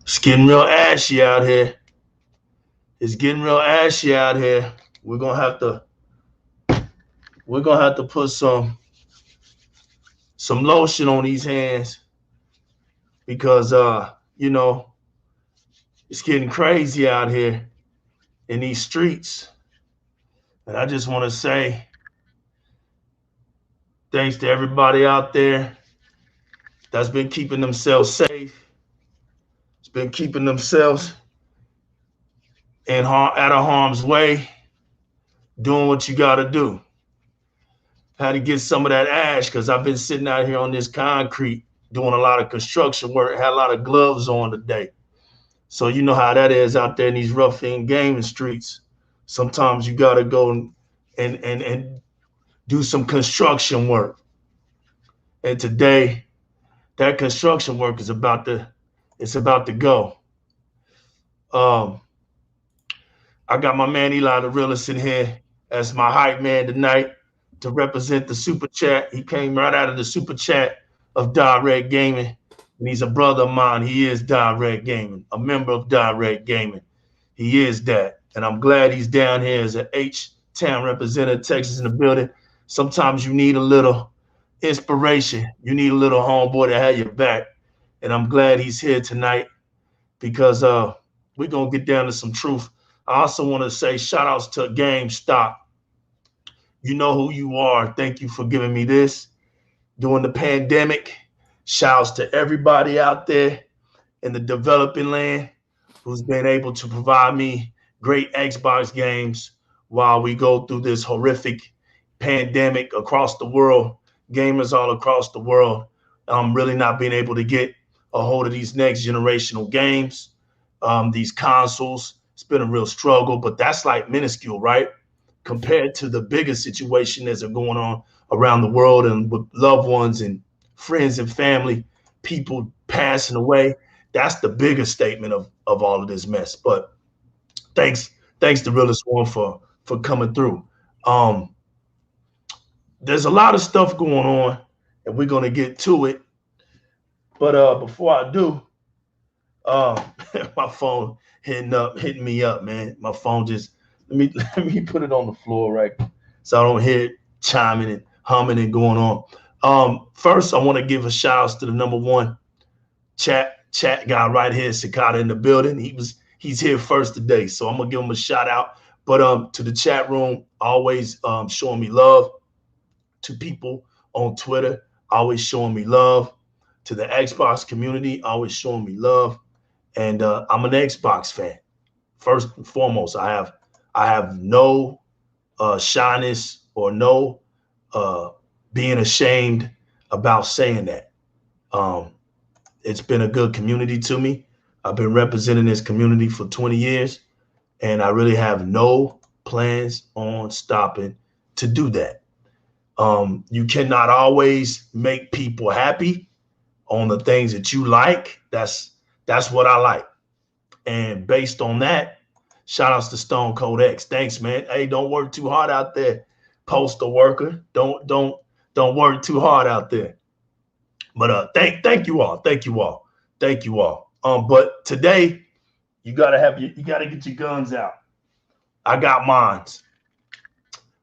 It's getting real ashy out here. It's getting real ashy out here. We're gonna have to put some lotion on these hands because you know, it's getting crazy out here in these streets. And I just want to say thanks to everybody out there that's been keeping themselves safe. It's been keeping themselves out of harm's way, doing what you got to do. Had to get some of that ash because I've been sitting out here on this concrete doing a lot of construction work. Had a lot of gloves on today. So you know how that is out there in these rough and gaming streets. Sometimes you got to go and do some construction work. And today, that construction work is about to go. I got my man Eli the Realist in here as my hype man tonight to represent the Super Chat. He came right out of the Super Chat of Di-RRec Gaming. And he's a brother of mine. He is Di-RRec Gaming, a member of Di-RRec Gaming. He is that. And I'm glad he's down here as an H-Town representative, Texas in the building. Sometimes you need a little inspiration. You need a little homeboy to have your back. And I'm glad he's here tonight because we're going to get down to some truth. I also want to say shout outs to GameStop. You know who you are. Thank you for giving me this during the pandemic. Shouts to everybody out there in the developing land who's been able to provide me great Xbox games while we go through this horrific pandemic across the world. Gamers all across the world really not being able to get a hold of these next generational games, these consoles. It's been a real struggle, but that's like minuscule, right? Compared to the bigger situation that's going on around the world and with loved ones and friends and family, people passing away. That's the bigger statement of all of this mess. But thanks to Realist One for coming through. There's a lot of stuff going on, and we're gonna get to it. But before I do, my phone hitting me up, man. My phone just let me put it on the floor, right? So I don't hear it chiming and humming and going on. First, I want to give a shout out to the number one chat guy right here, Sakata in the building. He's here first today, so I'm gonna give him a shout out. But to the chat room, always showing me love. To people on Twitter, always showing me love. To the Xbox community, always showing me love. And I'm an Xbox fan. First and foremost, I have no shyness or no being ashamed about saying that. It's been a good community to me. I've been representing this community for 20 years, and I really have no plans on stopping to do that. You cannot always make people happy on the things that you like. That's what I like. And based on that, shout outs to Stone Cold X. Thanks, man. Hey, don't work too hard out there, postal worker. Don't work too hard out there. But thank you all. But today you gotta get your guns out. I got mines.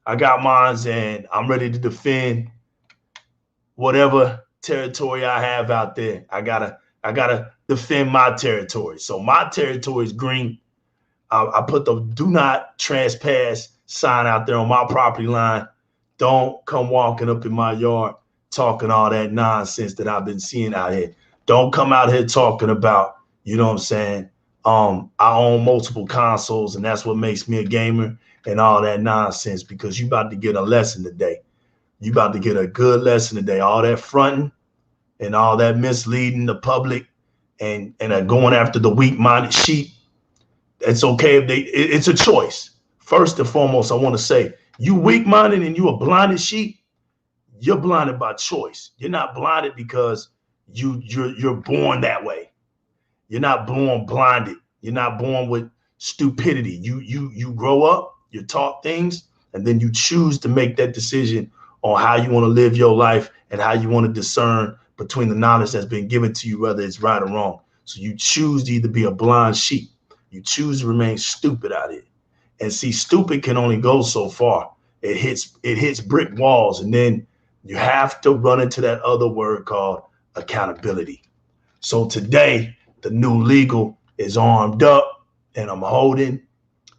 And I'm ready to defend whatever territory I have out there. I gotta defend my territory. So my territory is green. I put the do not trespass sign out there on my property line. Don't come walking up in my yard talking all that nonsense that I've been seeing out here. Don't come out here talking about, you know what I'm saying, I own multiple consoles, and that's what makes me a gamer and all that nonsense, because you about to get a lesson today. You about to get a good lesson today. All that fronting and all that misleading the public and going after the weak-minded sheep. It's okay if it's a choice. First and foremost, I want to say, you weak-minded and you a blinded sheep, you're blinded by choice. You're not blinded because you're born that way. You're not born blinded. You're not born with stupidity. You grow up, you're taught things, and then you choose to make that decision on how you want to live your life and how you want to discern between the knowledge that's been given to you, whether it's right or wrong. So you choose to either be a blind sheep. You choose to remain stupid out here. And see, stupid can only go so far. It hits brick walls, and then you have to run into that other word called accountability. So today, the new legal is armed up, and I'm holding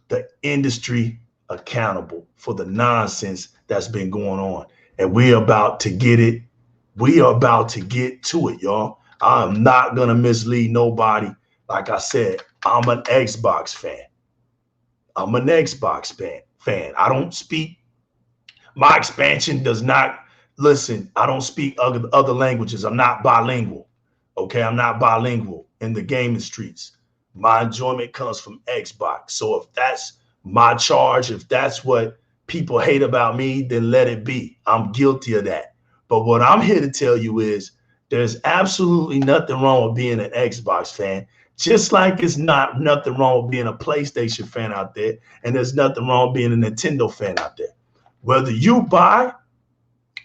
the industry accountable for the nonsense that's been going on. And we're about to get it. We are about to get to it, y'all. I'm not going to mislead nobody. Like I said, I'm an Xbox fan. I'm an Xbox fan. I don't speak. My expansion does not, listen, I don't speak other languages. I'm not bilingual. Okay, I'm not bilingual in the gaming streets. My enjoyment comes from Xbox. So if that's my charge, if that's what people hate about me, then let it be. I'm guilty of that. But what I'm here to tell you is there's absolutely nothing wrong with being an Xbox fan, just like it's nothing wrong with being a PlayStation fan out there, and there's nothing wrong with being a Nintendo fan out there. Whether you buy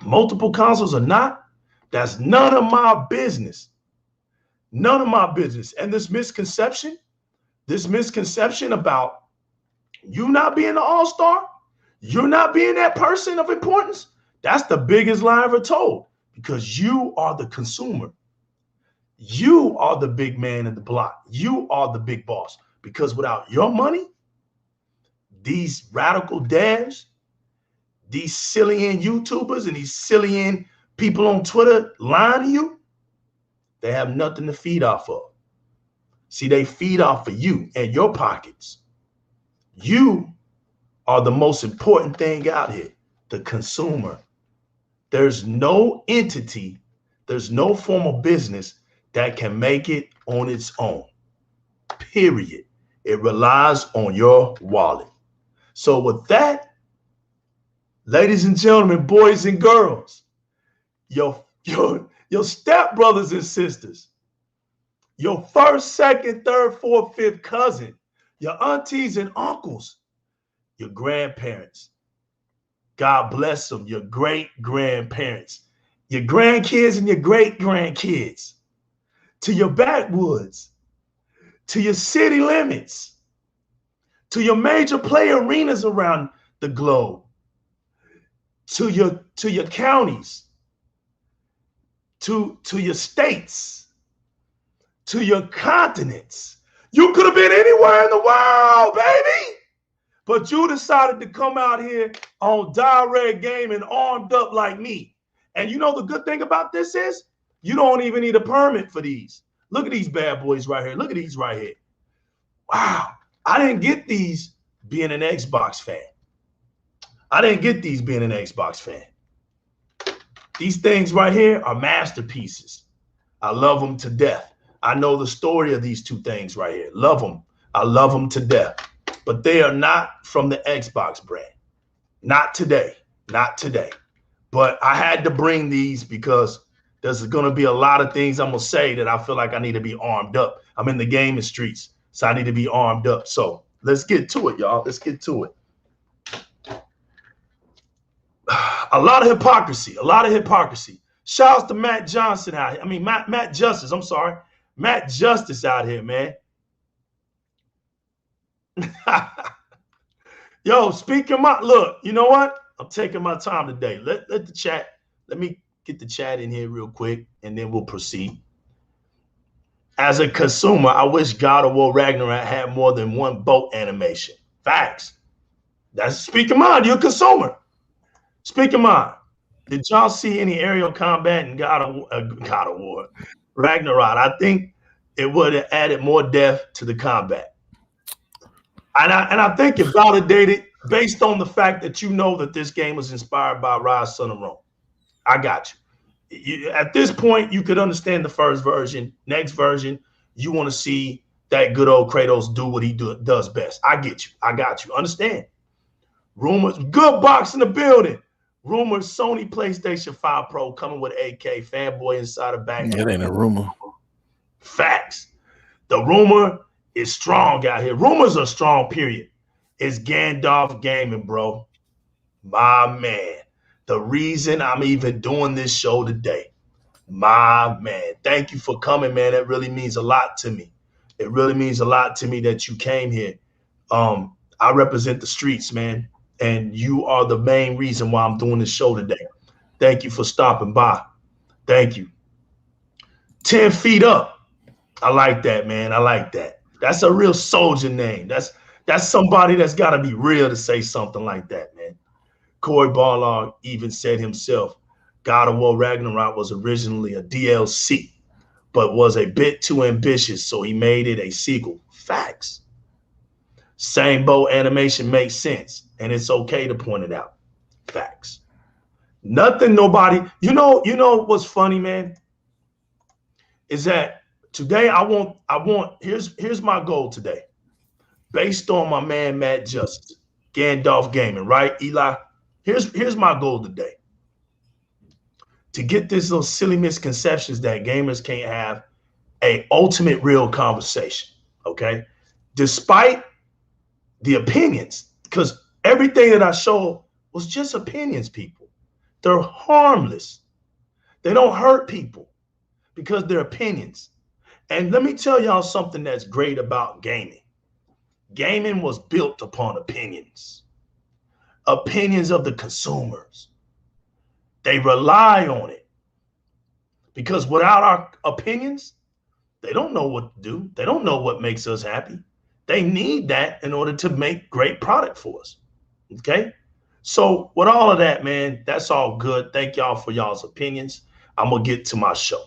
multiple consoles or not, that's none of my business. None of my business. And this misconception about you not being an all-star, you're not being that person of importance, that's the biggest lie ever told, because you are the consumer. You are the big man in the block. You are the big boss, because without your money, these radical devs, these silly YouTubers and these silly people on Twitter lying to you, they have nothing to feed off of. See, they feed off of you and your pockets. You are the most important thing out here, the consumer. There's no entity, there's no form of business that can make it on its own, period. It relies on your wallet. So with that, ladies and gentlemen, boys and girls, your stepbrothers and sisters, your first, second, third, fourth, fifth cousin, your aunties and uncles, your grandparents, God bless them, your great-grandparents, your grandkids and your great-grandkids, to your backwoods, to your city limits, to your major play arenas around the globe, to your counties, to your states, to your continents. You could have been anywhere in the world, baby. But you decided to come out here on Di-RRec Gaming armed up like me. And you know the good thing about this is you don't even need a permit for these. Look at these bad boys right here. Look at these right here. Wow. I didn't get these being an Xbox fan. I didn't get these being an Xbox fan. These things right here are masterpieces. I love them to death. I know the story of these two things right here. Love them. I love them to death. But they are not from the Xbox brand. Not today. Not today. But I had to bring these because there's going to be a lot of things I'm going to say that I feel like I need to be armed up. I'm in the gaming streets, so I need to be armed up. So let's get to it, y'all. Let's get to it. A lot of hypocrisy. A lot of hypocrisy. Shouts to Matt Johnson out here. I mean, Matt Justice. I'm sorry. Matt Justice out here, man. Yo, speak your mind. Look, you know what? I'm taking my time today. Let the chat, let me get the chat in here real quick, and then we'll proceed. As a consumer, I wish God of War Ragnarok had more than one boat animation. Facts. That's speak your mind. You're a consumer. Speak your mind. Did y'all see any aerial combat in God of War Ragnarok? I think it would have added more depth to the combat. And I think it validated based on the fact that you know that this game was inspired by Rise, Son of Rome. I got you. At this point, you could understand the first version. Next version, you want to see that good old Kratos do what he does best. I get you. I got you. Understand. Rumors, good box in the building. Rumors, Sony PlayStation 5 Pro coming with AK, fanboy inside of back. It ain't a rumor. Facts. The rumor is strong out here. Rumors are strong, period. It's Gandalf Gaming, bro. My man. The reason I'm even doing this show today. My man. Thank you for coming, man. That really means a lot to me. It really means a lot to me that you came here. I represent the streets, man. And you are the main reason why I'm doing this show today. Thank you for stopping by. Thank you. 10 feet up. I like that, man. I like that. That's a real soldier name. That's somebody that's got to be real to say something like that, man. Corey Barlog even said himself, God of War Ragnarok was originally a DLC, but was a bit too ambitious, so he made it a sequel. Facts. Same bow animation makes sense, and it's okay to point it out. Facts. Nothing, nobody. You know what's funny, man? Is that today here's my goal today. Based on my man Matt Justice, Gandalf Gaming, right, Eli? Here's my goal today. To get this little silly misconceptions that gamers can't have a ultimate real conversation, okay? Despite the opinions, because everything that I showed was just opinions, people. They're harmless. They don't hurt people because they're opinions. And let me tell y'all something that's great about gaming. Gaming was built upon opinions. Opinions of the consumers. They rely on it. Because without our opinions, they don't know what to do. They don't know what makes us happy. They need that in order to make great product for us. Okay? So with all of that, man, that's all good. Thank y'all for y'all's opinions. I'm going to get to my show.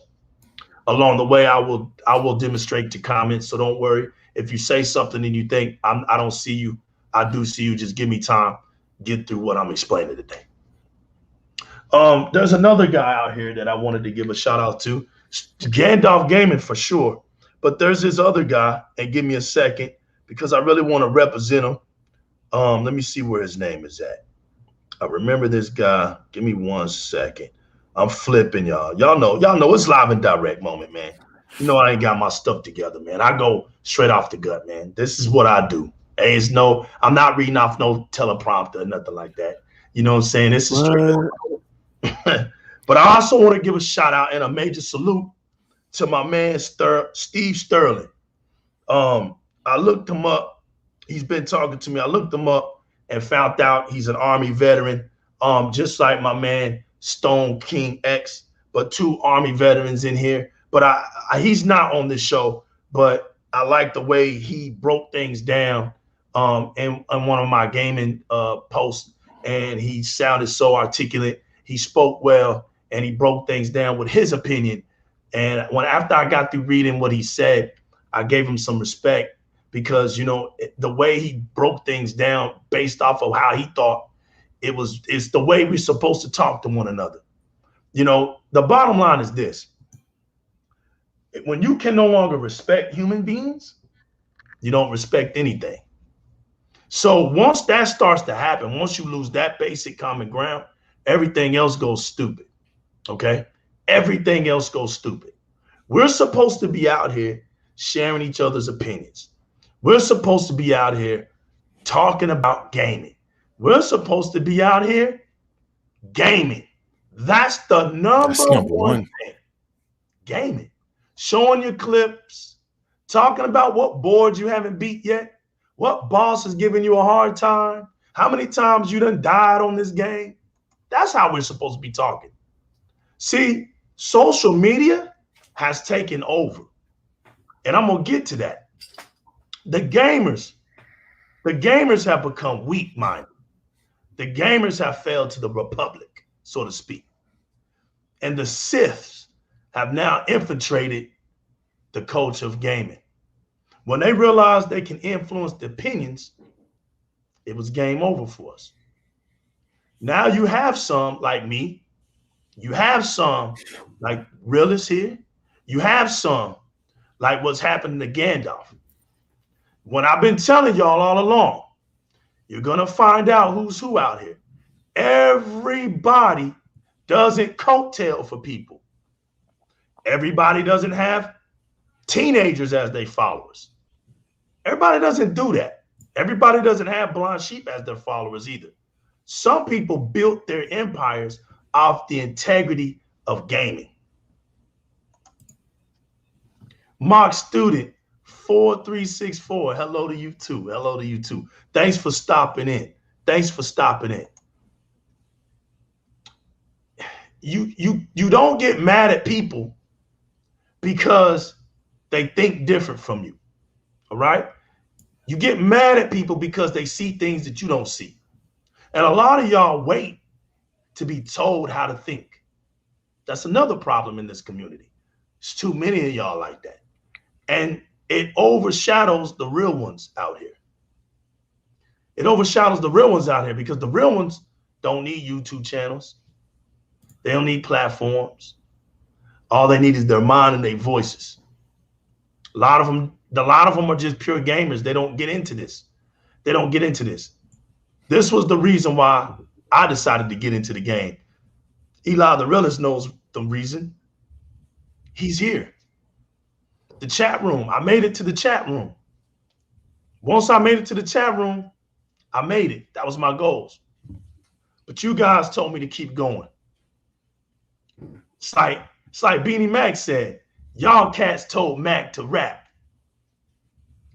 Along the way, I will demonstrate your comments, so don't worry. If you say something and you think I don't see you, I do see you. Just give me time. Get through what I'm explaining today. There's another guy out here that I wanted to give a shout out to. Gandalf Gaming for sure. But there's this other guy, and give me a second because I really want to represent him. Let me see where his name is at. I remember this guy. Give me 1 second. I'm flipping, y'all. Y'all know it's live and direct moment, man. You know I ain't got my stuff together, man. I go straight off the gut, man. This is what I do. Hey, I'm not reading off no teleprompter or nothing like that. You know what I'm saying? This is straight. But I also want to give a shout out and a major salute to my man Steve Sterling. I looked him up. He's been talking to me. I looked him up and found out he's an Army veteran, just like my man Stone King X, but 2 Army veterans in here. But he's not on this show, but I like the way he broke things down in one of my gaming posts, and he sounded so articulate. He spoke well, and he broke things down with his opinion. And after I got through reading what he said, I gave him some respect because, the way he broke things down based off of how he thought it's the way we're supposed to talk to one another. The bottom line is this. When you can no longer respect human beings, you don't respect anything. So once that starts to happen, once you lose that basic common ground, everything else goes stupid. Okay? Everything else goes stupid. We're supposed to be out here sharing each other's opinions. We're supposed to be out here talking about gaming. We're supposed to be out here gaming. That's the number one thing. Gaming. Showing your clips, talking about what boards you haven't beat yet, what boss is giving you a hard time, how many times you done died on this game. That's how we're supposed to be talking. See, social media has taken over, and I'm going to get to that. The gamers have become weak-minded. The gamers have failed to the Republic, so to speak. And the Siths have now infiltrated the culture of gaming. When they realized they can influence the opinions, it was game over for us. Now you have some like me. You have some like realists here. You have some like what's happening to Gandalf. What I've been telling y'all all along, you're going to find out who's who out here. Everybody doesn't coattail for people. Everybody doesn't have teenagers as their followers. Everybody doesn't do that. Everybody doesn't have blind sheep as their followers either. Some people built their empires off the integrity of gaming. Mark Student 4364, hello to you too. Hello to you too. Thanks for stopping in. Thanks for stopping in. You don't get mad at people because they think different from you. All right? You get mad at people because they see things that you don't see. And a lot of y'all wait to be told how to think. That's another problem in this community. There's too many of y'all like that. And it overshadows the real ones out here. It overshadows the real ones out here because the real ones don't need YouTube channels. They don't need platforms. All they need is their mind and their voices. A lot of them are just pure gamers. They don't get into this. They don't get into this. This was the reason why I decided to get into the game. Eli the realist knows the reason. He's here. The chat room. I made it to the chat room. Once I made it to the chat room, I made it. That was my goals. But you guys told me to keep going. It's like Beanie Mac said, y'all cats told Mac to rap.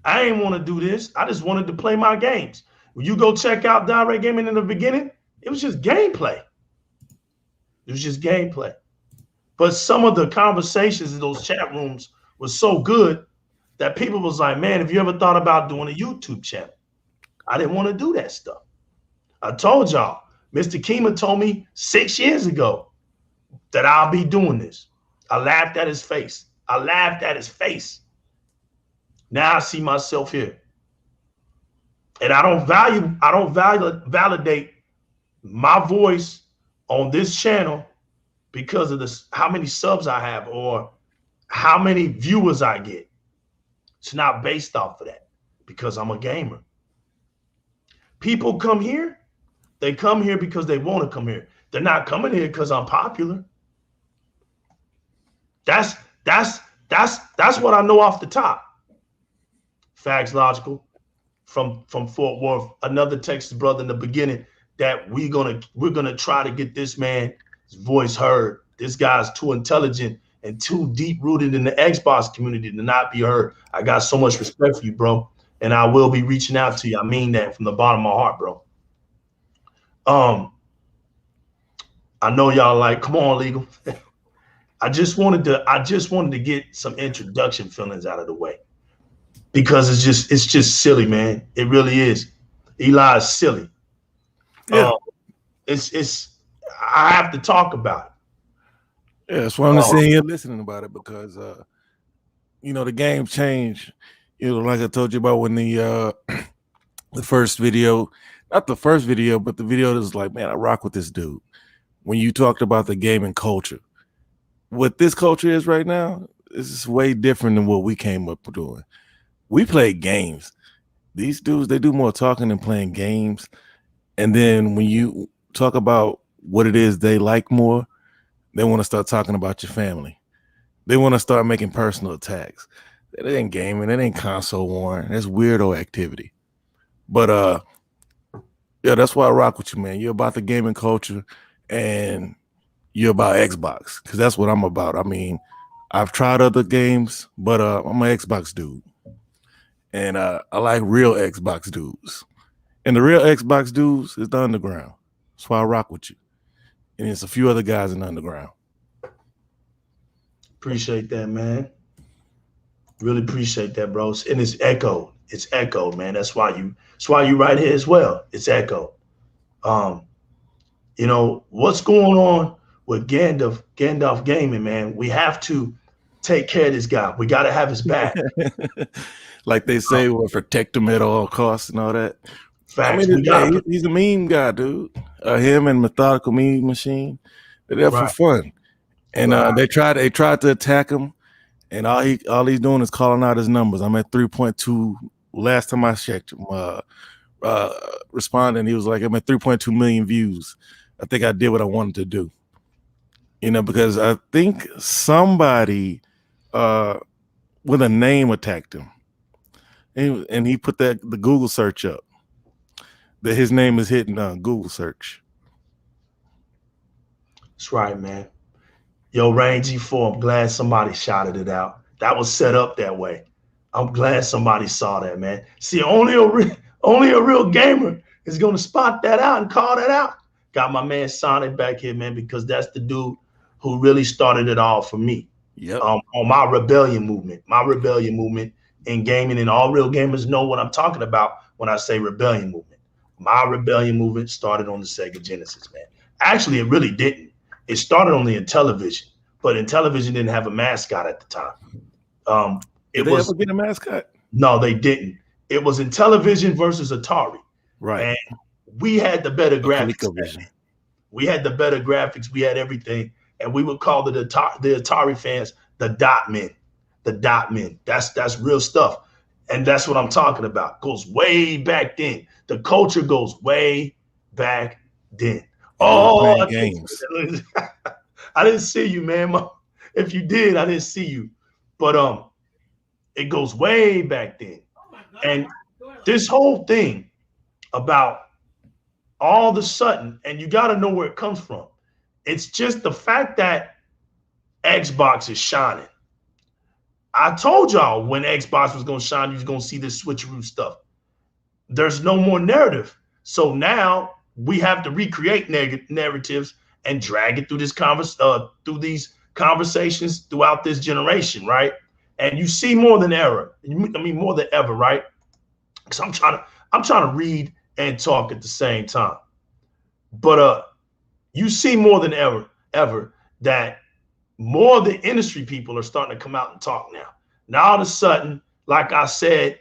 I ain't want to do this. I just wanted to play my games. When you go check out Di-RRec Gaming in the beginning, it was just gameplay. It was just gameplay. But some of the conversations in those chat rooms was so good that people was like, man, have you ever thought about doing a YouTube channel? I didn't want to do that stuff. I told y'all, Mr. Kima told me 6 years ago that I'll be doing this. I laughed at his face. I laughed at his face. Now I see myself here. And I don't validate my voice on this channel because of this, how many subs I have or how many viewers I get. It's not based off of that because I'm a gamer. People come here, they come here because they want to come here. They're not coming here because I'm popular. That's what I know off the top. Facts Logical from Fort Worth, another Texas brother in the beginning, that we're gonna try to get this man's voice heard. This guy's too intelligent and too deep rooted in the Xbox community to not be heard. I got so much respect for you, bro, and I will be reaching out to you. I mean that from the bottom of my heart, bro. I know y'all like, come on, Legal. I just wanted to get some introduction feelings out of the way because it's just silly, man. It really is. Eli is silly. Yeah. I have to talk about it. Yeah, that's why I'm sitting here listening about it because you know, the game changed. You know, like I told you about when the first video, not the first video, but the video that was like, man, I rock with this dude. When you talked about the gaming culture, what this culture is right now is way different than what we came up doing. We play games. These dudes, they do more talking than playing games. And then when you talk about what it is they like more, they want to start talking about your family. They want to start making personal attacks. It ain't gaming. It ain't console warring. It's weirdo activity. But yeah, that's why I rock with you, man. You're about the gaming culture and you're about Xbox because that's what I'm about. I mean, I've tried other games, but I'm an Xbox dude. And I like real Xbox dudes. And the real Xbox dudes is the underground. That's why I rock with you. And it's a few other guys in the underground. Appreciate that, man. Really appreciate that, bro. And it's echoed. It's echoed, man. That's why you right here as well. It's echoed. You know, what's going on with Gandalf Gaming, man? We have to take care of this guy. We got to have his back. Like they say, well, protect him at all costs and all that. I Facts. mean, We got to. he's a meme guy, dude. Him and Methodical Meme Machine, they're there for fun. And they tried to attack him, and all he's doing is calling out his numbers. I'm at 3.2. Last time I checked him, responding, he was like, I'm at 3.2 million views. I think I did what I wanted to do. You know, because I think somebody with a name attacked him, and he put the Google search up that his name is hitting Google search. That's right, man. Yo, Rain G4, I'm glad somebody shouted it out. That was set up that way. I'm glad somebody saw that, man. See, only a real gamer is gonna spot that out and call that out. Got my man Sonic back here, man, because that's the dude who really started it all for me. Yep. On my rebellion movement in gaming, and all real gamers know what I'm talking about when I say rebellion movement. My rebellion movement started on the Sega Genesis, man. Actually, it really didn't. It started on the Intellivision, but Intellivision didn't have a mascot at the time. Did they ever get a mascot? No, they didn't. It was Intellivision versus Atari. Right. And we had the better graphics. We had the better graphics. We had everything. And we would call the Atari fans the dot men. The dot men. That's real stuff. And that's what I'm talking about. Goes way back then. The culture goes way back then. Oh, games. I didn't see you, man. If you did, I didn't see you. But it goes way back then. And this whole thing about all of a sudden, and you got to know where it comes from. It's just the fact that Xbox is shining. I told y'all when Xbox was going to shine, you was going to see this switcheroo stuff. There's no more narrative. So now we have to recreate narratives and drag it through through these conversations throughout this generation, right? And you see more than ever. I mean, more than ever, right? Because I'm trying to read and talk at the same time. But you see more than ever that more of the industry people are starting to come out and talk now. Now all of a sudden, like I said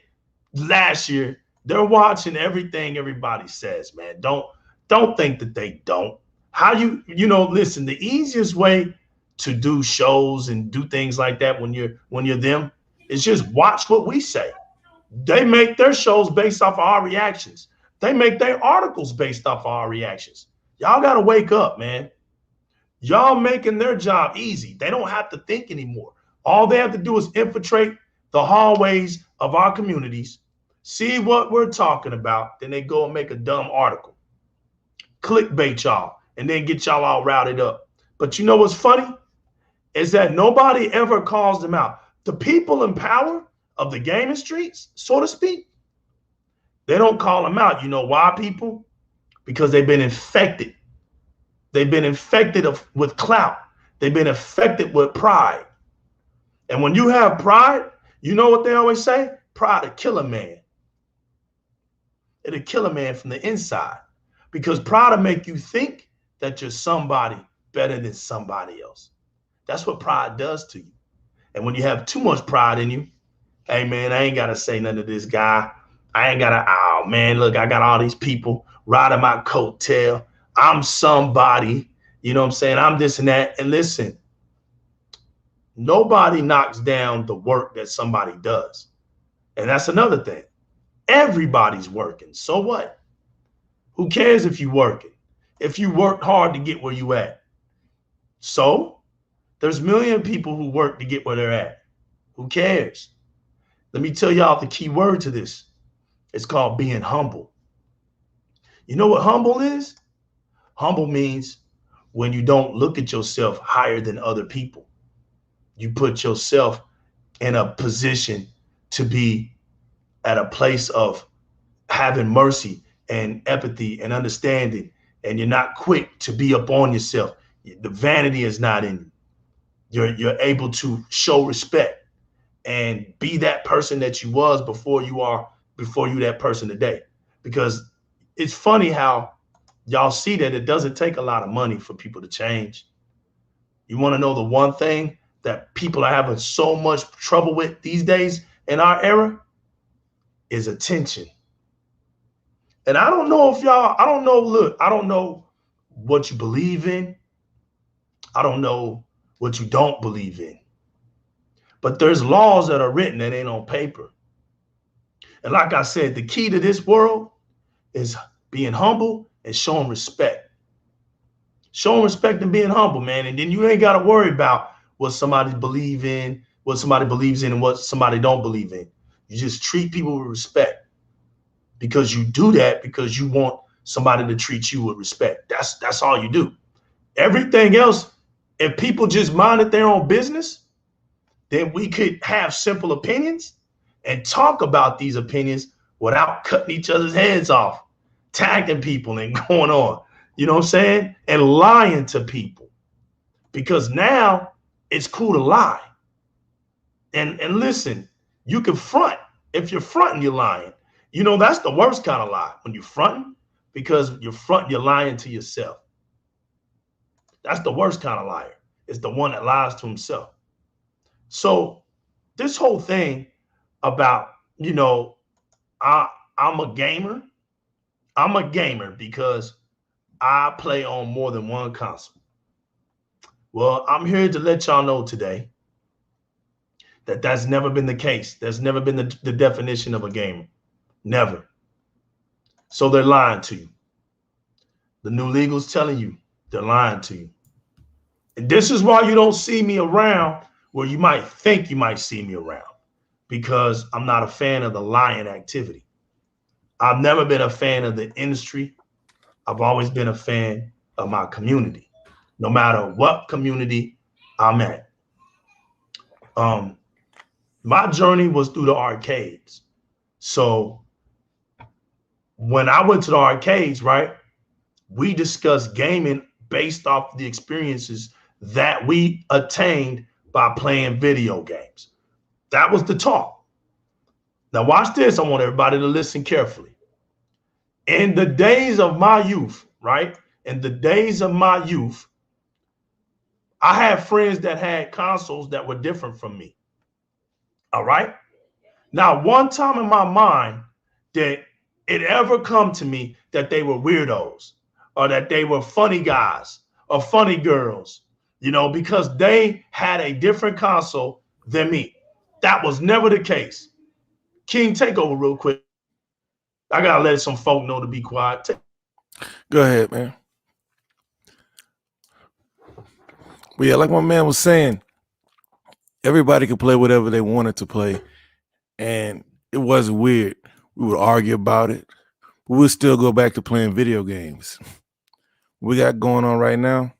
last year, they're watching everything everybody says, man. Don't think that they don't. How listen, the easiest way to do shows and do things like that when you're them is just watch what we say. They make their shows based off of our reactions. They make their articles based off of our reactions. Y'all got to wake up, man. Y'all making their job easy. They don't have to think anymore. All they have to do is infiltrate the hallways of our communities, see what we're talking about, then they go and make a dumb article. Clickbait y'all, and then get y'all all routed up. But you know what's funny? Is that nobody ever calls them out. The people in power of the gaming streets, so to speak, they don't call them out. You know why, people? Because they've been infected. They've been infected with clout. They've been infected with pride. And when you have pride, you know what they always say? Pride will kill a man. It'll kill a man from the inside. Because pride will make you think that you're somebody better than somebody else. That's what pride does to you. And when you have too much pride in you, hey, man, I ain't got to say nothing to this guy. I ain't got to, oh, man, look, I got all these people riding my coattail. I'm somebody, you know what I'm saying? I'm this and that. And listen, nobody knocks down the work that somebody does. And that's another thing. Everybody's working. So what? Who cares if you're working? If you work hard to get where you at. So there's a million people who work to get where they're at. Who cares? Let me tell y'all the key word to this. It's called being humble. You know what humble is? Humble means when you don't look at yourself higher than other people. You put yourself in a position to be at a place of having mercy and empathy and understanding, and you're not quick to be up on yourself. The vanity is not in you. You're able to show respect and be that person that you was before you that person today. Because it's funny how y'all see that it doesn't take a lot of money for people to change. You want to know the one thing that people are having so much trouble with these days in our era is attention. And I don't know if y'all, I don't know, look, I don't know what you believe in. I don't know what you don't believe in. But there's laws that are written that ain't on paper. And like I said, the key to this world is being humble and showing respect. Showing respect and being humble, man. And then you ain't got to worry about what somebody believe in, what somebody believes in, and what somebody don't believe in. You just treat people with respect, because you do that because you want somebody to treat you with respect. That's all you do. Everything else, if people just minded their own business, then we could have simple opinions and talk about these opinions without cutting each other's heads off, tagging people and going on, you know what I'm saying? And lying to people, because now it's cool to lie. And listen, you can front. If you're fronting, you're lying. You know, that's the worst kind of lie, when you're fronting, because you're lying to yourself. That's the worst kind of liar. It's the one that lies to himself. So this whole thing about, you know, I'm a gamer. I'm a gamer because I play on more than one console. Well, I'm here to let y'all know today that that's never been the case. That's never been the definition of a gamer. Never. So they're lying to you. The new legal's telling you they're lying to you. And this is why you don't see me around where you might think you might see me around, because I'm not a fan of the lying activity. I've never been a fan of the industry. I've always been a fan of my community, no matter what community I'm at. My journey was through the arcades. So when I went to the arcades, right, we discussed gaming based off the experiences that we attained by playing video games. That was the talk. Now watch this. I want everybody to listen carefully. In the days of my youth, right? In the days of my youth, I had friends that had consoles that were different from me. All right. Now, one time in my mind that it ever come to me that they were weirdos, or that they were funny guys or funny girls, you know, because they had a different console than me. That was never the case. King, take over real quick. I gotta let some folk know to be quiet. Go ahead, man. But yeah, like my man was saying, everybody could play whatever they wanted to play, and it wasn't weird. We would argue about it, but we'd still go back to playing video games. What we got going on right now,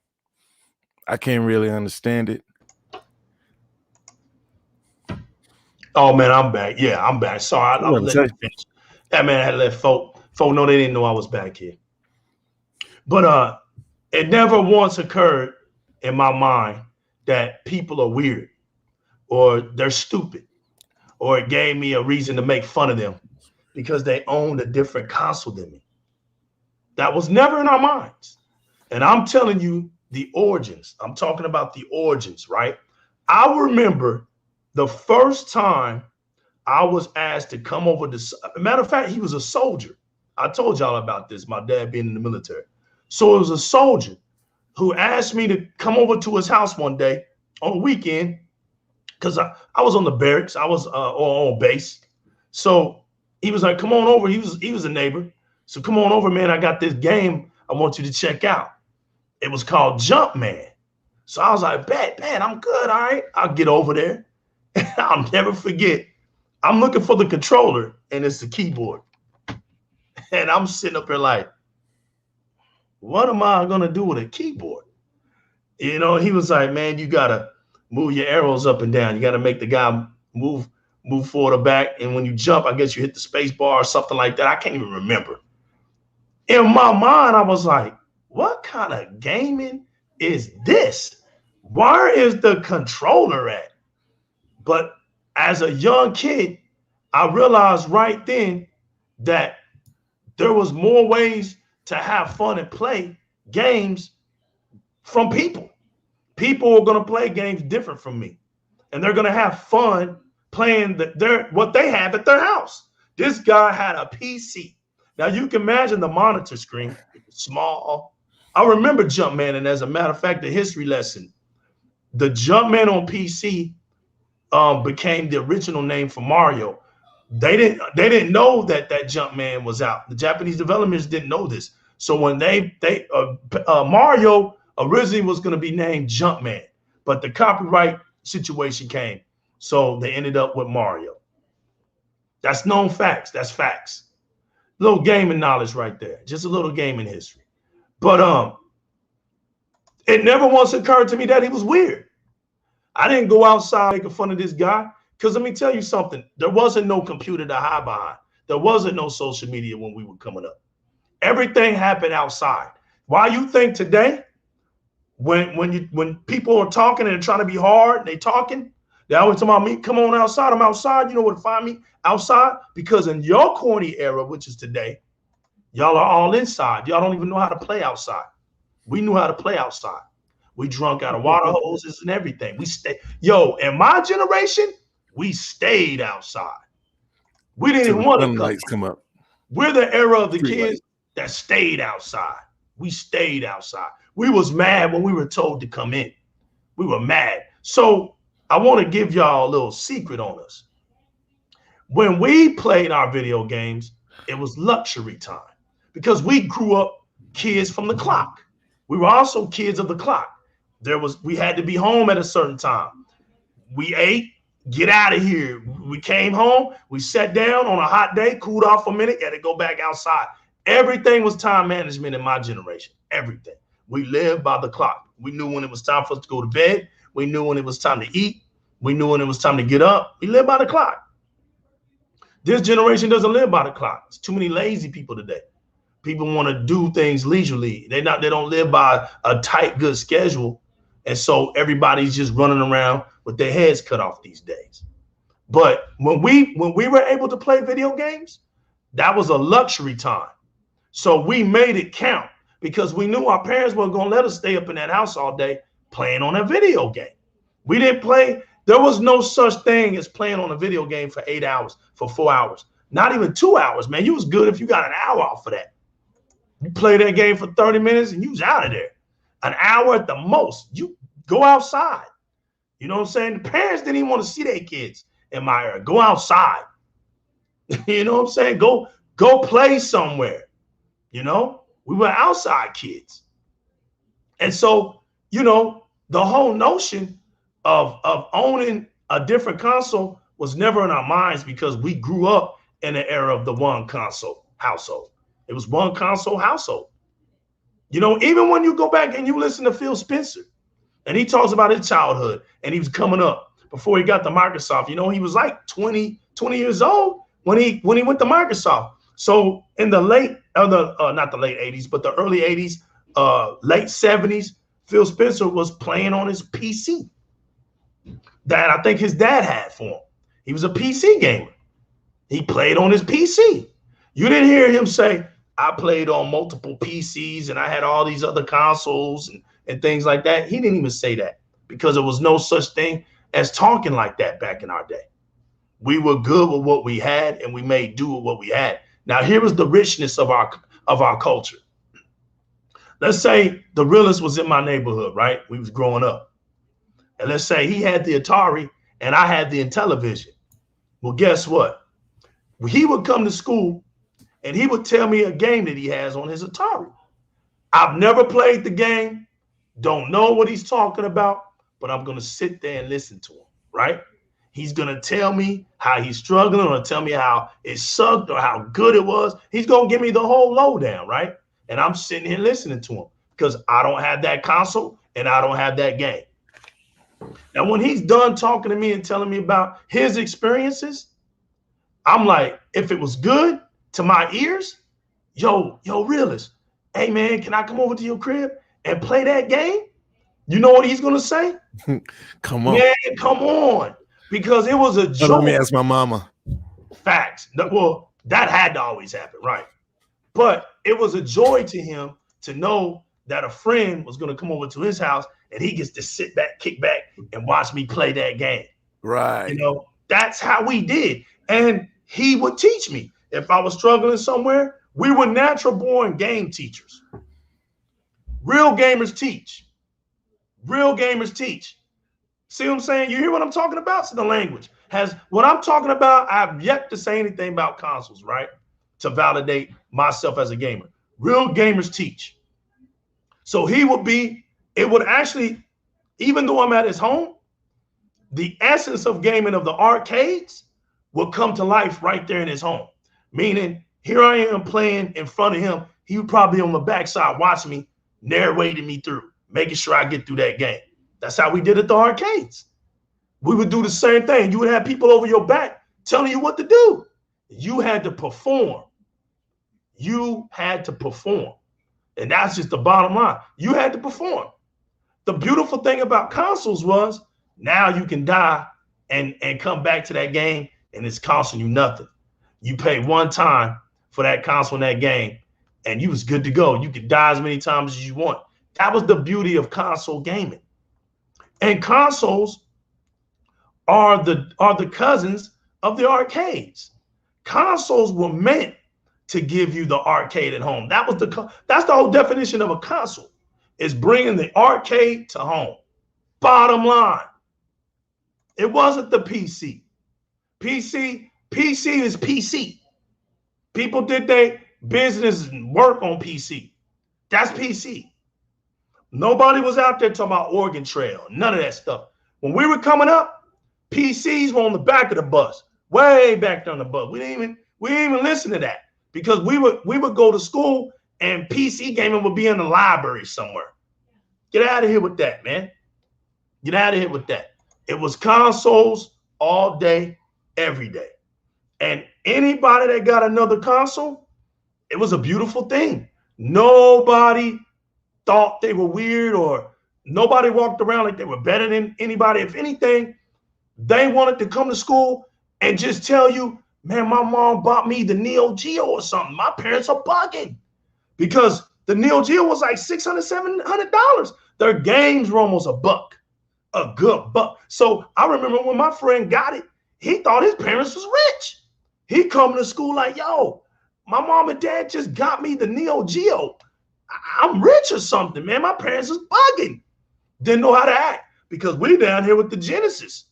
I can't really understand it. Oh man, I'm back. Yeah, I'm back. Sorry, I was letting you finish. That man had to let folk know they didn't know I was back here. But it never once occurred in my mind that people are weird or they're stupid, or it gave me a reason to make fun of them because they owned a different console than me. That was never in our minds. And I'm telling you the origins. I'm talking about the origins, right? I remember the first time I was asked to come over to, matter of fact, he was a soldier. I told y'all about this, my dad being in the military. So it was a soldier who asked me to come over to his house one day on a weekend, because I was on the barracks. I was on base. So he was like, come on over. He was a neighbor. So come on over, man. I got this game I want you to check out. It was called Jumpman. So I was like, bet, I'm good. All right. I'll get over there. And I'll never forget. I'm looking for the controller, and it's the keyboard. And I'm sitting up here like, what am I going to do with a keyboard? You know, he was like, man, you got to move your arrows up and down. You got to make the guy move forward or back. And when you jump, I guess you hit the space bar or something like that. I can't even remember. In my mind, I was like, what kind of gaming is this? Where is the controller at? But as a young kid, I realized right then that there was more ways to have fun and play games from people. People are going to play games different from me, and they're going to have fun playing what they have at their house. This guy had a PC. Now you can imagine the monitor screen, small. I remember Jumpman, and as a matter of fact, the history lesson, the Jumpman on PC became the original name for Mario. They didn't know that Jumpman was out. The Japanese developers didn't know this. So when Mario originally was going to be named Jumpman, but the copyright situation came, so they ended up with Mario. That's known facts. That's facts. Little gaming knowledge right there. Just a little gaming history. But it never once occurred to me that he was weird. I didn't go outside making fun of this guy, because let me tell you something. There wasn't no computer to hide behind. There wasn't no social media when we were coming up. Everything happened outside. Why you think today, when people are talking and trying to be hard, they talking, they always talking about me, come on outside, I'm outside, you know where to find me, outside? Because in your corny era, which is today, y'all are all inside. Y'all don't even know how to play outside. We knew how to play outside. We drunk out of water hoses and everything. We stay. Yo, in my generation, we stayed outside. We didn't even want to come up. We're the era of the kids that stayed outside. We stayed outside. We was mad when we were told to come in. We were mad. So I want to give y'all a little secret on us. When we played our video games, it was luxury time, because we grew up kids from the clock. We were also kids of the clock. We had to be home at a certain time. We ate, get out of here. We came home, we sat down on a hot day, cooled off for a minute, had to go back outside. Everything was time management in my generation. Everything. We lived by the clock. We knew when it was time for us to go to bed. We knew when it was time to eat. We knew when it was time to get up. We lived by the clock. This generation doesn't live by the clock. There's too many lazy people today. People want to do things leisurely. They don't live by a tight, good schedule. And so everybody's just running around with their heads cut off these days. But when we were able to play video games, that was a luxury time. So we made it count, because we knew our parents weren't going to let us stay up in that house all day playing on a video game. We didn't play. There was no such thing as playing on a video game for 8 hours, for 4 hours, not even 2 hours, man. You was good if you got an hour off of that. You play that game for 30 minutes and you was out of there. An hour at the most. You go outside. You know what I'm saying? The parents didn't even want to see their kids in my era. Go outside. You know what I'm saying? Go play somewhere. You know, we were outside kids. And so, you know, the whole notion of owning a different console was never in our minds, because we grew up in the era of the one console household. It was one console household. You know, even when you go back and you listen to Phil Spencer, and he talks about his childhood, and he was coming up before he got to Microsoft. You know, he was like 20 years old when he went to Microsoft. So in the not the late 80s, but the early 80s, late 70s, Phil Spencer was playing on his PC that I think his dad had for him. He was a PC gamer. He played on his PC. You didn't hear him say, I played on multiple PCs and I had all these other consoles and things like that. He didn't even say that, because there was no such thing as talking like that back in our day. We were good with what we had, and we made do with what we had. Now, here was the richness of our culture. Let's say the realist was in my neighborhood, right? We was growing up. And let's say he had the Atari and I had the Intellivision. Well, guess what? He would come to school and he would tell me a game that he has on his Atari. I've never played the game, don't know what he's talking about, but I'm going to sit there and listen to him, right? He's going to tell me how he's struggling, or tell me how it sucked or how good it was. He's going to give me the whole lowdown, right? And I'm sitting here listening to him, because I don't have that console and I don't have that game. Now, when he's done talking to me and telling me about his experiences, I'm like, if it was good to my ears, yo, realist, hey, man, can I come over to your crib and play that game? You know what he's going to say? Come on. Man, come on. Because it was a joke. Let me ask my mama. Facts. Well, that had to always happen, right? But it was a joy to him to know that a friend was going to come over to his house and he gets to sit back, kick back, and watch me play that game. Right. You know, that's how we did. And he would teach me. If I was struggling somewhere, we were natural born game teachers. Real gamers teach. Real gamers teach. See what I'm saying? You hear what I'm talking about? So the language has what I'm talking about. I've yet to say anything about consoles, right? To validate myself as a gamer. Real gamers teach. So he would be, it would actually, even though I'm at his home, the essence of gaming of the arcades will come to life right there in his home. Meaning, here I am playing in front of him. He would probably on the backside watching me, narrating me through, making sure I get through that game. That's how we did at the arcades. We would do the same thing. You would have people over your back telling you what to do. You had to perform. You had to perform. And that's just the bottom line. You had to perform. The beautiful thing about consoles was now you can die and come back to that game and it's costing you nothing. You pay one time for that console in that game and you was good to go. You could die as many times as you want. That was the beauty of console gaming. And consoles are the cousins of the arcades. Consoles were meant to give you the arcade at home. That's the whole definition of a console, is bringing the arcade to home. Bottom line, it wasn't the PC. PC is PC. People did their business and work on PC. That's PC. Nobody was out there talking about Oregon Trail, none of that stuff. When we were coming up, PCs were on the back of the bus, way back there on the bus. We didn't even listen to that because we would go to school and PC gaming would be in the library somewhere. Get out of here with that, man. Get out of here with that. It was consoles all day, every day. And anybody that got another console, it was a beautiful thing. Nobody thought they were weird or nobody walked around like they were better than anybody. If anything, they wanted to come to school and just tell you, man, my mom bought me the Neo Geo or something. My parents are bugging because the Neo Geo was like $600, $700. Their games were almost $1, a good buck. So I remember when my friend got it, he thought his parents was rich. He coming to school like, yo, my mom and dad just got me the Neo Geo. I'm rich or something, man. My parents is bugging. Didn't know how to act because we down here with the Genesis.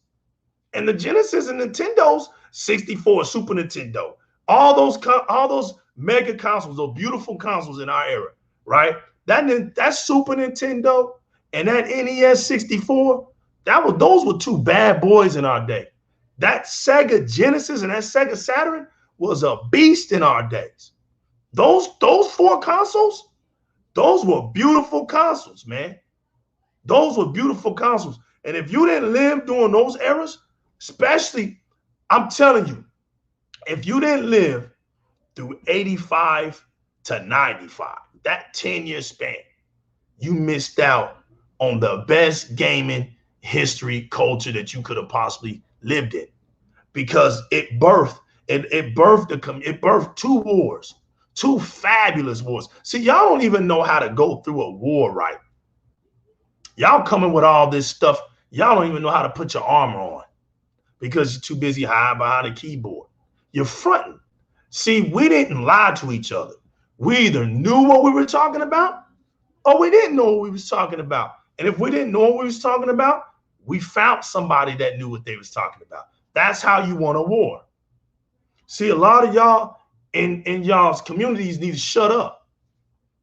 And the Genesis and Nintendo's 64, Super Nintendo, all those mega consoles, those beautiful consoles in our era, right? That Super Nintendo and that NES 64, those were two bad boys in our day. That Sega Genesis and that Sega Saturn was a beast in our days. Those 4 consoles, those were beautiful consoles, man. Those were beautiful consoles. And if you didn't live during those eras, especially, I'm telling you, if you didn't live through 85 to 95, that 10-year span, you missed out on the best gaming history culture that you could have possibly lived in, because it birthed 2 wars, 2 fabulous wars. See, y'all don't even know how to go through a war right. Y'all coming with all this stuff. Y'all don't even know how to put your armor on because you're too busy hiding behind a keyboard. You're fronting. See, we didn't lie to each other. We either knew what we were talking about or we didn't know what we was talking about. And if we didn't know what we was talking about, we found somebody that knew what they was talking about. That's how you won a war. See, a lot of y'all in y'all's communities need to shut up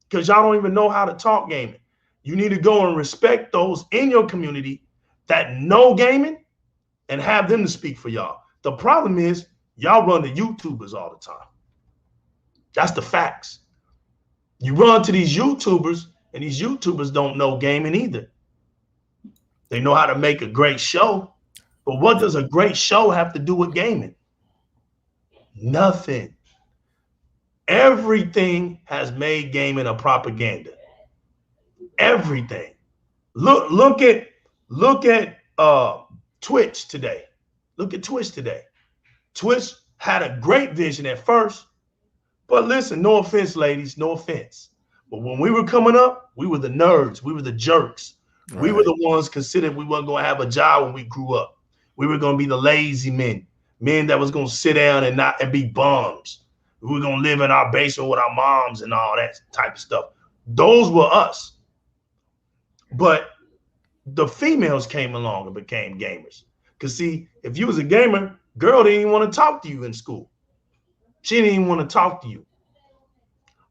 because y'all don't even know how to talk gaming. You need to go and respect those in your community that know gaming and have them to speak for y'all. The problem is y'all run to YouTubers all the time. That's the facts. You run to these YouTubers and these YouTubers don't know gaming either. They know how to make a great show, but what does a great show have to do with gaming? Nothing. Everything has made gaming a propaganda. Everything. Look at Twitch today. Look at Twitch today. Twitch had a great vision at first, but listen, no offense, ladies, no offense. But when we were coming up, we were the nerds, we were the jerks. We were Right. the ones considered we weren't going to have a job when we grew up. We were going to be the lazy men that was going to sit down and be bums. We were going to live in our basement with our moms and all that type of stuff. Those were us. But the females came along and became gamers. Because see, if you was a gamer, girl didn't even want to talk to you in school. She didn't even want to talk to you.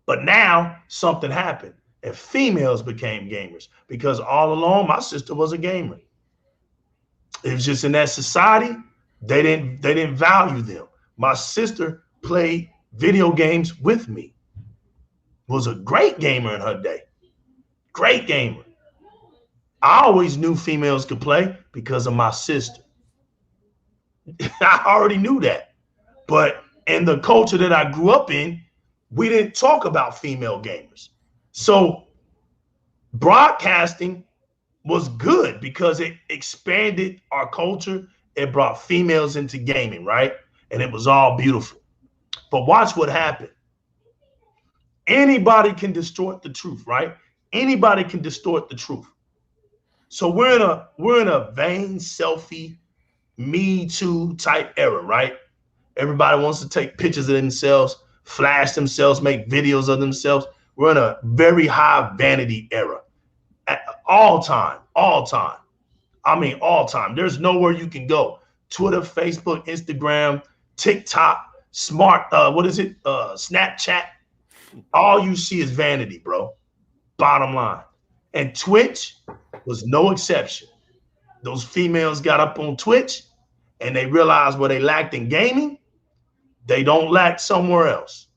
But now something happened and females became gamers because all along my sister was a gamer. It was just in that society, they didn't value them. My sister played video games with me. Was a great gamer in her day. Great gamer. I always knew females could play because of my sister. I already knew that. But in the culture that I grew up in, we didn't talk about female gamers. So broadcasting was good because it expanded our culture. It brought females into gaming, right? And it was all beautiful. But watch what happened. Anybody can distort the truth, right? Anybody can distort the truth. So we're in a vain selfie, me too type era, right? Everybody wants to take pictures of themselves, flash themselves, make videos of themselves. We're in a very high vanity era. At all time, all time. I mean, all time. There's nowhere you can go. Twitter, Facebook, Instagram, TikTok, what is it? Snapchat. All you see is vanity, bro. Bottom line. And Twitch was no exception. Those females got up on Twitch and they realized what they lacked in gaming, they don't lack somewhere else.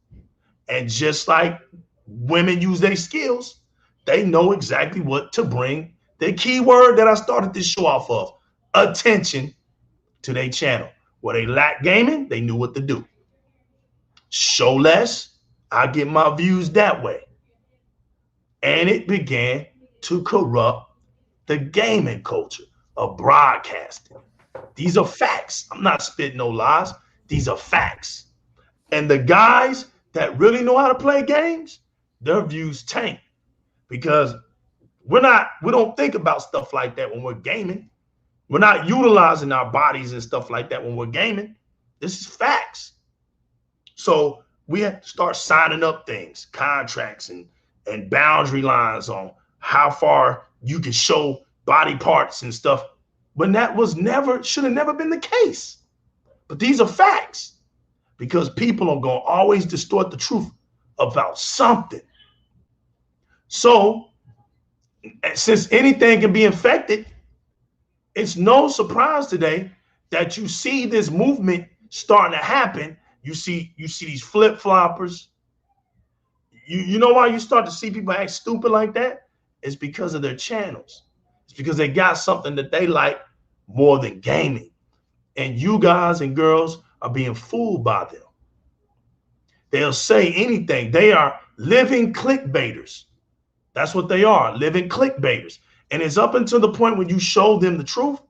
And just like women use their skills, they know exactly what to bring. The key word that I started this show off of, attention to their channel. Where they lack gaming, they knew what to do. Show less, I get my views that way. And it began to corrupt the gaming culture of broadcasting. These are facts. I'm not spitting no lies. These are facts. And the guys that really know how to play games, their views tank because we don't think about stuff like that when we're gaming. We're not utilizing our bodies and stuff like that when we're gaming. This is facts. So we have to start signing up things, contracts and boundary lines on how far you can show body parts and stuff. When that should have never been the case. But these are facts because people are going to always distort the truth about something. So since anything can be infected, it's no surprise today that you see this movement starting to happen. You see these flip-floppers. You know why you start to see people act stupid like that? It's because of their channels. It's because they got something that they like more than gaming. And you guys and girls are being fooled by them. They'll say anything. They are living clickbaiters. That's what they are, living clickbaiters. And it's up until the point when you show them the truth,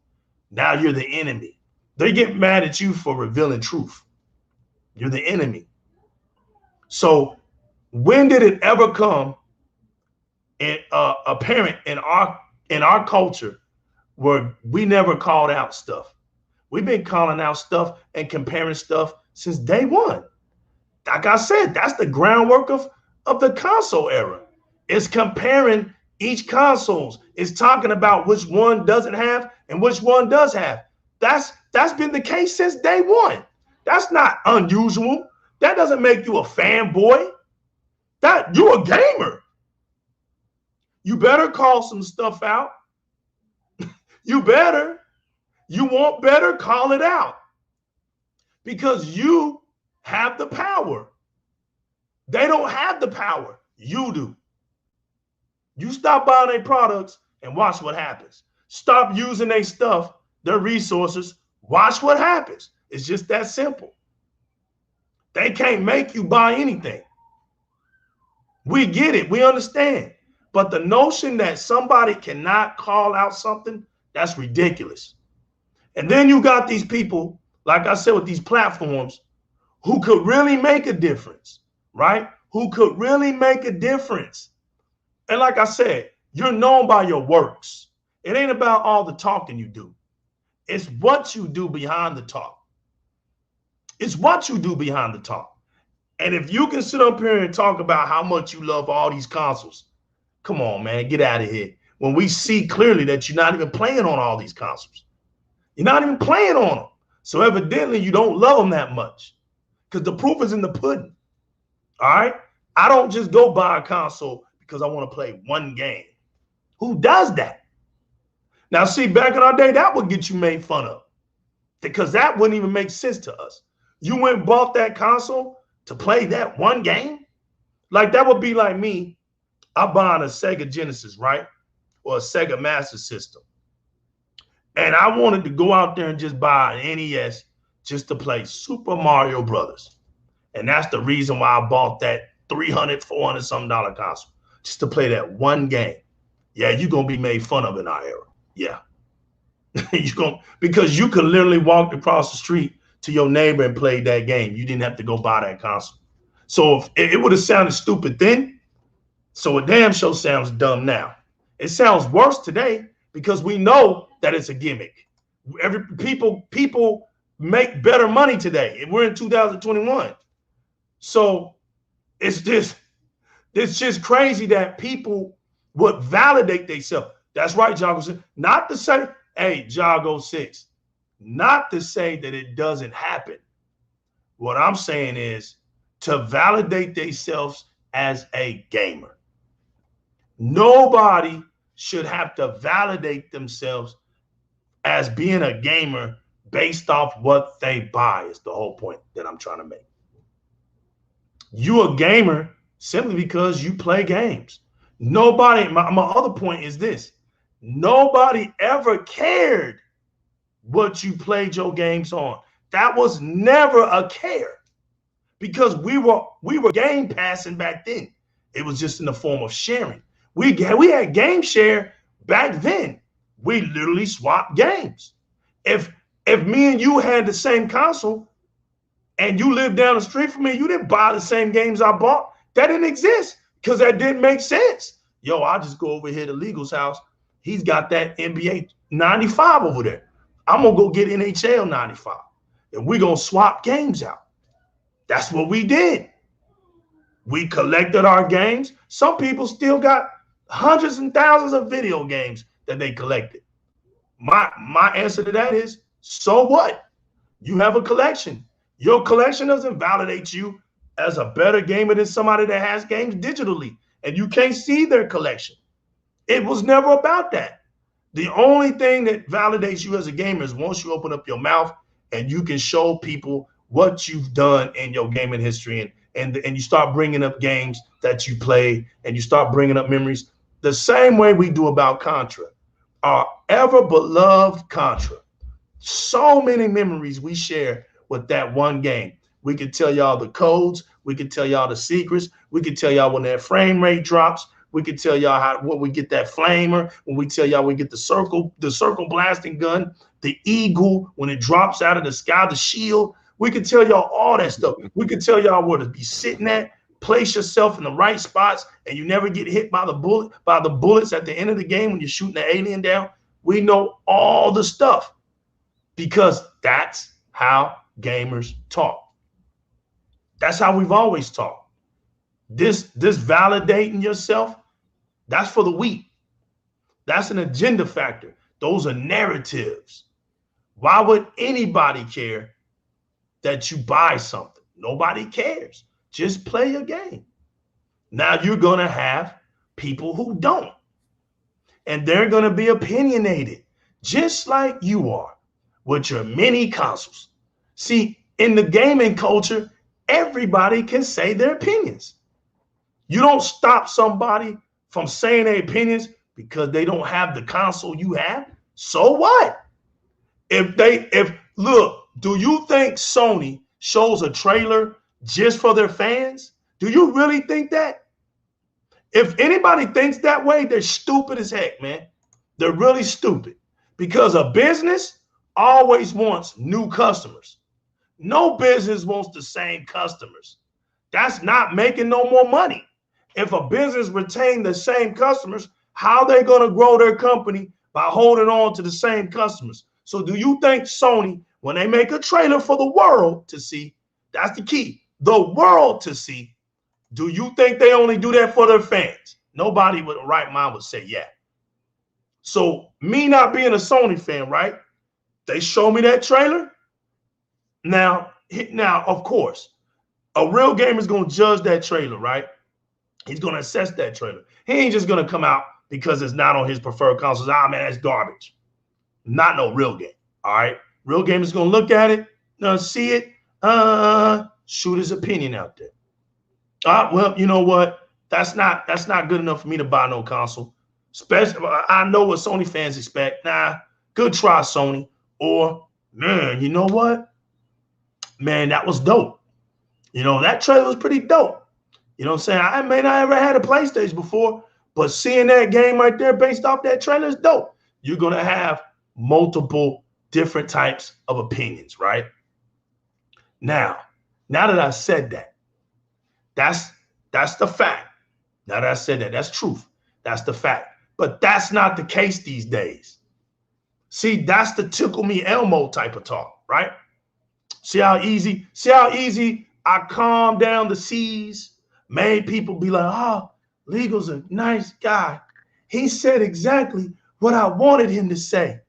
now you're the enemy. They get mad at you for revealing truth. You're the enemy. So when did it ever come apparent in our culture where we never called out stuff? We've been calling out stuff and comparing stuff since day one. Like I said, that's the groundwork of the console era. It's comparing each consoles. It's talking about which one doesn't have and which one does have. That's been the case since day one. That's not unusual. That doesn't make you a fanboy. That you're a gamer. You better call some stuff out. You better. You want better, call it out. Because you have the power. They don't have the power. You do. You stop buying their products and watch what happens. Stop using their stuff, their resources. Watch what happens. It's just that simple. They can't make you buy anything. We get it. We understand. But the notion that somebody cannot call out something, that's ridiculous. And then you got these people, like I said, with these platforms who could really make a difference, right? Who could really make a difference. And like I said, you're known by your works. It ain't about all the talking you do. It's what you do behind the talk. It's what you do behind the talk. And if you can sit up here and talk about how much you love all these consoles, come on, man, get out of here. When we see clearly that you're not even playing on all these consoles. You're not even playing on them. So evidently you don't love them that much because the proof is in the pudding. All right? I don't just go buy a console because I want to play one game. Who does that? Now, see, back in our day, that would get you made fun of because that wouldn't even make sense to us. You went and bought that console to play that one game? Like, that would be like me, I'm buying a Sega Genesis, right? Or a Sega Master System. And I wanted to go out there and just buy an NES just to play Super Mario Brothers. And that's the reason why I bought that $300, $400 something console, just to play that one game. Yeah, you're going to be made fun of in our era. Yeah. Because you could literally walk across the street to your neighbor and play that game. You didn't have to go buy that console. So if it would have sounded stupid then, so a damn show sounds dumb now. It sounds worse today because we know that it's a gimmick. People make better money today. We're in 2021. So it's just crazy that people would validate themselves. That's right, Jago. Not to say, hey, Jago 6, not to say that it doesn't happen. What I'm saying is to validate themselves as a gamer. Nobody should have to validate themselves as being a gamer based off what they buy is the whole point that I'm trying to make. You a gamer simply because you play games. Nobody, my other point is this. Nobody ever cared what you played your games on. That was never a care because we were game passing back then. It was just in the form of sharing. We had game share back then. We literally swapped games. If me and you had the same console and you lived down the street from me, you didn't buy the same games I bought. That didn't exist because that didn't make sense. Yo, I'll just go over here to Legal's house. He's got that NBA 95 over there. I'm going to go get NHL 95. And we're going to swap games out. That's what we did. We collected our games. Some people still got hundreds and thousands of video games that they collected. My answer to that is, so what? You have a collection. Your collection doesn't validate you as a better gamer than somebody that has games digitally, and you can't see their collection. It was never about that. The only thing that validates you as a gamer is once you open up your mouth and you can show people what you've done in your gaming history, and you start bringing up games that you play, and you start bringing up memories the same way we do about Contra, our ever beloved Contra. So many memories we share with that one game. We could tell y'all the codes. We could tell y'all the secrets. We could tell y'all when that frame rate drops. We could tell y'all when we get that flamer. When we tell y'all we get the circle blasting gun, the eagle when it drops out of the sky, the shield. We could tell y'all all that stuff. We could tell y'all where to be sitting at. Place yourself in the right spots, and you never get hit by the bullets at the end of the game when you're shooting the alien down. We know all the stuff because that's how gamers talk. That's how we've always talked. This validating yourself, that's for the weak. That's an agenda factor. Those are narratives. Why would anybody care that you buy something? Nobody cares. Just play a game. Now you're going to have people who don't. And they're going to be opinionated, just like you are with your mini consoles. See, in the gaming culture, everybody can say their opinions. You don't stop somebody from saying their opinions because they don't have the console you have. So what? Look, do you think Sony shows a trailer just for their fans? Do you really think that? If anybody thinks that way, they're stupid as heck, man. They're really stupid because a business always wants new customers. No business wants the same customers. That's not making no more money. If a business retain the same customers, how are they going to grow their company by holding on to the same customers. So do you think Sony, when they make a trailer for the world to see, that's the key, the world to see, do you think they only do that for their fans? Nobody with a right mind would say yeah. So me not being a Sony fan, right? They show me that trailer. Now, of course, a real gamer is going to judge that trailer, right? He's going to assess that trailer. He ain't just going to come out because it's not on his preferred consoles. Ah, man, that's garbage. Not no real game. All right. Real game is going to look at it, see it, shoot his opinion out there. Well, you know what? That's not good enough for me to buy no console. Especially, I know what Sony fans expect. Nah, good try, Sony. Or, man, you know what? Man, that was dope. You know, that trailer was pretty dope. You know what I'm saying? I may not ever had a PlayStation before, but seeing that game right there based off that trailer is dope. You're going to have multiple different types of opinions, right? Now that I said that, that's the fact. Now that I said that, that's truth. That's the fact. But that's not the case these days. See, that's the tickle me Elmo type of talk, right? See how easy I calmed down the seas, made people be like, oh, Legal's a nice guy. He said exactly what I wanted him to say.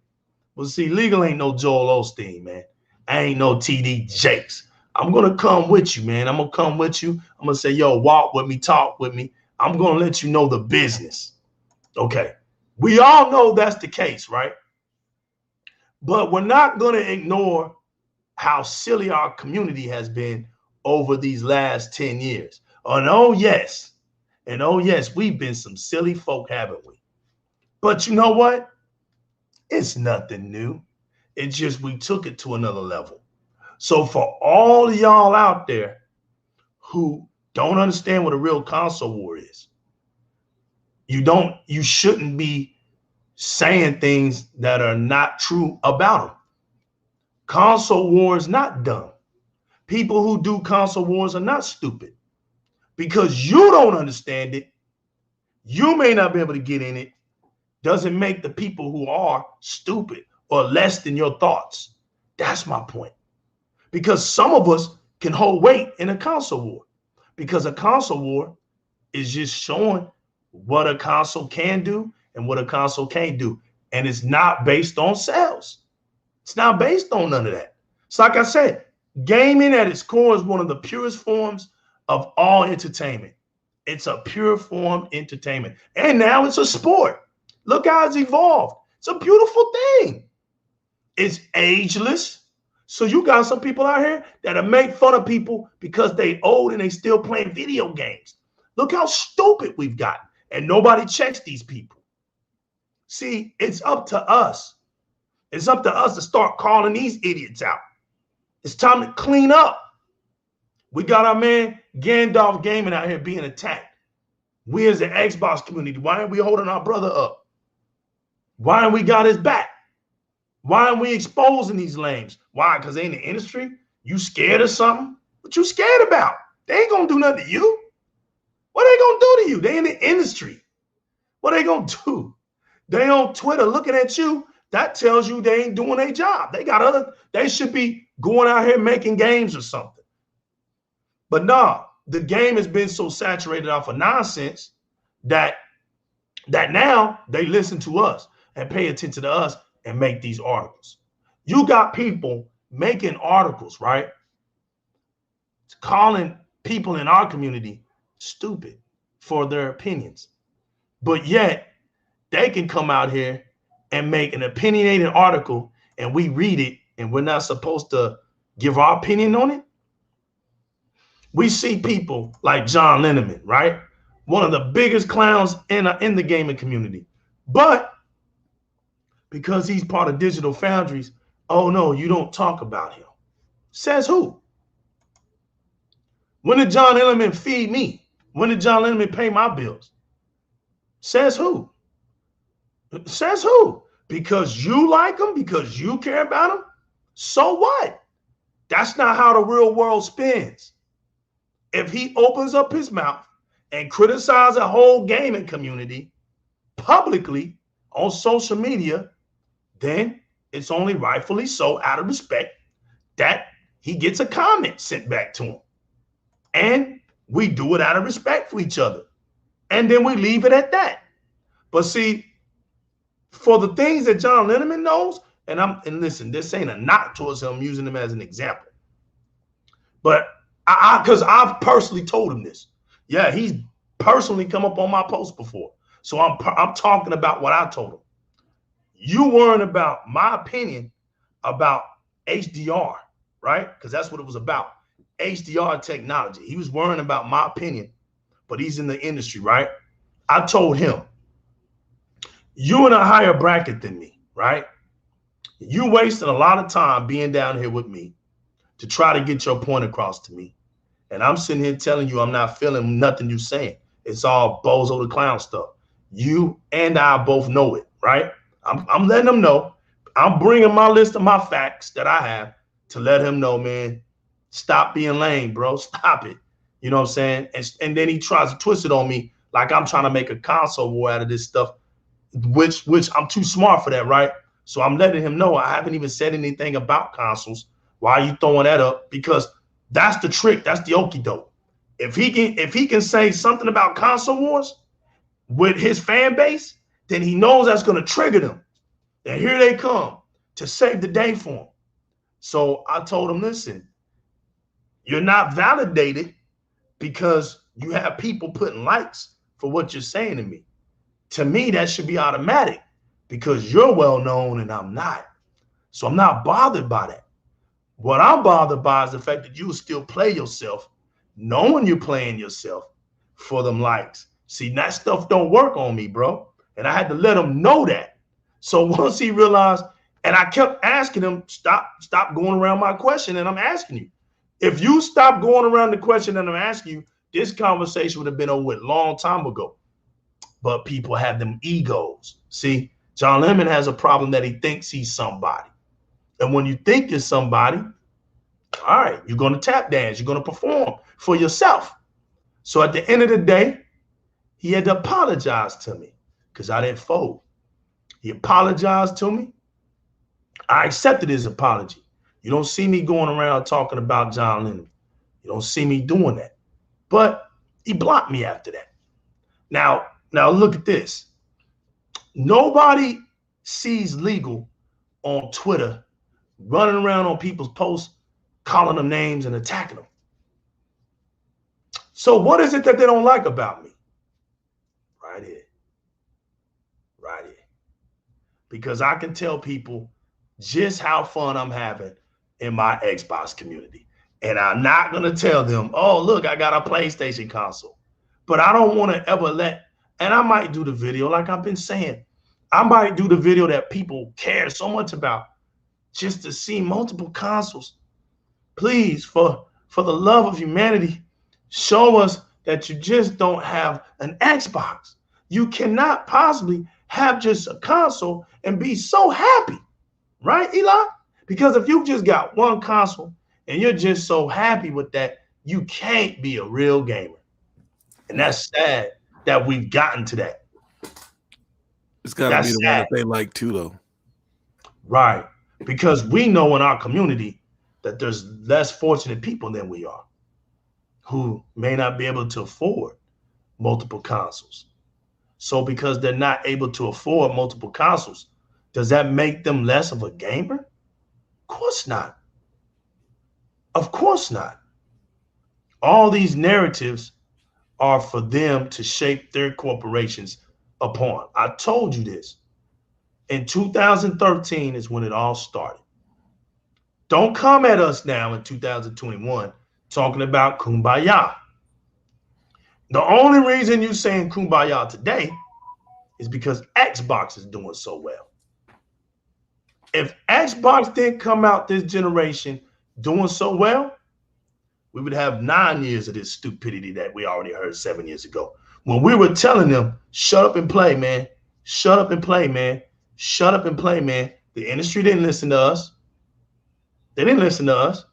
Well, see, Legal ain't no Joel Osteen, man. I ain't no TD Jakes. I'm going to come with you, man. I'm going to come with you. I'm going to say, yo, walk with me, talk with me. I'm going to let you know the business. Okay. We all know that's the case, right? But we're not going to ignore how silly our community has been over these last 10 years. And oh, yes, we've been some silly folk, haven't we? But you know what? It's nothing new. It's just we took it to another level. So for all of y'all out there who don't understand what a real console war is, you shouldn't be saying things that are not true about them. Console war is not dumb. People who do console wars are not stupid. Because you don't understand it, you may not be able to get in it, doesn't make the people who are stupid or less than your thoughts. That's my point. Because some of us can hold weight in a console war. Because a console war is just showing what a console can do and what a console can't do. And it's not based on sales. It's not based on none of that. It's like I said, gaming at its core is one of the purest forms of all entertainment. It's a pure form entertainment. And now it's a sport. Look how it's evolved. It's a beautiful thing. It's ageless. So you got some people out here that'll make fun of people because they old and they still playing video games. Look how stupid we've gotten. And nobody checks these people. See, it's up to us. It's up to us to start calling these idiots out. It's time to clean up. We got our man Gandalf Gaming out here being attacked. We as the Xbox community, why aren't we holding our brother up? Why ain't we got his back? Why aren't we exposing these lames? Why? Because they in the industry? You scared of something? What you scared about? They ain't gonna do nothing to you. What they gonna do to you? They in the industry. What they gonna do? They on Twitter looking at you. That tells you they ain't doing their job. They should be going out here making games or something. But nah, the game has been so saturated off of nonsense that now they listen to us and pay attention to us and make these articles. You got people making articles, right? Calling people in our community stupid for their opinions. But yet they can come out here and make an opinionated article and we read it and we're not supposed to give our opinion on it. We see people like John Linneman, right? One of the biggest clowns in the gaming community. But because he's part of Digital Foundries, oh no, you don't talk about him. Says who? When did John Linneman feed me? When did John Linneman pay my bills? Says who? Says who? Because you like him? Because you care about him? So what? That's not how the real world spins. If he opens up his mouth and criticizes a whole gaming community publicly on social media, then it's only rightfully so, out of respect, that he gets a comment sent back to him. And we do it out of respect for each other. And then we leave it at that. But see, for the things that John Linneman knows, and listen, this ain't a knock towards him, I'm using him as an example. But because I've personally told him this. Yeah, he's personally come up on my post before. So I'm talking about what I told him. You worrying about my opinion about HDR, right? Because that's what it was about. HDR technology. He was worrying about my opinion, but he's in the industry, right? I told him, you in a higher bracket than me, right? You wasted a lot of time being down here with me to try to get your point across to me. And I'm sitting here telling you I'm not feeling nothing you're saying. It's all bozo the clown stuff. You and I both know it, right? I'm letting them know. I'm bringing my list of my facts that I have to let him know, man, stop being lame, bro. Stop it. You know what I'm saying? And then he tries to twist it on me like I'm trying to make a console war out of this stuff, which I'm too smart for that, right? So I'm letting him know I haven't even said anything about consoles. Why are you throwing that up? Because that's the trick. That's the okie doke. If he can say something about console wars with his fan base, then he knows that's going to trigger them. And here they come to save the day for him. So I told him, listen, you're not validated because you have people putting likes for what you're saying to me. To me, that should be automatic because you're well known and I'm not. So I'm not bothered by that. What I'm bothered by is the fact that you will still play yourself, knowing you're playing yourself for them likes. See, that stuff don't work on me, bro. And I had to let him know that. So once he realized, and I kept asking him, stop going around my question, and I'm asking you. If you stop going around the question that I'm asking you, this conversation would have been over with a long time ago. But people have them egos. See, John Lemon has a problem that he thinks he's somebody. And when you think you're somebody, all right, you're going to tap dance. You're going to perform for yourself. So at the end of the day, he had to apologize to me because I didn't fold. He apologized to me. I accepted his apology. You don't see me going around talking about John Lennon. You don't see me doing that. But he blocked me after that. Now look at this. Nobody sees legal on Twitter running around on people's posts, calling them names and attacking them. So what is it that they don't like about me? Right here. Right here. Because I can tell people just how fun I'm having in my Xbox community. And I'm not going to tell them, oh, look, I got a PlayStation console. But I don't want to ever and I might do the video like I've been saying. I might do the video that people care so much about just to see multiple consoles. Please, for the love of humanity, show us that you just don't have an Xbox. You cannot possibly have just a console and be so happy, right, Eli? Because if you just got one console and you're just so happy with that, you can't be a real gamer. And that's sad that we've gotten to that. It's got to be the one that they like too, though. Right. Because we know in our community that there's less fortunate people than we are who may not be able to afford multiple consoles. So because they're not able to afford multiple consoles, does that make them less of a gamer? Of course not. Of course not. All these narratives are for them to shape their corporations upon. I told you this. In 2013 is when it all started. Don't come at us now in 2021 talking about kumbaya. The only reason you're saying kumbaya today is because Xbox is doing so well. If Xbox didn't come out this generation doing so well, we would have 9 years of this stupidity that we already heard 7 years ago. When we were telling them, shut up and play, man. Shut up and play, man. Shut up and play, man. The industry didn't listen to us. They didn't listen to us.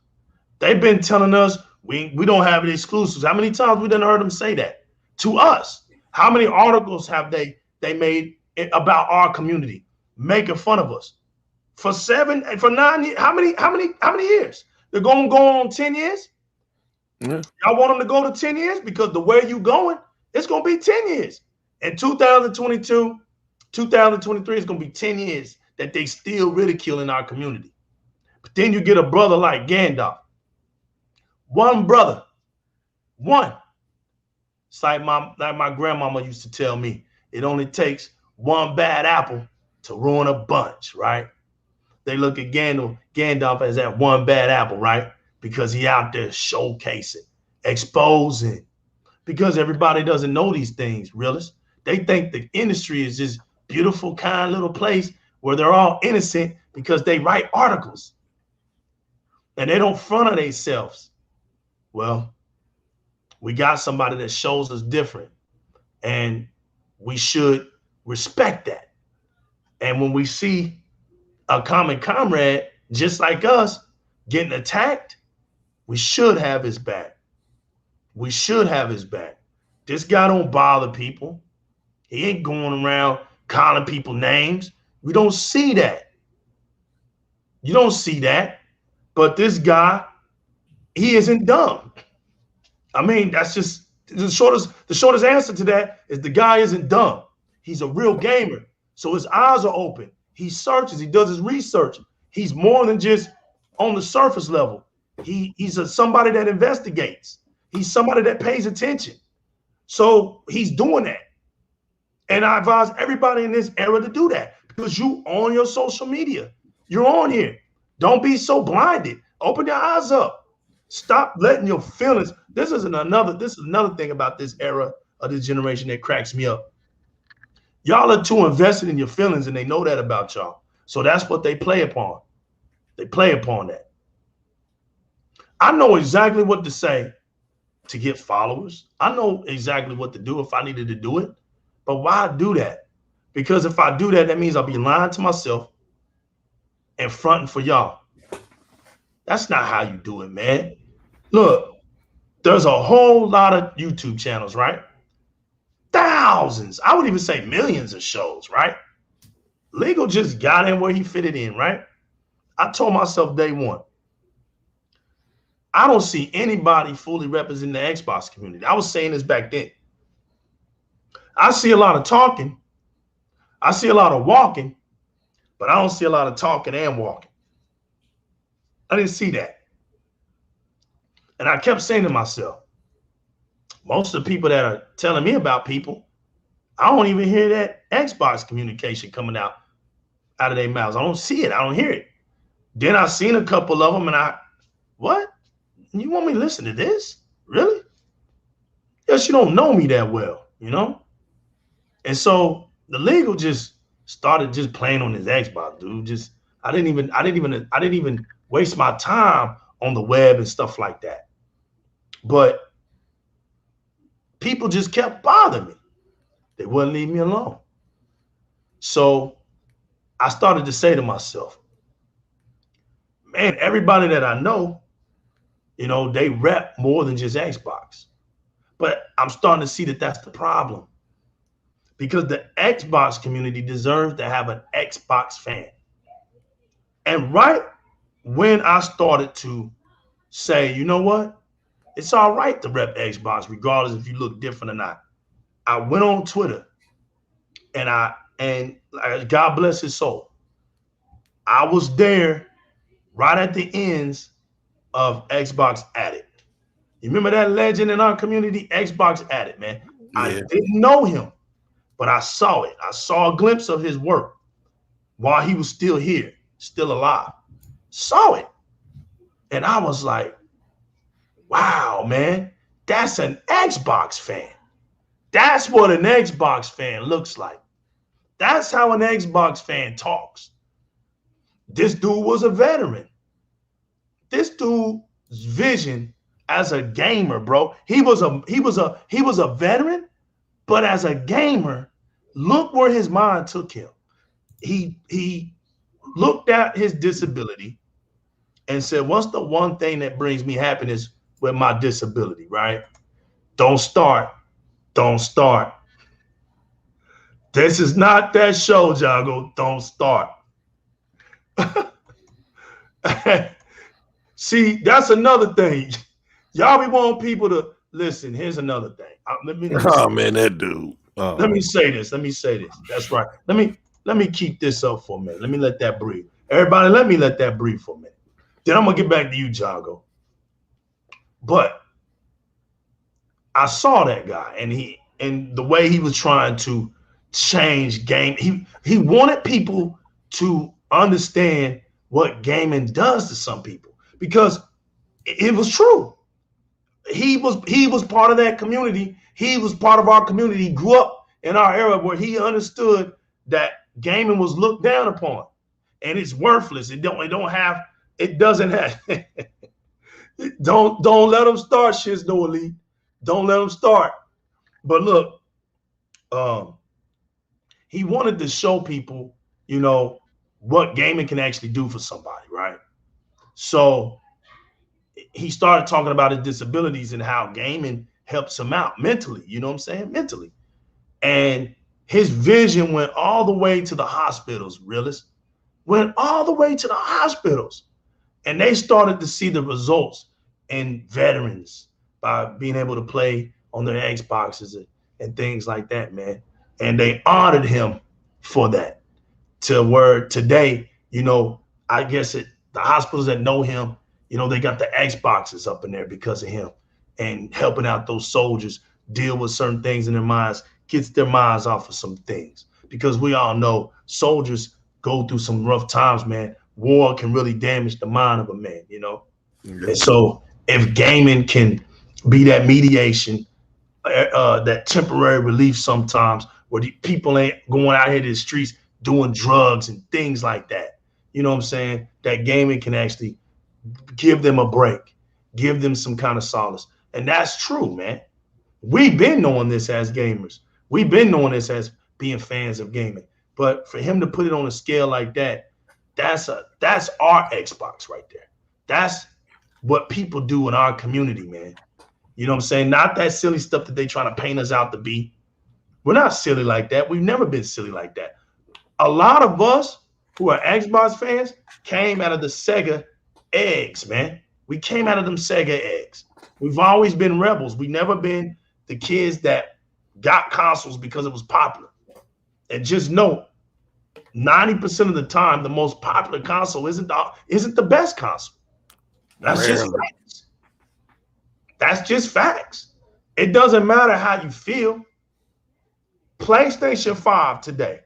They've been telling us we don't have any exclusives. How many times we done heard them say that to us? How many articles have they made about our community, making fun of us for 9 years. How many years? They're going to go on 10 years. Yeah. Y'all want them to go to 10 years because the way you going, it's going to be 10 years. In 2022, 2023 is going to be 10 years that they still ridiculing our community. But then you get a brother like Gandalf. One brother. One. It's like my grandmama used to tell me, it only takes one bad apple to ruin a bunch, right? They look at Gandalf as that one bad apple, right? Because he out there showcasing, exposing. Because everybody doesn't know these things, realists. They think the industry is this beautiful, kind little place where they're all innocent because they write articles and they don't front of themselves. Well, we got somebody that shows us different, and we should respect that. And when we see a common comrade just like us getting attacked, we should have his back. We should have his back. This guy don't bother people. He ain't going around calling people names. We don't see that. You don't see that. But this guy, he isn't dumb. I mean, that's just the shortest answer to that is the guy isn't dumb. He's a real gamer. So his eyes are open. He searches, he does his research. He's more than just on the surface level. He's somebody that investigates. He's somebody that pays attention. So he's doing that. And I advise everybody in this era to do that because you on your social media. You're on here. Don't be so blinded. Open your eyes up. Stop letting your feelings. This is another thing about this era of this generation that cracks me up. Y'all are too invested in your feelings, and they know that about y'all. So that's what they play upon. They play upon that. I know exactly what to say to get followers. I know exactly what to do if I needed to do it. But why do that? Because if I do that, that means I'll be lying to myself and fronting for y'all. That's not how you do it, man. Look, there's a whole lot of YouTube channels, right? Thousands, I would even say millions of shows, right? Legal just got in where he fitted in, right? I told myself day one, I don't see anybody fully representing the Xbox community. I was saying this back then. I see a lot of talking. I see a lot of walking, but I don't see a lot of talking and walking. I didn't see that. And I kept saying to myself, most of the people that are telling me about people, I don't even hear that Xbox communication coming out of their mouths. I don't see it. I don't hear it. Then I seen a couple of them and what? You want me to listen to this? Really? Yes, you don't know me that well, you know? And so the legal just started just playing on his Xbox, dude. I didn't even waste my time on the web and stuff like that. But people just kept bothering me. They wouldn't leave me alone. So I started to say to myself, man, everybody that I know, you know, they rep more than just Xbox. But I'm starting to see that that's the problem. Because the Xbox community deserves to have an Xbox fan. And right when I started to say, you know what? It's all right to rep Xbox, regardless if you look different or not. I went on Twitter and God bless his soul. I was there right at the ends of Xbox Addict. You remember that legend in our community, Xbox Addict, man? Yeah. I didn't know him, but I saw it. I saw a glimpse of his work while he was still here, still alive. Saw it. And I was like, wow, man, that's an Xbox fan. That's what an Xbox fan looks like. That's how an Xbox fan talks. This dude was a veteran. This dude's vision as a gamer, bro. He was a veteran, but as a gamer, look where his mind took him. He looked at his disability and said, what's the one thing that brings me happiness with my disability, right? Don't start. This is not that show, Jago. Don't start. See, that's another thing. Y'all be wanting people to listen. Here's another thing. Let me Oh man, that dude. Oh. Let me say this. Let me say this. That's right. Let me keep this up for a minute. Let me let that breathe. Everybody, let me let that breathe for a minute. Then I'm gonna get back to you, Jago. But I saw that guy, and the way he was trying to change game. He wanted people to understand what gaming does to some people because it was true. He was part of that community. He was part of our community. He grew up in our era where he understood that gaming was looked down upon and it's worthless. It doesn't have don't let them start shits, no elite. Don't let them start. But look, he wanted to show people, what gaming can actually do for somebody, right? So he started talking about his disabilities and how gaming helps him out mentally, you know what I'm saying? Mentally. And his vision went all the way to the hospitals, realist. Went all the way to the hospitals. And they started to see the results in veterans by being able to play on their Xboxes and things like that, man. And they honored him for that. To where today, I guess the hospitals that know him, they got the Xboxes up in there because of him and helping out those soldiers deal with certain things in their minds, gets their minds off of some things. Because we all know soldiers go through some rough times, man. War can really damage the mind of a man, Yeah. And so if gaming can be that mediation, that temporary relief sometimes where the people ain't going out here to the streets doing drugs and things like that, you know what I'm saying? That gaming can actually give them a break, give them some kind of solace. And that's true, man. We've been knowing this as gamers. We've been knowing this as being fans of gaming. But for him to put it on a scale like that, that's our Xbox right there. That's what people do in our community, man. You know what I'm saying? Not that silly stuff that they trying to paint us out to be. We're not silly like that. We've never been silly like that. A lot of us who are Xbox fans came out of the Sega eggs, man. We came out of them Sega eggs. We've always been rebels. We never been the kids that got consoles because it was popular. And just know, 90% of the time, the most popular console isn't the best console. That's just facts. That's just facts. It doesn't matter how you feel. PlayStation 5 today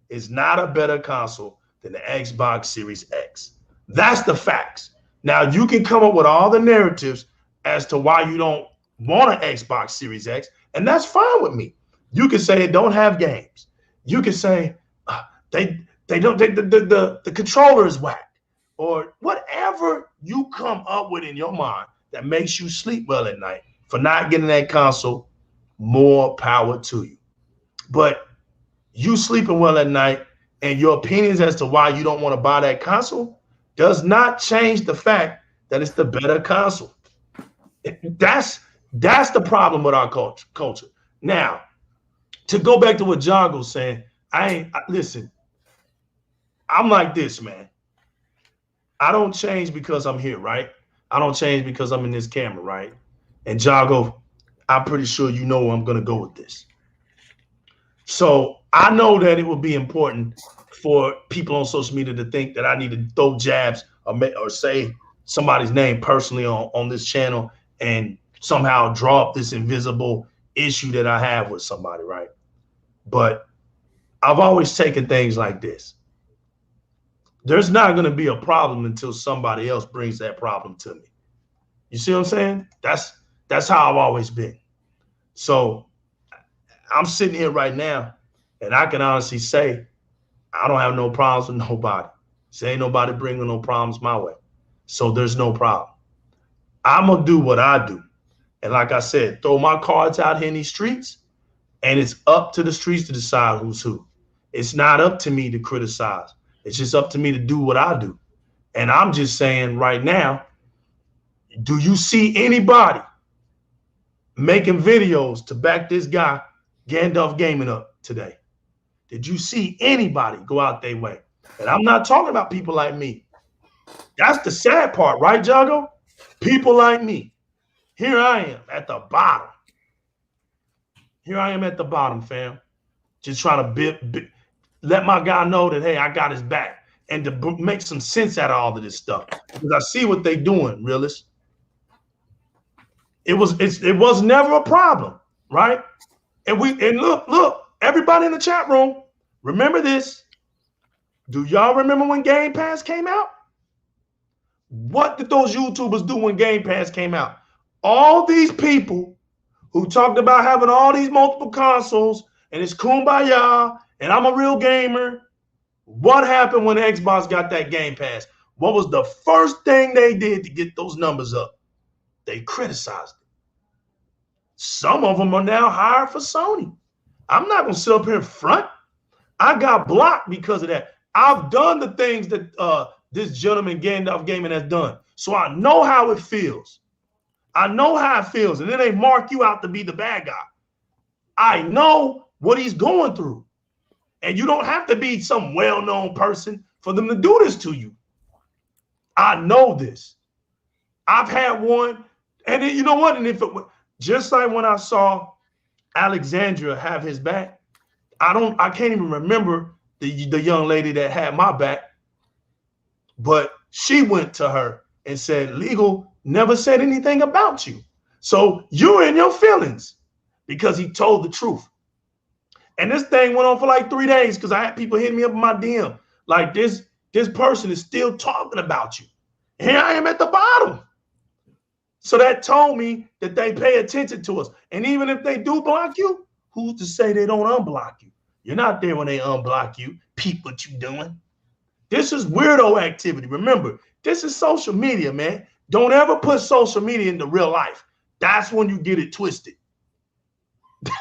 is not a better console than the Xbox Series X. That's the facts. Now, you can come up with all the narratives as to why you don't want an Xbox Series X, and that's fine with me. You can say it don't have games. You can say the controller is whack, or whatever you come up with in your mind that makes you sleep well at night for not getting that console. More power to you. But you sleeping well at night and your opinions as to why you don't want to buy that console does not change the fact that it's the better console. That's the problem with our culture. Now, to go back to what Jago's saying, listen, I'm like this, man. I don't change because I'm here, right? I don't change because I'm in this camera, right? And Jago, I'm pretty sure you know where I'm going to go with this. So I know that it would be important for people on social media to think that I need to throw jabs or say somebody's name personally on this channel and somehow draw up this invisible issue that I have with somebody, right? But I've always taken things like this. There's not going to be a problem until somebody else brings that problem to me. You see what I'm saying? That's how I've always been. So I'm sitting here right now, and I can honestly say I don't have no problems with nobody. Say ain't nobody bringing no problems my way. So there's no problem. I'm going to do what I do. And like I said, throw my cards out here in these streets, and it's up to the streets to decide who's who. It's not up to me to criticize. It's just up to me to do what I do. And I'm just saying right now, do you see anybody making videos to back this guy Gandalf Gaming up today? did you see anybody go out their way? And I'm not talking about people like me. That's the sad part, right, Jago? People like me. Here I am at the bottom. Here I am at the bottom, fam. Just trying to let my guy know that, hey, I got his back. And to make some sense out of all of this stuff. Because I see what they're doing, realists. It was never a problem, right? And look, everybody in the chat room, remember this. Do y'all remember when Game Pass came out? What did those YouTubers do when Game Pass came out? All these people who talked about having all these multiple consoles and it's kumbaya and I'm a real gamer. What happened when Xbox got that Game Pass? What was the first thing they did to get those numbers up? They criticized it. Some of them are now hired for Sony. I'm not going to sit up here in front. I got blocked because of that. I've done the things that this gentleman, Gandalf Gaming, has done. So I know how it feels. I know how it feels. And then they mark you out to be the bad guy. I know what he's going through. And you don't have to be some well-known person for them to do this to you. I know this. I've had one. And then, you know what? And if it just like when I saw Alexandria have his back, I can't even remember the young lady that had my back, but she went to her and said, Legal never said anything about you. So you're in your feelings because he told the truth. And this thing went on for like 3 days because I had people hitting me up in my DM. Like this person is still talking about you. Here I am at the bottom. So that told me that they pay attention to us. And even if they do block you, who's to say they don't unblock you? You're not there when they unblock you. Peep what you doing. This is weirdo activity. Remember, this is social media, man. Don't ever put social media into real life. That's when you get it twisted.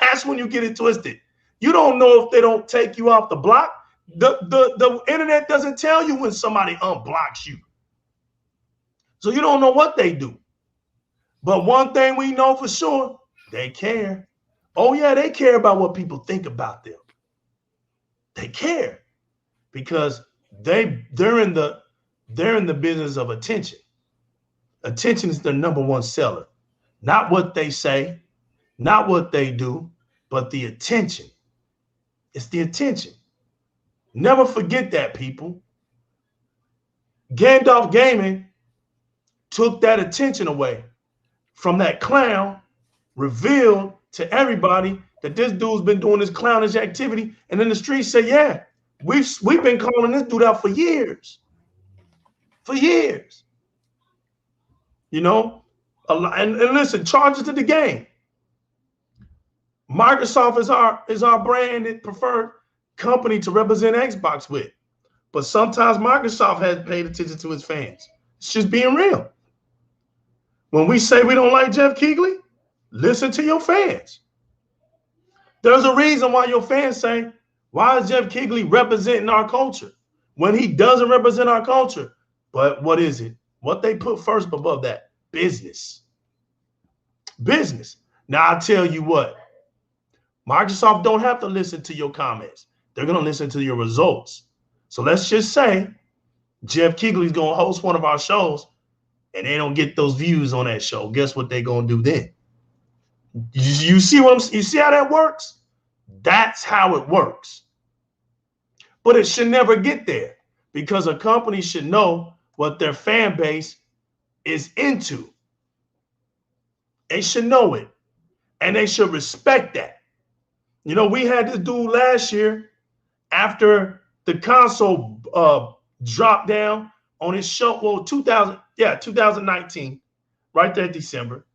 That's when you get it twisted. You don't know if they don't take you off the block. The internet doesn't tell you when somebody unblocks you. So you don't know what they do. But one thing we know for sure, they care. Oh yeah, they care about what people think about them. They care because they're in the business of attention. Attention is their number one seller. Not what they say, not what they do, but the attention. It's the attention. Never forget that, people. Gandalf Gaming took that attention away from that clown, revealed to everybody that this dude's been doing this clownish activity, and then the streets say, yeah, we've been calling this dude out for years. For years. You know, and listen, charge it to the game. Microsoft is our branded preferred company to represent Xbox with. But sometimes Microsoft has paid attention to its fans. It's just being real. When we say we don't like Jeff Keighley, listen to your fans. There's a reason why your fans say, why is Jeff Keighley representing our culture? When he doesn't represent our culture. But what is it? What they put first above that? Business. Business. Now I tell you what, Microsoft don't have to listen to your comments. They're going to listen to your results. So let's just say Jeff Keighley's going to host one of our shows and they don't get those views on that show. Guess what they're going to do then? You see how that works? That's how it works. But it should never get there because a company should know what their fan base is into. They should know it and they should respect that. You know, we had this dude last year after the console dropped down on his show. Well, 2019, right there, December.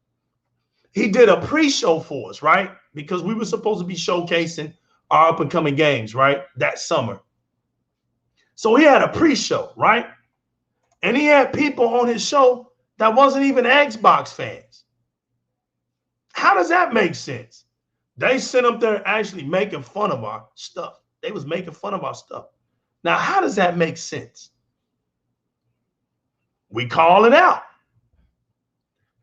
He did a pre-show for us, right? Because we were supposed to be showcasing our up-and-coming games, right? That summer. So he had a pre-show, right? And he had people on his show that wasn't even Xbox fans. How does that make sense? They sent up there actually making fun of our stuff. They was making fun of our stuff. Now, how does that make sense? We call it out.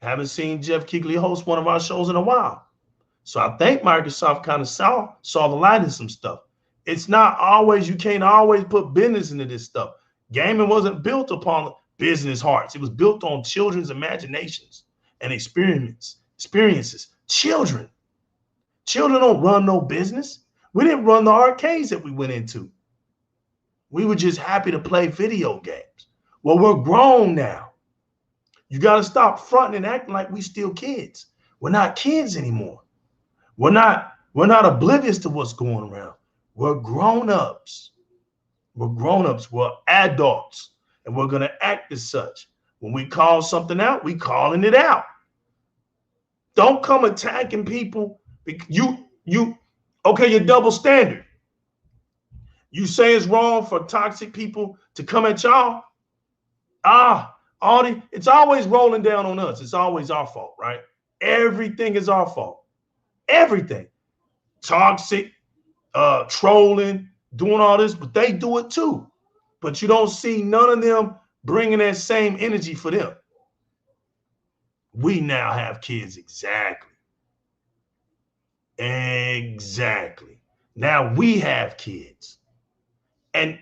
Haven't seen Jeff Keighley host one of our shows in a while. So I think Microsoft kind of saw the light in some stuff. It's not always, you can't always put business into this stuff. Gaming wasn't built upon business hearts. It was built on children's imaginations and experiences. Children don't run no business. We didn't run the arcades that we went into. We were just happy to play video games. Well, we're grown now. You got to stop fronting and acting like we still kids. We're not kids anymore. We're not oblivious to what's going around. We're grown-ups. We're grown-ups. We're adults. And we're going to act as such. When we call something out, we calling it out. Don't come attacking people. Okay, you're double standard. You say it's wrong for toxic people to come at y'all. It's always rolling down on us. It's always our fault, right? Everything is our fault. Everything. Toxic, trolling, doing all this, but they do it too. But you don't see none of them bringing that same energy for them. We now have kids. Exactly. Now we have kids. And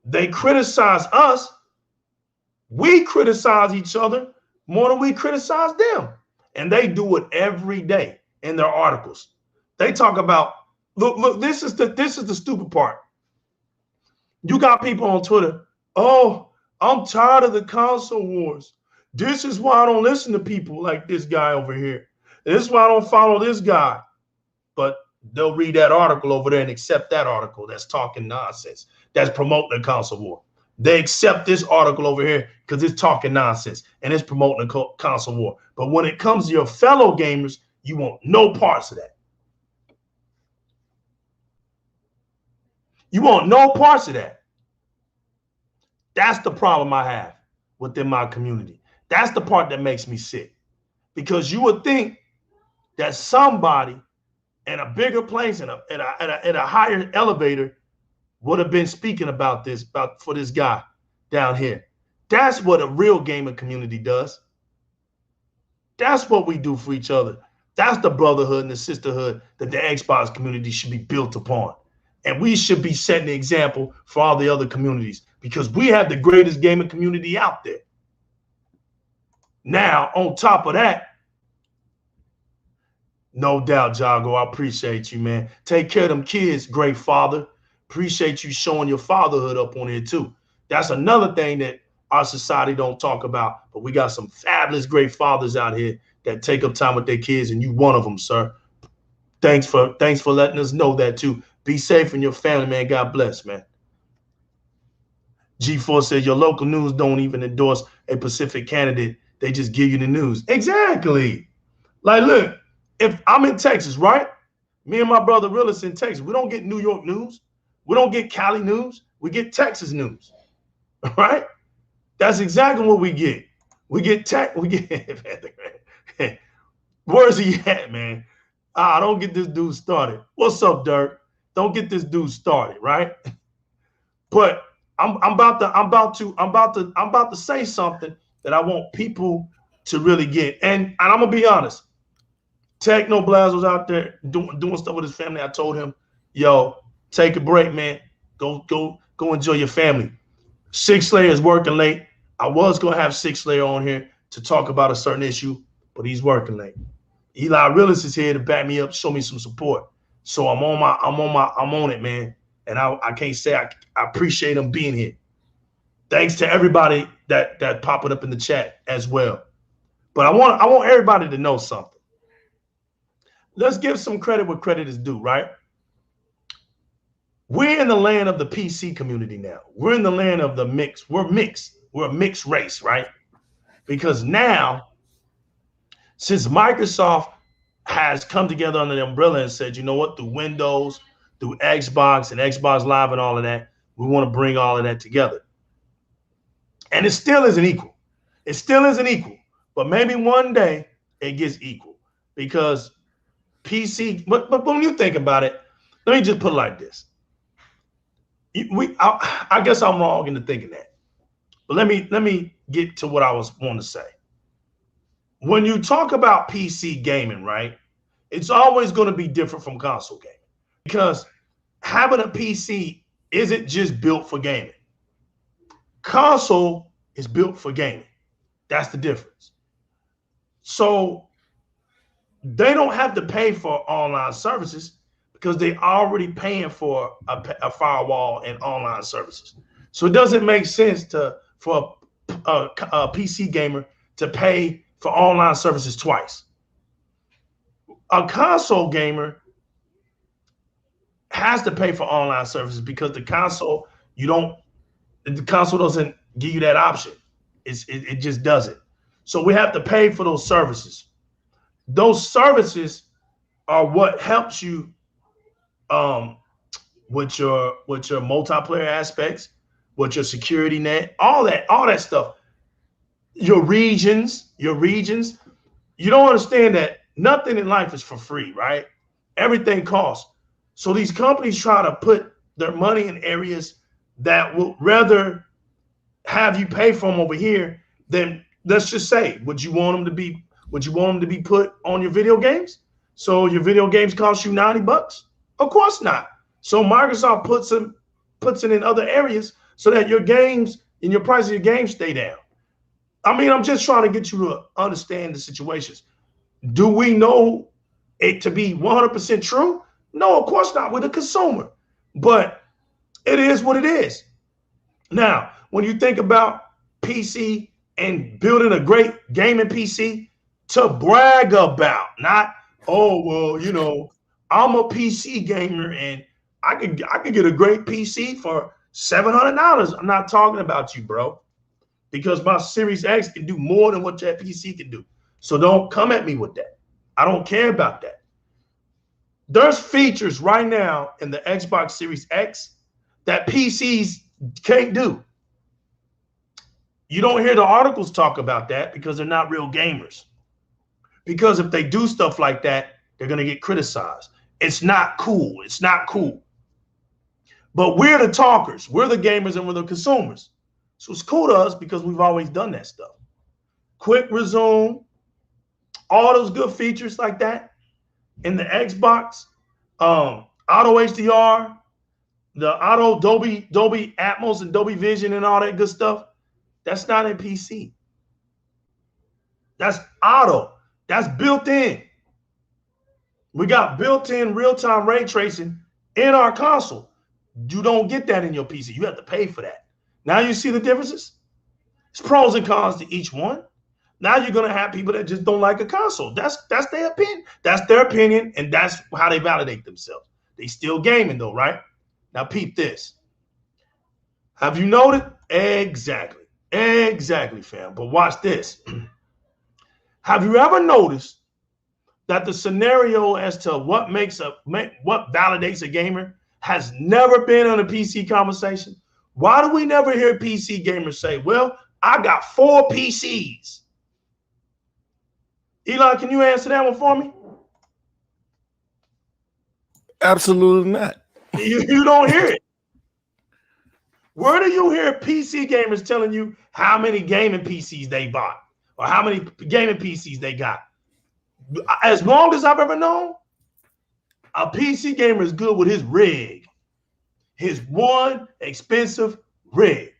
they criticize us. We criticize each other more than we criticize them. And they do it every day in their articles. They talk about, look, this is the stupid part. You got people on Twitter, oh, I'm tired of the console wars. This is why I don't listen to people like this guy over here. This is why I don't follow this guy. But they'll read that article over there and accept that article that's talking nonsense, that's promoting the console war. They accept this article over here because it's talking nonsense and it's promoting the console war. But when it comes to your fellow gamers, you want no parts of that. You want no parts of that. That's the problem I have within my community. That's the part that makes me sick. Because you would think that somebody in a bigger place, in a higher elevator, would have been speaking about this, for this guy down here. That's what a real gaming community does. That's what we do for each other. That's the brotherhood and the sisterhood that the Xbox community should be built upon. And we should be setting the example for all the other communities because we have the greatest gaming community out there. Now, on top of that, no doubt, Jago, I appreciate you, man. Take care of them kids, great father. Appreciate you showing your fatherhood up on here too. That's another thing that our society don't talk about, but we got some fabulous, great fathers out here that take up time with their kids, and you one of them, sir. Thanks for letting us know that too. Be safe in your family, man. God bless, man. G4 says your local news don't even endorse a Pacific candidate. They just give you the news. Exactly. Like, look, if I'm in Texas, right? Me and my brother Realist in Texas, we don't get New York news. We don't get Cali news. We get Texas news, right? That's exactly what we get. We get where's he at, man? Don't get this dude started. What's up, Dirk? Don't get this dude started, right? But I'm about to say something that I want people to really get. And I'm gonna be honest. Techno Blaz was out there doing stuff with his family. I told him, yo, take a break, man. Go enjoy your family. Six Slayer is working late. I was gonna have Six Slayer on here to talk about a certain issue, but he's working late. Eli Realist is here to back me up, show me some support. So I'm on it, man. And I can't say I appreciate him being here. Thanks to everybody that popped up in the chat as well. But I want everybody to know something. Let's give some credit where credit is due, right? We're in the land of the PC community now. We're in the land of the mix. We're mixed. We're a mixed race, right? Because now, since Microsoft has come together under the umbrella and said, you know what, through Windows, through Xbox and Xbox Live and all of that, we want to bring all of that together. And it still isn't equal. It still isn't equal. But maybe one day it gets equal. Because PC, but when you think about it, let me just put it like this. I guess I'm wrong into thinking that. But let me get to what I was wanting to say. When you talk about PC gaming, right, it's always going to be different from console gaming. Because having a PC isn't just built for gaming. Console is built for gaming. That's the difference. So they don't have to pay for online services because they're already paying for a firewall and online services. So it doesn't make sense for a PC gamer to pay for online services twice. A console gamer has to pay for online services because the console doesn't give you that option. It just doesn't. So we have to pay for those services. Those services are what helps you with your multiplayer aspects, with your security net, all that stuff. Your regions. You don't understand that nothing in life is for free, right? Everything costs. So these companies try to put their money in areas that will rather have you pay for them over here than, let's just say, would you want them to be put on your video games? So your video games cost you $90? Of course not. So Microsoft puts it in other areas so that your games and your price of your games stay down. I mean, I'm just trying to get you to understand the situations. Do we know it to be 100% true? No, of course not. We're the consumer. But it is what it is. Now, when you think about PC and building a great gaming PC to brag about, not, oh, well, you know, I'm a PC gamer and I could get a great PC for $700. I'm not talking about you, bro, because my Series X can do more than what that PC can do. So don't come at me with that. I don't care about that. There's features right now in the Xbox Series X that PCs can't do. You don't hear the articles talk about that because they're not real gamers. Because if they do stuff like that, they're going to get criticized. It's not cool. It's not cool. But we're the talkers. We're the gamers and we're the consumers. So it's cool to us because we've always done that stuff. Quick resume, all those good features like that in the Xbox, auto HDR, the auto Dolby Atmos and Dolby Vision and all that good stuff. That's not in PC. That's auto. That's built in. We got built-in real-time ray tracing in our console. You don't get that in your PC. You have to pay for that. Now you see the differences? It's pros and cons to each one. Now you're going to have people that just don't like a console. That's their opinion. That's their opinion, and that's how they validate themselves. They still gaming though, right? Now peep this. Have you noted? Exactly, fam. But watch this. Have you ever noticed that the scenario as to what validates a gamer has never been on a PC conversation? Why do we never hear PC gamers say, well, I got 4 PCs? Eli, can you answer that one for me? Absolutely not. You don't hear it. Where do you hear PC gamers telling you how many gaming PCs they bought or how many gaming PCs they got? As long as I've ever known, a PC gamer is good with his rig, his one expensive rig.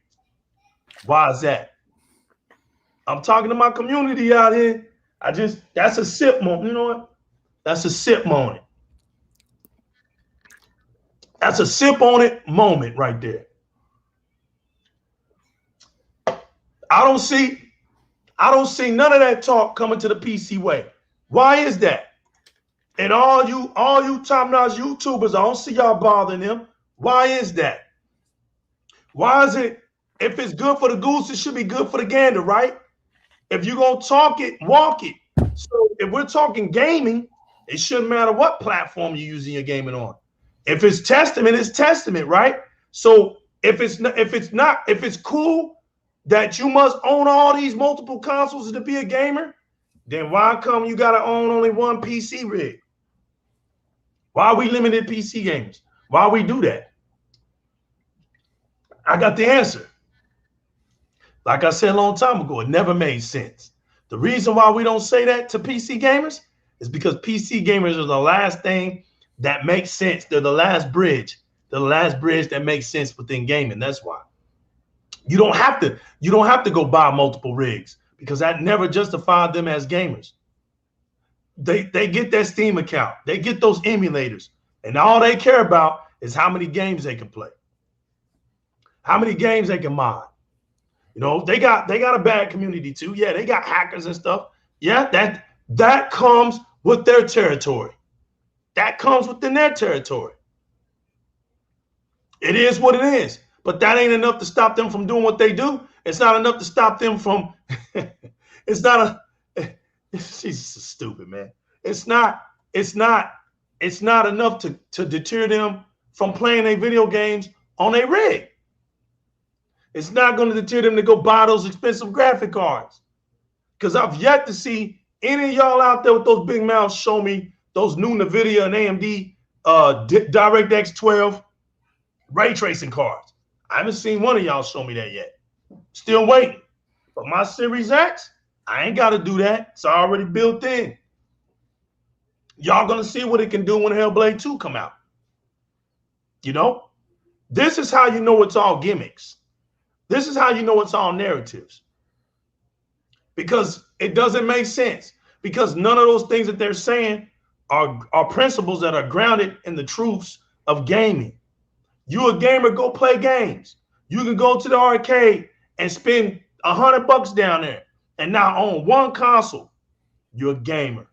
Why is that? I'm talking to my community out here. That's a sip moment. You know what? That's a sip moment. That's a sip on it moment right there. I don't see none of that talk coming to the PC way. Why is that? And all you top-notch YouTubers, I don't see y'all bothering them. Why is that? Why is it, if it's good for the goose, it should be good for the gander, right? If you're going to talk it, walk it. So if we're talking gaming, it shouldn't matter what platform you're using your gaming on. If it's Testament, it's Testament, right? So if it's cool that you must own all these multiple consoles to be a gamer, then why come you got to own only one PC rig? Why are we limited PC gamers? Why we do that? I got the answer. Like I said a long time ago, it never made sense. The reason why we don't say that to PC gamers is because PC gamers are the last thing that makes sense. They're the last bridge. They're the last bridge that makes sense within gaming. That's why. You don't have to go buy multiple rigs because that never justified them as gamers. They get that Steam account. They get those emulators. And all they care about is how many games they can play. How many games they can mod. You know, they got a bad community too. Yeah, they got hackers and stuff. Yeah, that comes with their territory. That comes within their territory. It is what it is. But that ain't enough to stop them from doing what they do. It's not enough to stop them from it's not a she's stupid, man. It's not enough to deter them from playing their video games on a rig. It's not going to deter them to go buy those expensive graphic cards. Because I've yet to see any of y'all out there with those big mouths show me those new NVIDIA and AMD DirectX 12 ray tracing cards. I haven't seen one of y'all show me that yet. Still waiting. But my Series X, I ain't got to do that. It's already built in. Y'all going to see what it can do when Hellblade 2 come out. You know? This is how you know it's all gimmicks. This is how you know it's all narratives. Because it doesn't make sense. Because none of those things that they're saying are principles that are grounded in the truths of gaming. You a gamer, go play games. You can go to the arcade and spend $100 down there and now own one console. You're a gamer.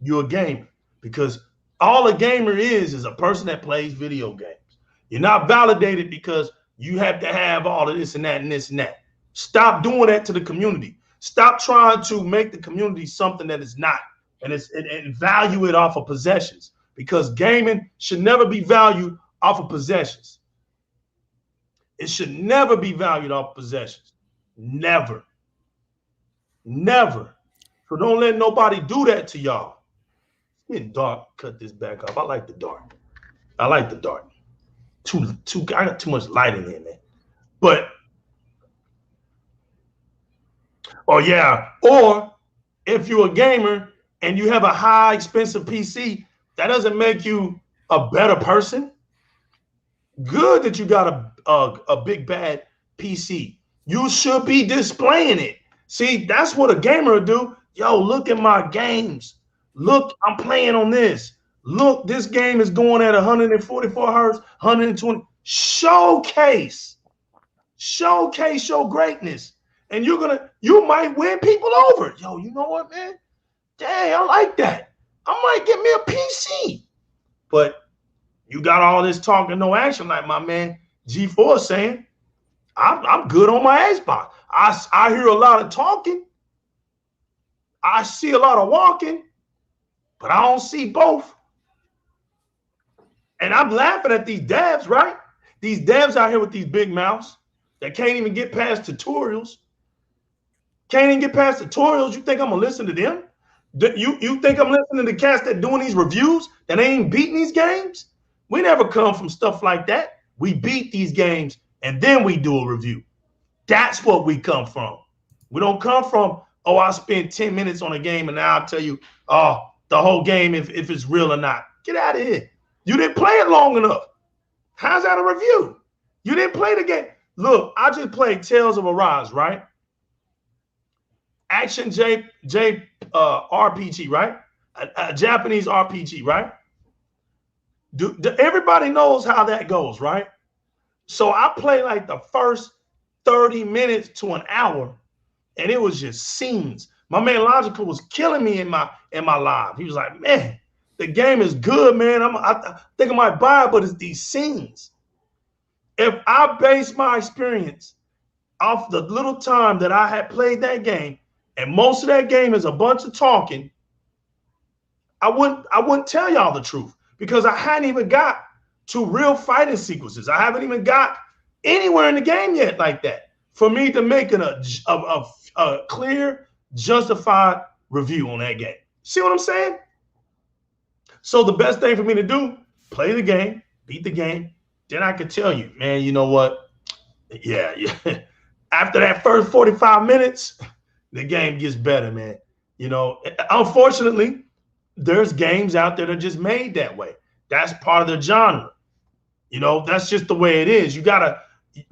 You're a gamer. Because all a gamer is a person that plays video games. You're not validated because you have to have all of this and that and this and that. Stop doing that to the community. Stop trying to make the community something that it's not and value it off of possessions, because gaming should never be valued off of possessions. It should never be valued off of possessions. Never. Never. So don't let nobody do that to y'all. It's getting dark. Cut this back off. I like the dark. I like the dark. I got too much light in here, man. But oh yeah, or if you're a gamer and you have a high expensive PC, that doesn't make you a better person. Good that you got a big bad PC. You should be displaying it. See, that's what a gamer would do. Yo, look at my games. Look, I'm playing on this. Look, this game is going at 144 hertz, 120. Showcase your greatness. And you might win people over. Yo, you know what, man? Dang, I like that. I might get me a PC. But you got all this talk and no action, like my man G4 saying. I'm good on my Xbox. I hear a lot of talking. I see a lot of walking, but I don't see both. And I'm laughing at these devs, right? These devs out here with these big mouths that can't even get past tutorials. Can't even get past tutorials. You think I'm gonna listen to them? You think I'm listening to cats that doing these reviews that ain't beating these games? We never come from stuff like that. We beat these games and then we do a review. That's what we come from. We don't come from, oh, I spent 10 minutes on a game and now I'll tell you, oh, the whole game if it's real or not. Get out of here. You didn't play it long enough. How's that a review? You didn't play the game. Look, I just played Tales of Arise, right? Action RPG, right? A Japanese RPG, right? Everybody knows how that goes, right? So I played like the first 30 minutes to an hour, and it was just scenes. My man Logical was killing me in my live. He was like, man, the game is good, man. I think I might buy it, but it's these scenes. If I base my experience off the little time that I had played that game, and most of that game is a bunch of talking, I wouldn't tell y'all the truth, because I hadn't even got to real fighting sequences. I haven't even got anywhere in the game yet like that for me to make a clear, justified review on that game. See what I'm saying? So the best thing for me to do, play the game, beat the game, then I could tell you, man, you know what? Yeah. After that first 45 minutes, the game gets better, man. You know, unfortunately, there's games out there that are just made that way. That's part of the genre. You know, that's just the way it is. You gotta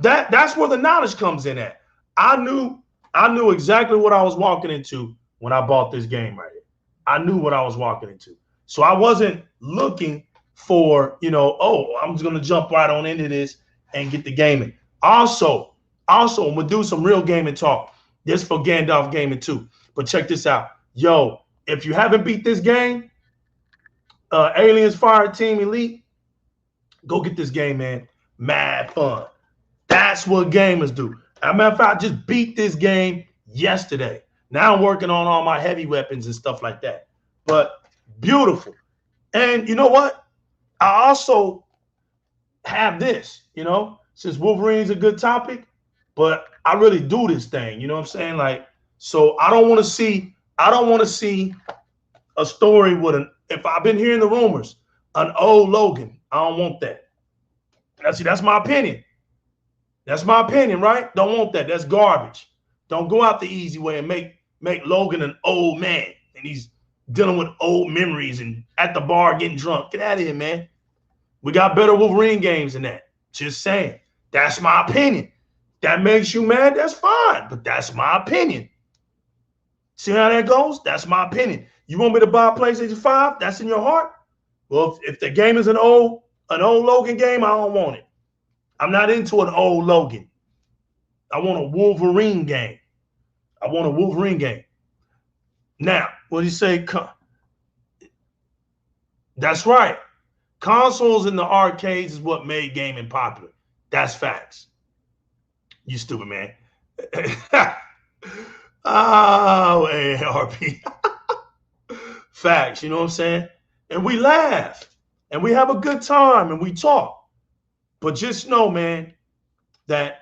that's where the knowledge comes in at. I knew exactly what I was walking into when I bought this game right here. I knew what I was walking into. So I wasn't looking for, you know, oh, I'm just gonna jump right on into this and get the gaming. Also, I'm gonna do some real gaming talk. This for Gandalf Gaming too. But check this out. Yo, if you haven't beat this game, Aliens Fire Team Elite, go get this game, man. Mad fun. That's what gamers do. As a matter of fact, I just beat this game yesterday. Now I'm working on all my heavy weapons and stuff like that. But beautiful. And you know what? I also have this, you know, since Wolverine's a good topic, but I really do this thing, you know what I'm saying? Like, so I don't want to see a story with if I've been hearing the rumors, an old Logan. I don't want that. That's my opinion. That's my opinion, right? Don't want that. That's garbage. Don't go out the easy way and make Logan an old man and he's dealing with old memories and at the bar getting drunk. Get out of here, man. We got better Wolverine games than that. Just saying. That's my opinion. That makes you mad, that's fine, but that's my opinion. See how that goes? That's my opinion. You want me to buy a PlayStation 5? That's in your heart? Well, if the game is an old Logan game, I don't want it. I'm not into an old Logan. I want a Wolverine game. I want a Wolverine game. Now, what do you say? That's right. Consoles in the arcades is what made gaming popular. That's facts. You stupid, man. Oh, hey, RP. Facts, you know what I'm saying? And we laugh. And we have a good time and we talk. But just know, man, that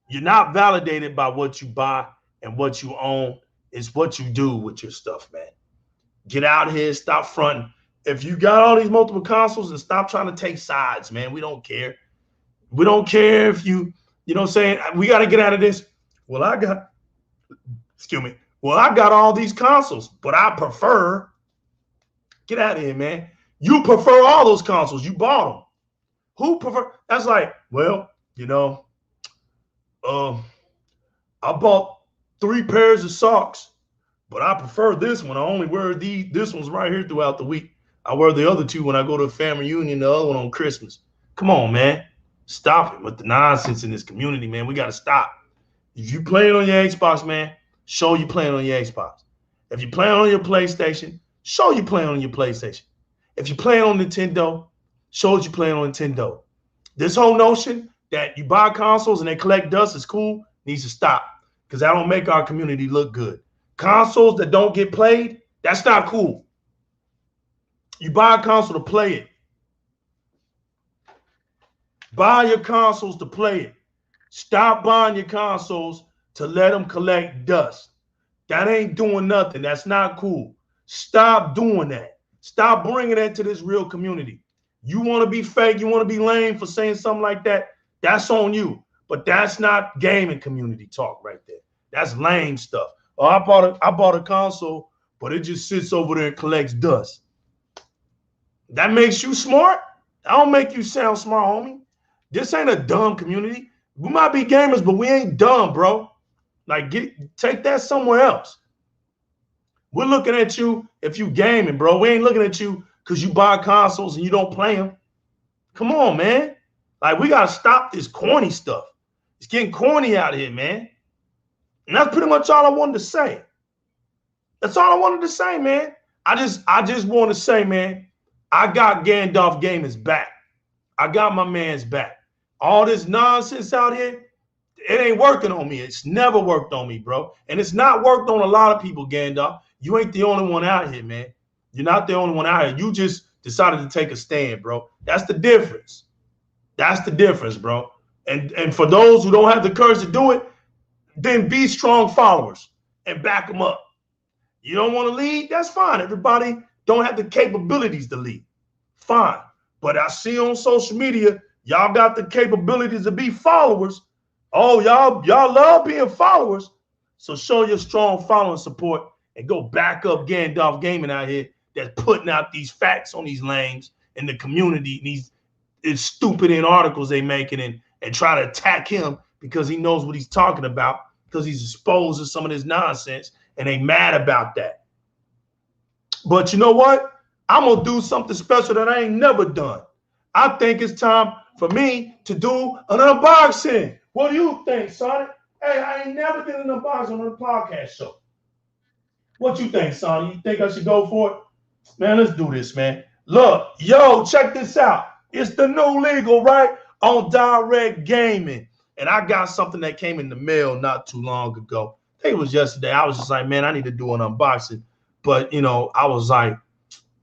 you're not validated by what you buy and what you own. It's what you do with your stuff, man. Get out here, stop fronting. If you got all these multiple consoles, and stop trying to take sides, man. We don't care. We don't care if you know what I'm saying? We got to get out of this. Well, I got all these consoles, but I prefer. Get out of here, man. You prefer all those consoles. You bought them. Who prefer? That's like, well, you know, I bought 3 pairs of socks, but I prefer this one. I only wear this one's right here throughout the week. I wear the other 2 when I go to a family reunion, the other one on Christmas. Come on, man. Stop it with the nonsense in this community, man. We got to stop. If you playing on your Xbox, man, show you playing on your Xbox. If you playing on your PlayStation, show you playing on your PlayStation. If you playing on Nintendo, show you playing on Nintendo. This whole notion that you buy consoles and they collect dust is cool needs to stop because that don't make our community look good. Consoles that don't get played, that's not cool. You buy a console to play it. Buy your consoles to play it. Stop buying your consoles to let them collect dust. That ain't doing nothing. That's not cool. Stop doing that. Stop bringing that to this real community. You want to be fake, you want to be lame for saying something like that, that's on you. But that's not gaming community talk right there. That's lame stuff. Oh, I bought a console, but it just sits over there and collects dust. That makes you smart? That don't make you sound smart, homie. This ain't a dumb community. We might be gamers, but we ain't dumb, bro. Like, take that somewhere else. We're looking at you if you gaming, bro. We ain't looking at you because you buy consoles and you don't play them. Come on, man. Like, we got to stop this corny stuff. It's getting corny out here, man. And that's pretty much all I wanted to say. That's all I wanted to say, man. I just want to say, man, I got Gandalf Gaming's back. I got my man's back. All this nonsense out here, it ain't working on me. It's never worked on me, bro. And it's not worked on a lot of people, Gandalf. You ain't the only one out here, man. You're not the only one out here. You just decided to take a stand, bro. That's the difference. That's the difference, bro. And for those who don't have the courage to do it, then be strong followers and back them up. You don't want to lead? That's fine. Everybody don't have the capabilities to lead. Fine. But I see on social media, y'all got the capabilities to be followers. Oh, y'all love being followers. So show your strong following support and go back up Gandalf Gaming out here that's putting out these facts on these lanes in the community, these it's stupid in articles they making and try to attack him because he knows what he's talking about, because he's exposed to some of this nonsense, and they mad about that. But you know what? I'm gonna do something special that I ain't never done. I think it's time for me to do an unboxing. What do you think, Sonny? Hey, I ain't never did an unboxing on a podcast show. What you think, Sonny? You think I should go for it? Man, let's do this, man. Look, yo, check this out. It's the new legal, right? On Di-RRec Gaming. And I got something that came in the mail not too long ago. I think it was yesterday. I was just like, man, I need to do an unboxing. But, you know, I was like,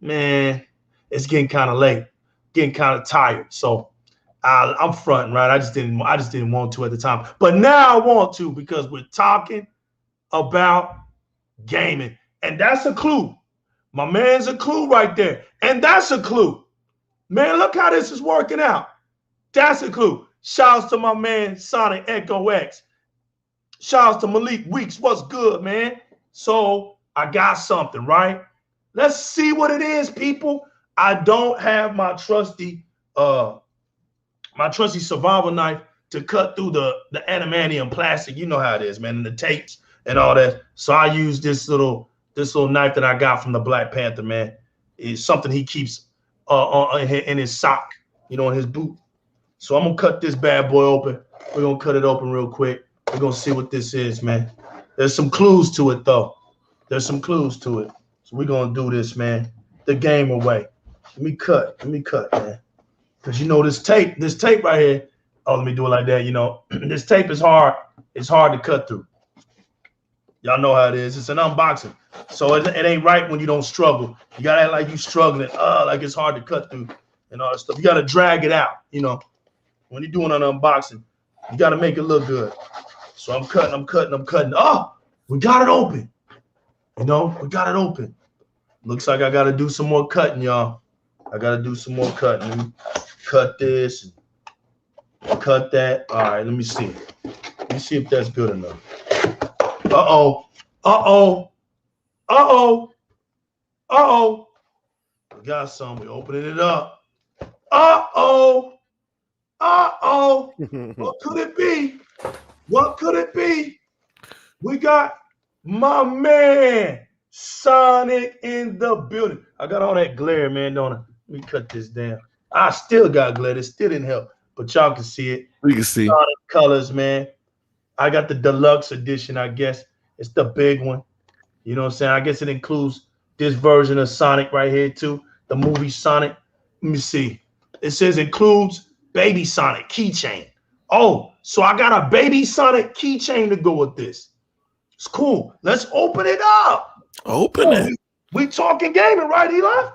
man, it's getting kind of late, getting kind of tired. So I'm fronting, right? I just didn't want to at the time. But now I want to, because we're talking about gaming. And that's a clue. My man's a clue right there. And that's a clue. Man, look how this is working out. That's a clue. Shouts to my man, Sonic Echo X. Shouts to Malik Weeks. What's good, man? So I got something, right? Let's see what it is, people. I don't have my trusty survival knife to cut through the adamantium plastic. You know how it is, man, and the tapes and all that. So I use this little knife that I got from the Black Panther, man. It's something he keeps in his sock, you know, in his boot. So I'm gonna cut this bad boy open. We're gonna cut it open real quick. We're gonna see what this is, man. There's some clues to it, though. There's some clues to it. So we're gonna do this, man. The game away. Let me cut, man. Because you know this tape right here. Oh, let me do it like that. You know, this tape is hard. It's hard to cut through. Y'all know how it is. It's an unboxing. So it ain't right when you don't struggle. You gotta act like you struggling. Like it's hard to cut through and all that stuff. You gotta drag it out, you know. When you're doing an unboxing, you gotta make it look good. So I'm cutting. Oh, we got it open. You know, we got it open. Looks like I gotta do some more cutting, y'all. I gotta do some more cutting. Let me cut this and cut that. All right, let me see. Let me see if that's good enough. We got some. We're opening it up. What could it be? What could it be? We got my man Sonic in the building. I got all that glare, man, don't I? Let me cut this down. I still got glare. It still didn't help, but y'all can see it. We can see Sonic colors, man. I got the deluxe edition, I guess. It's the big one. You know what I'm saying? I guess it includes this version of Sonic right here, too. The movie Sonic. Let me see. It says includes Baby Sonic keychain. Oh, so I got a Baby Sonic keychain to go with this. It's cool. Let's open it up. Open it. We talking gaming, right, Eli?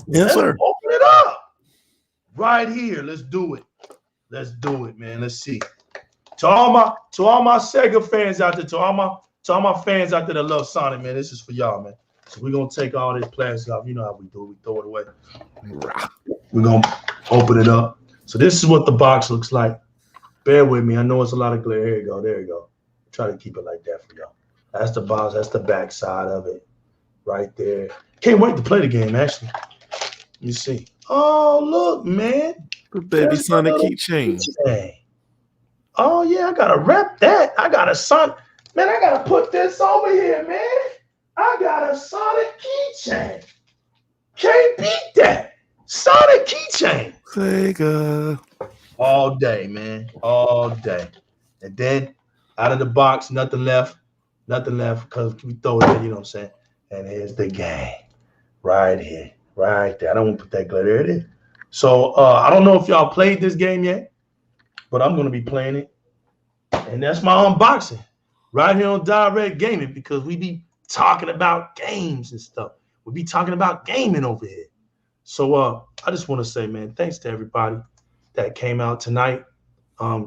Yes, sir. Open it up. Right here. Let's do it. Let's do it, man. Let's see. To all my Sega fans out there, to all my fans out there that love Sonic, man, this is for y'all, man. So we're gonna take all this plastic off. You know how we do it. We throw it away. We're gonna open it up. So this is what the box looks like. Bear with me. I know it's a lot of glare. Here you go. There you go. Try to keep it like that for y'all. That's the box. That's the back side of it. Right there. Can't wait to play the game, actually. Let me see. Oh, look, man. The Baby Sonic keychain. Oh, yeah, I gotta rep that. I got a Sonic. Man, I gotta put this over here, man. I got a Sonic keychain. Can't beat that. Sonic keychain. Sega. All day, man. All day. And then out of the box, nothing left. Nothing left because we throw it in, you know what I'm saying? And here's the game. Right here. Right there. I don't want to put that glitter. There it is. So I don't know if y'all played this game yet, but I'm going to be playing it. And that's my unboxing right here on Di-RRec Gaming, because we be talking about games and stuff. We be talking about gaming over here. So I just want to say, man, thanks to everybody that came out tonight,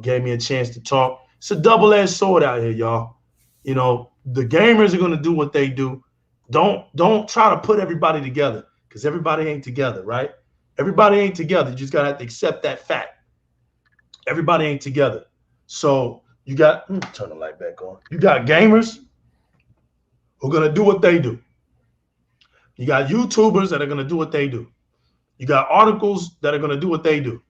gave me a chance to talk. It's a double-edged sword out here, y'all. You know, the gamers are going to do what they do. Don't try to put everybody together, because everybody ain't together, right? Everybody ain't together. You just got to have to accept that fact. Everybody ain't together. So you got, turn the light back on. You got gamers who are going to do what they do. You got YouTubers that are going to do what they do. You got articles that are going to do what they do.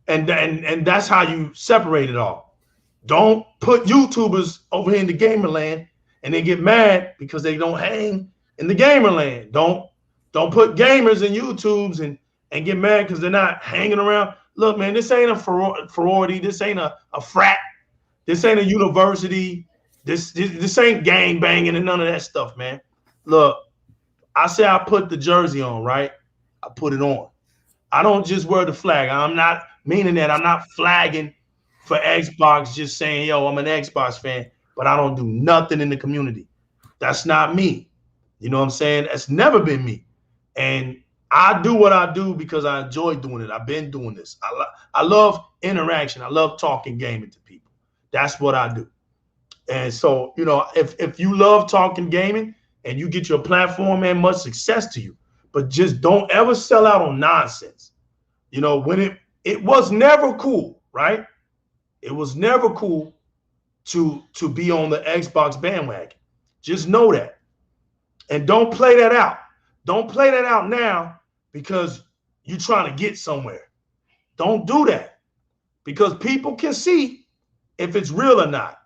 And that's how you separate it all. Don't put YouTubers over here in the gamer land and then get mad because they don't hang in the gamer land. Don't put gamers in YouTubes and get mad because they're not hanging around. Look, man, this ain't a sorority. This ain't a frat. This ain't a university. This ain't gang banging and none of that stuff, man. Look, I say I put the jersey on, right? I put it on. I don't just wear the flag. I'm not meaning that. I'm not flagging for Xbox, just saying, yo, I'm an Xbox fan, but I don't do nothing in the community. That's not me. You know what I'm saying? That's never been me. And I do what I do because I enjoy doing it. I've been doing this. I love interaction. I love talking gaming to people. That's what I do. And so, you know, if you love talking gaming and you get your platform, man, much success to you. But just don't ever sell out on nonsense. You know, when it was never cool, right? It was never cool to be on the Xbox bandwagon. Just know that. And don't play that out. Don't play that out now because you're trying to get somewhere. Don't do that because people can see if it's real or not.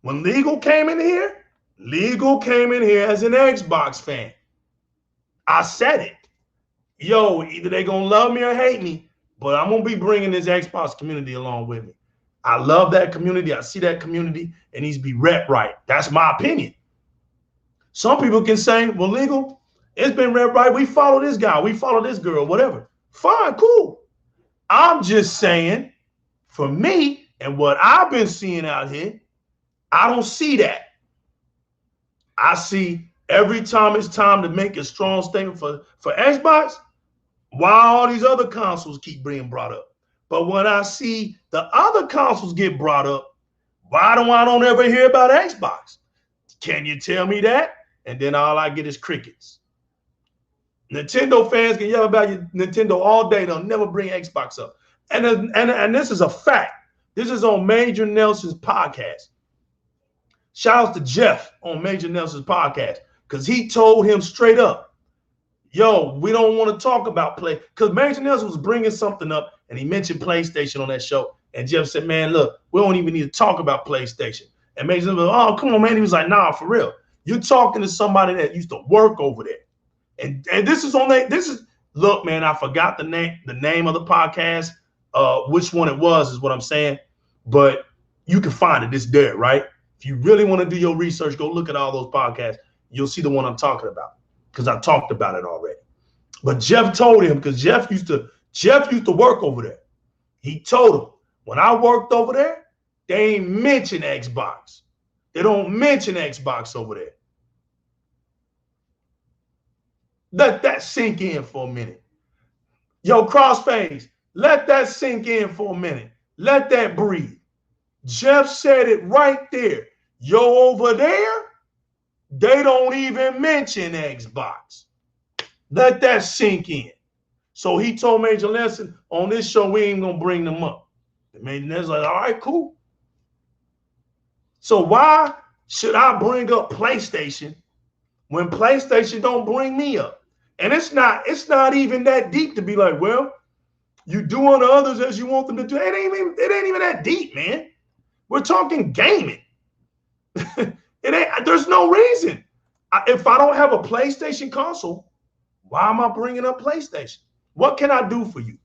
When Legal came in here as an Xbox fan. I said it. Yo, either they gonna love me or hate me, but I'm gonna be bringing this Xbox community along with me. I love that community. I see that community. It needs to be rep right. That's my opinion. Some people can say, well, Legal, it's been rep right. We follow this guy. We follow this girl, whatever. Fine, cool. I'm just saying, for me and what I've been seeing out here, I don't see that. I see every time it's time to make a strong statement for Xbox, why all these other consoles keep being brought up. But when I see the other consoles get brought up, why don't I ever hear about Xbox? Can you tell me that? And then all I get is crickets. Nintendo fans can yell about Nintendo all day. They'll never bring Xbox up. And this is a fact. This is on Major Nelson's podcast. Shout out to Jeff on Major Nelson's podcast because he told him straight up, yo, we don't want to talk about play. Because Major Nelson was bringing something up and he mentioned PlayStation on that show. And Jeff said, man, look, we don't even need to talk about PlayStation. And Major Nelson was, oh, come on, man. He was like, nah, for real. You're talking to somebody that used to work over there. And this is on that. Look, man, I forgot the name of the podcast. Which one it was is what I'm saying. But you can find it. It's there, right? If you really want to do your research, go look at all those podcasts. You'll see the one I'm talking about because I talked about it already. But Jeff told him because Jeff used to work over there. He told him when I worked over there, they ain't mention Xbox. They don't mention Xbox over there. Let that sink in for a minute. Yo, Crossface, let that sink in for a minute. Let that breathe. Jeff said it right there. Yo, over there, they don't even mention Xbox. Let that sink in. So he told Major Nelson, on this show, we ain't going to bring them up. And Major Nelson's like, all right, cool. So why should I bring up PlayStation when PlayStation don't bring me up? And it's not even that deep to be like, well, you do unto others as you want them to do. It ain't even that deep, man. We're talking gaming. There's no reason. If I don't have a PlayStation console, why am I bringing up PlayStation? What can I do for you?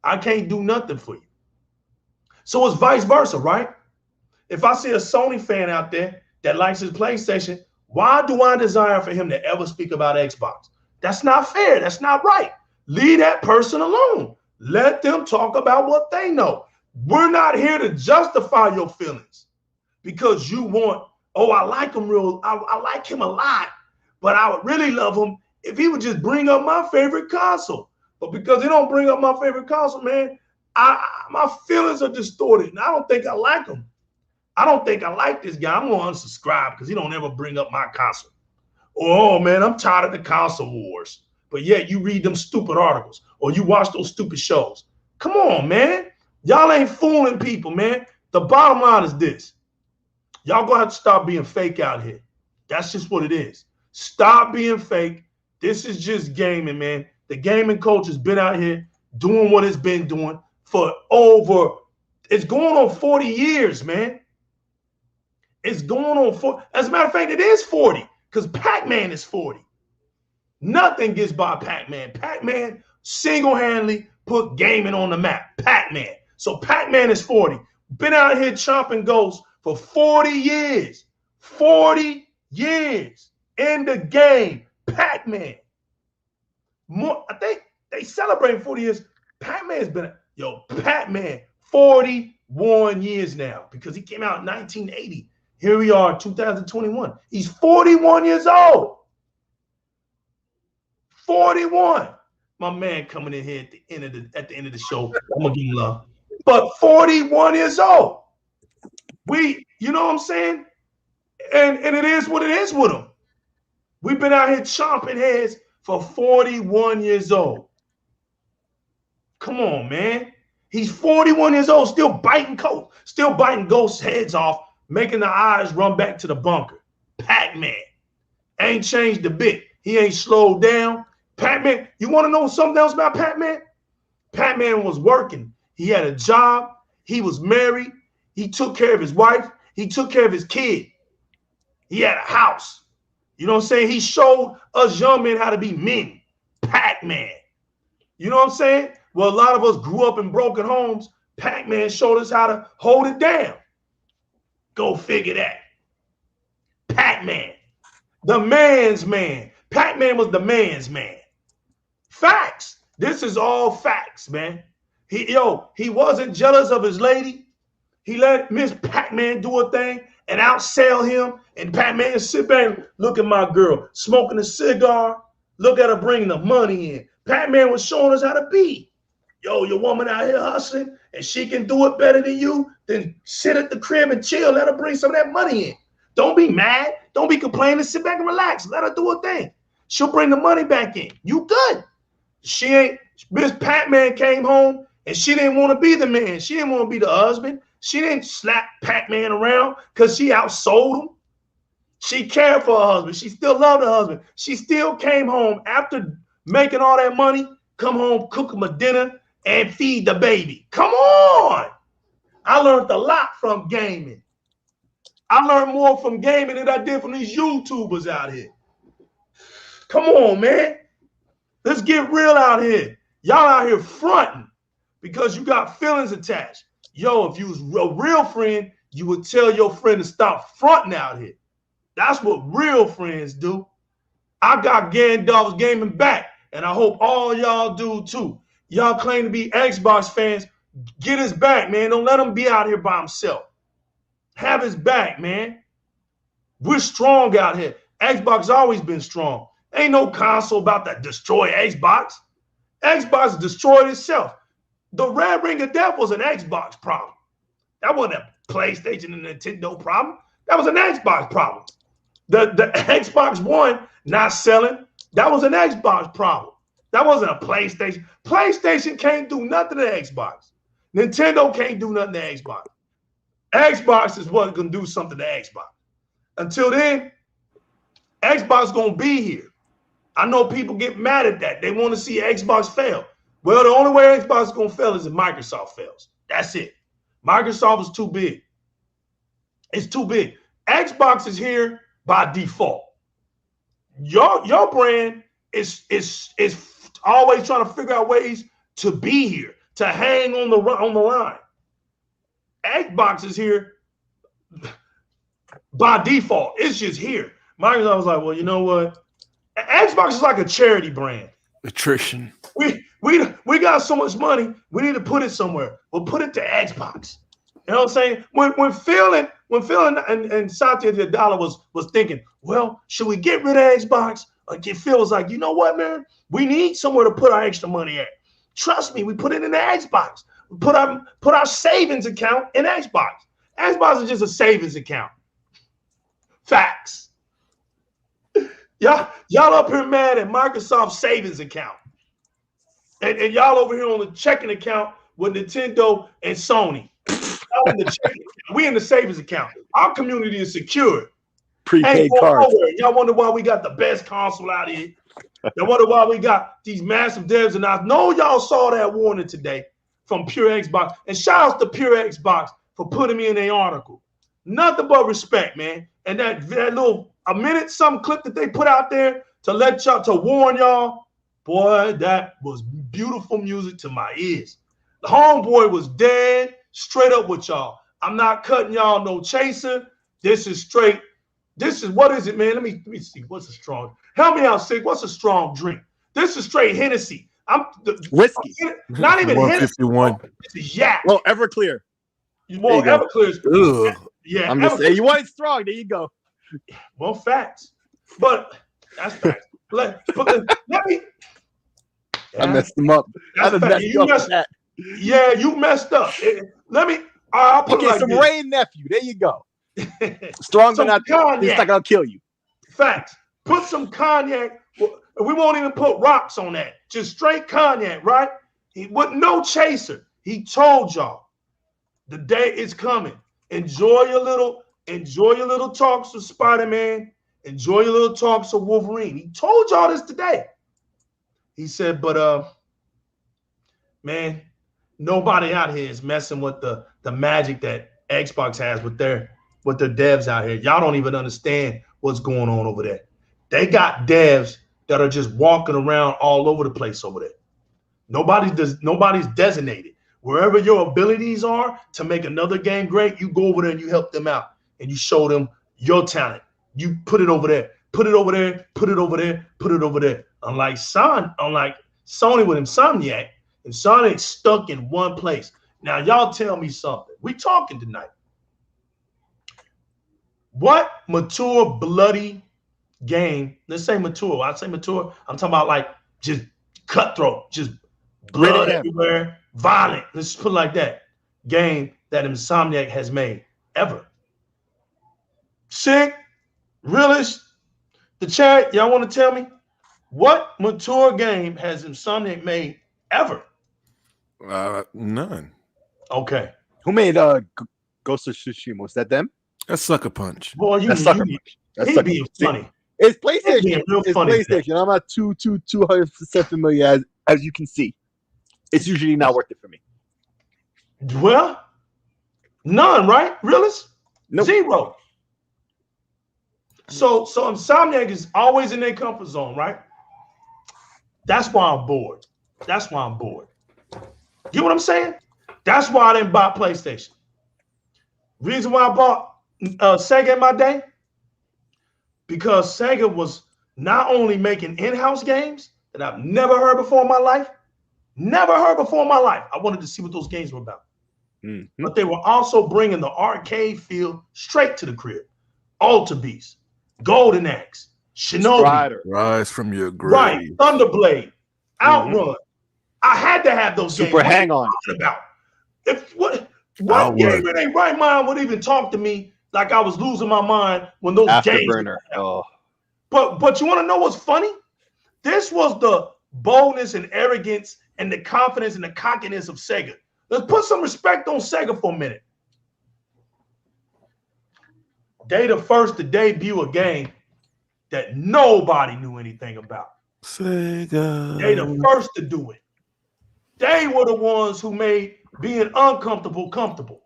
I can't do nothing for you. So it's vice versa, right? If I see a Sony fan out there that likes his PlayStation, why do I desire for him to ever speak about Xbox? That's not fair. That's not right. Leave that person alone. Let them talk about what they know. We're not here to justify your feelings because you want, oh, I like him I like him a lot, but I would really love him if he would just bring up my favorite console. But because he don't bring up my favorite console, man, my feelings are distorted, and I don't think I like him. I don't think I like this guy. I'm going to unsubscribe because he don't ever bring up my console. Oh, man, I'm tired of the console wars. But yet you read them stupid articles or you watch those stupid shows. Come on, man. Y'all ain't fooling people, man. The bottom line is this. Y'all going to have to stop being fake out here. That's just what it is. Stop being fake. This is just gaming, man. The gaming culture has been out here doing what it's been doing for over, it's going on 40 years, man. It's going on for, as a matter of fact, it is 40 because Pac-Man is 40. Nothing gets by Pac-Man. Pac-Man single-handedly put gaming on the map. Pac-Man. So Pac-Man is 40. Been out here chomping ghosts for 40 years. 40 years in the game. Pac-Man. More, I think they celebrating 40 years. Pac-Man's been, Pac-Man, 41 years now because he came out in 1980. Here we are, 2021. He's 41 years old. 41. My man coming in here at the end of the show. I'm gonna give him love. But 41 years old. You know what I'm saying? And it is what it is with him. We've been out here chomping heads for 41 years old. Come on, man. He's 41 years old, still biting ghosts' heads off, making the eyes run back to the bunker. Pac-Man ain't changed a bit. He ain't slowed down. Pac-Man, you want to know something else about Pac-Man? Pac-Man was working. He had a job. He was married. He took care of his wife. He took care of his kid. He had a house. You know what I'm saying? He showed us young men how to be men. Pac-Man. You know what I'm saying? Well, a lot of us grew up in broken homes. Pac-Man showed us how to hold it down. Go figure that. Pac-Man. The man's man. Pac-Man was the man's man. Facts. This is all facts, man. He wasn't jealous of his lady. He let Miss Pac-Man do a thing and outsell him. And Pac-Man sit back and look at my girl smoking a cigar. Look at her bringing the money in. Pac-Man was showing us how to be. Your woman out here hustling and she can do it better than you, then sit at the crib and chill. Let her bring some of that money in. Don't be mad. Don't be complaining. Sit back and relax. Let her do her thing. She'll bring the money back in. You good. Miss Pac-Man came home and she didn't want to be the man. She didn't want to be the husband. She didn't slap Pac-Man around because she outsold him. She cared for her husband. She still loved her husband. She still came home after making all that money, come home, cook him a dinner, and feed the baby. Come on. I learned a lot from gaming. I learned more from gaming than I did from these YouTubers out here. Come on, man. Let's get real out here. Y'all out here fronting because you got feelings attached. If you was a real friend, you would tell your friend to stop fronting out here. That's what real friends do. I got Gandalf's gaming back, and I hope all y'all do too. Y'all claim to be Xbox fans. Get his back, man. Don't let him be out here by himself. Have his back, man. We're strong out here. Xbox has always been strong. Ain't no console about to destroy Xbox. Xbox destroyed itself. The Red Ring of Death was an Xbox problem. That wasn't a PlayStation and Nintendo problem. That was an Xbox problem. The Xbox One not selling, that was an Xbox problem. That wasn't a PlayStation. PlayStation can't do nothing to Xbox. Nintendo can't do nothing to Xbox. Xbox is what's going to do something to Xbox. Until then, Xbox is going to be here. I know people get mad at that. They want to see Xbox fail. Well, the only way Xbox is going to fail is if Microsoft fails. That's it. Microsoft is too big. It's too big. Xbox is here by default. Your brand is always trying to figure out ways to be here, to hang on the line. Xbox is here by default. It's just here. Microsoft was like, well, you know what? Xbox is like a charity brand. Attrition. We got so much money, we need to put it somewhere. We'll put it to Xbox. You know what I'm saying? When Phil and Satya the Dollar was thinking, well, should we get rid of Xbox? Phil was like, you know what, man? We need somewhere to put our extra money at. Trust me, we put it in the Xbox. We put our savings account in Xbox. Xbox is just a savings account. Facts. Y'all up here mad at Microsoft's savings account. And y'all over here on the checking account with Nintendo and Sony. We in the savings account. Our community is secure. Prepaid cards. Y'all wonder why we got the best console out here. Y'all wonder why we got these massive devs. And I know y'all saw that warning today from Pure Xbox. And shout out to Pure Xbox for putting me in their article. Nothing but respect, man. And that little a minute some clip that they put out there to let y'all, to warn y'all, boy, that was beautiful music to my ears. The homeboy was dead straight up with y'all. I'm not cutting y'all no chaser. This is straight. This is, what is it, man? Let me see. What's a strong? Help me out, Sig. What's a strong drink? This is straight Hennessy. Whiskey. Not even Hennessy. This is Yak. Well, Everclear. Well, Everclear. Yeah, I'm just saying. You want it strong. There you go. Well, facts. But that's facts. Let me. I messed them up. Yeah, you messed up. Let me. I'll put it like some this. Ray nephew. There you go. Strong, but not. It's not gonna kill you. Facts. Put some cognac. We won't even put rocks on that. Just straight cognac, right? With no chaser. He told y'all the day is coming. Enjoy your little talks with Spider-Man. Enjoy your little talks with Wolverine. He told y'all this today. He said, but man, nobody out here is messing with the magic that Xbox has with their devs out here. Y'all don't even understand what's going on over there. They got devs that are just walking around all over the place over there. Nobody's designated. Wherever your abilities are to make another game great, you go over there and you help them out and you show them your talent. You put it over there, put it over there, put it over there, put it over there. Unlike Sony with Insomniac, Insomniac's stuck in one place. Now, y'all tell me something. We talking tonight. What mature, bloody game? Let's say mature. I say mature. I'm talking about like just cutthroat, just blood everywhere, violent. Let's put it like that. Game that Insomniac has made ever. Sick, realist, the chat. Y'all want to tell me what mature game has Insomniac made ever? None. Okay. Who made Ghost of Tsushima? Was that them? That's Sucker Punch. Boy, That's Sucker Punch. He's being funny. It's PlayStation. It's PlayStation. I'm not 200% familiar as you can see. It's usually not worth it for me. Well, none, right? Realist? Nope. Zero. So Insomniac is always in their comfort zone, right? That's why I'm bored. That's why I'm bored. Get what I'm saying? That's why I didn't buy PlayStation. Reason why I bought Sega in my day? Because Sega was not only making in-house games that I've never heard before in my life, I wanted to see what those games were about. Mm-hmm. But they were also bringing the arcade feel straight to the crib. Alter Beast, Golden Axe, Shinobi, Strider. Rise from your grave. Right, Thunderblade, Outrun. Mm-hmm. I had to have those Super games. Hang On. About? What game in their right mind would even talk to me like I was losing my mind when those Afterburner. games? Oh. But you want to know what's funny? This was the boldness and arrogance and the confidence and the cockiness of Sega. Let's put some respect on Sega for a minute. They the first to debut a game that nobody knew anything about. Sega. They the first to do it. They were the ones who made being uncomfortable comfortable.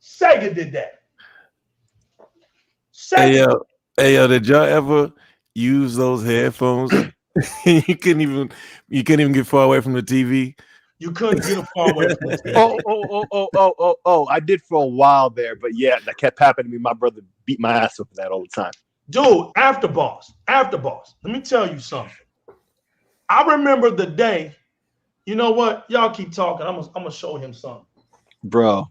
Sega did that. Sega. Hey yo, did y'all ever use those headphones? you couldn't even get far away from the TV. You couldn't get far away from the TV. Oh! I did for a while there, but yeah, that kept happening to me. My brother beat my ass up for that all the time. Dude, after boss. Let me tell you something. I remember the day. You know what? Y'all keep talking. I'm gonna show him something, bro.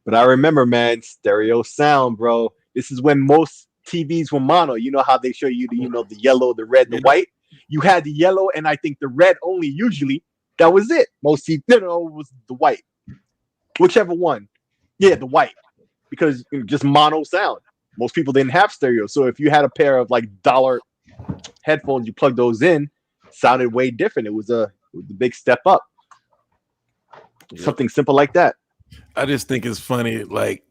But I remember, man, stereo sound, bro. This is when most TVs were mono. You know how they show you the yellow, the red, the white. You had the yellow, and I think the red only. Usually, that was it. Most TVs, it was the white, whichever one. Yeah, the white, because just mono sound. Most people didn't have stereo, so if you had a pair of like $1 headphones, you plug those in, sounded way different. It was a big step up. Something simple like that. I just think it's funny, like,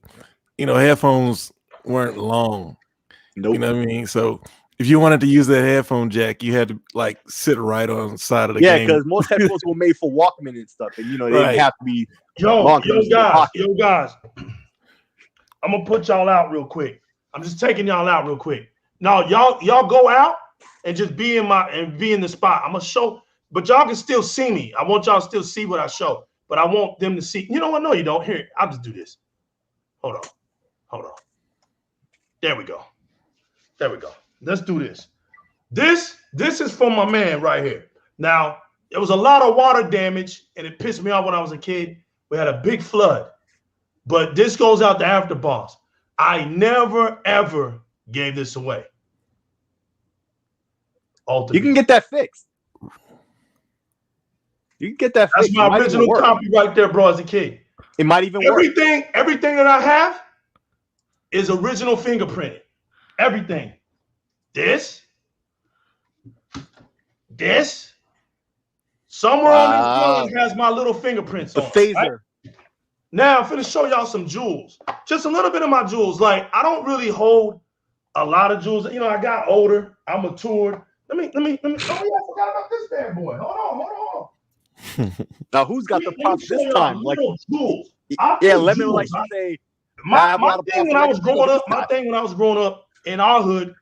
headphones weren't long. Nope. You know what I mean? So if you wanted to use that headphone jack, you had to like sit right on the side of the game. because most headphones were made for Walkman and stuff, and you know they didn't have to be. Yo, guys, I'm gonna put y'all out real quick. I'm just taking y'all out real quick. Now, y'all go out and just be in the spot. I'm gonna show, but y'all can still see me. I want y'all to still see what I show, but I want them to see. You know what? No, you don't. Here, I'll just do this. Hold on. There we go. Let's do this. This is for my man right here. Now, there was a lot of water damage, and it pissed me off when I was a kid. We had a big flood, but this goes out to AfterBoss. I never, ever gave this away. You can get that fixed. That's my original copy right there, bro, as a kid. It might even work. Everything that I have is original fingerprinted. Everything. This. Somewhere on this gun has my little fingerprints on it. Phaser. Right? Now I'm finna show y'all some jewels. Just a little bit of my jewels. Like, I don't really hold a lot of jewels. You know, I got older. I matured. Let me. Oh yeah, I forgot about this bad boy. Hold on. Now who's got the props this time? Like jewels. Yeah, let me like you say. My thing when I was growing up in our hood.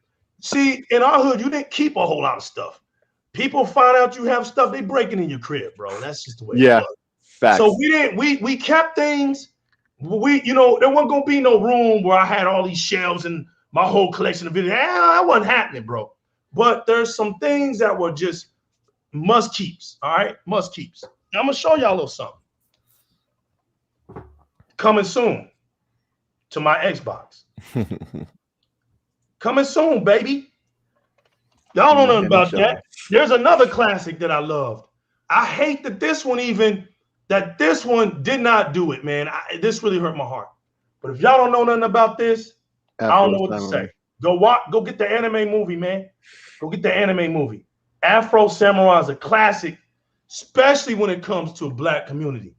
See, in our hood, you didn't keep a whole lot of stuff. People find out you have stuff, they breaking in your crib, bro. That's just the way it was. Facts. So we kept things. There wasn't gonna be no room where I had all these shelves and my whole collection of videos. That wasn't happening, bro. But there's some things that were just must keeps. All right, must keeps. I'm gonna show y'all a little something. Coming soon to my Xbox. Coming soon, baby. Y'all don't know nothing about that. There's another classic that I loved. I hate that this one did not do it, man. This really hurt my heart. But if y'all don't know nothing about this, I don't know what to say. Go get the anime movie, man. Go get the anime movie. Afro Samurai is a classic, especially when it comes to a black community.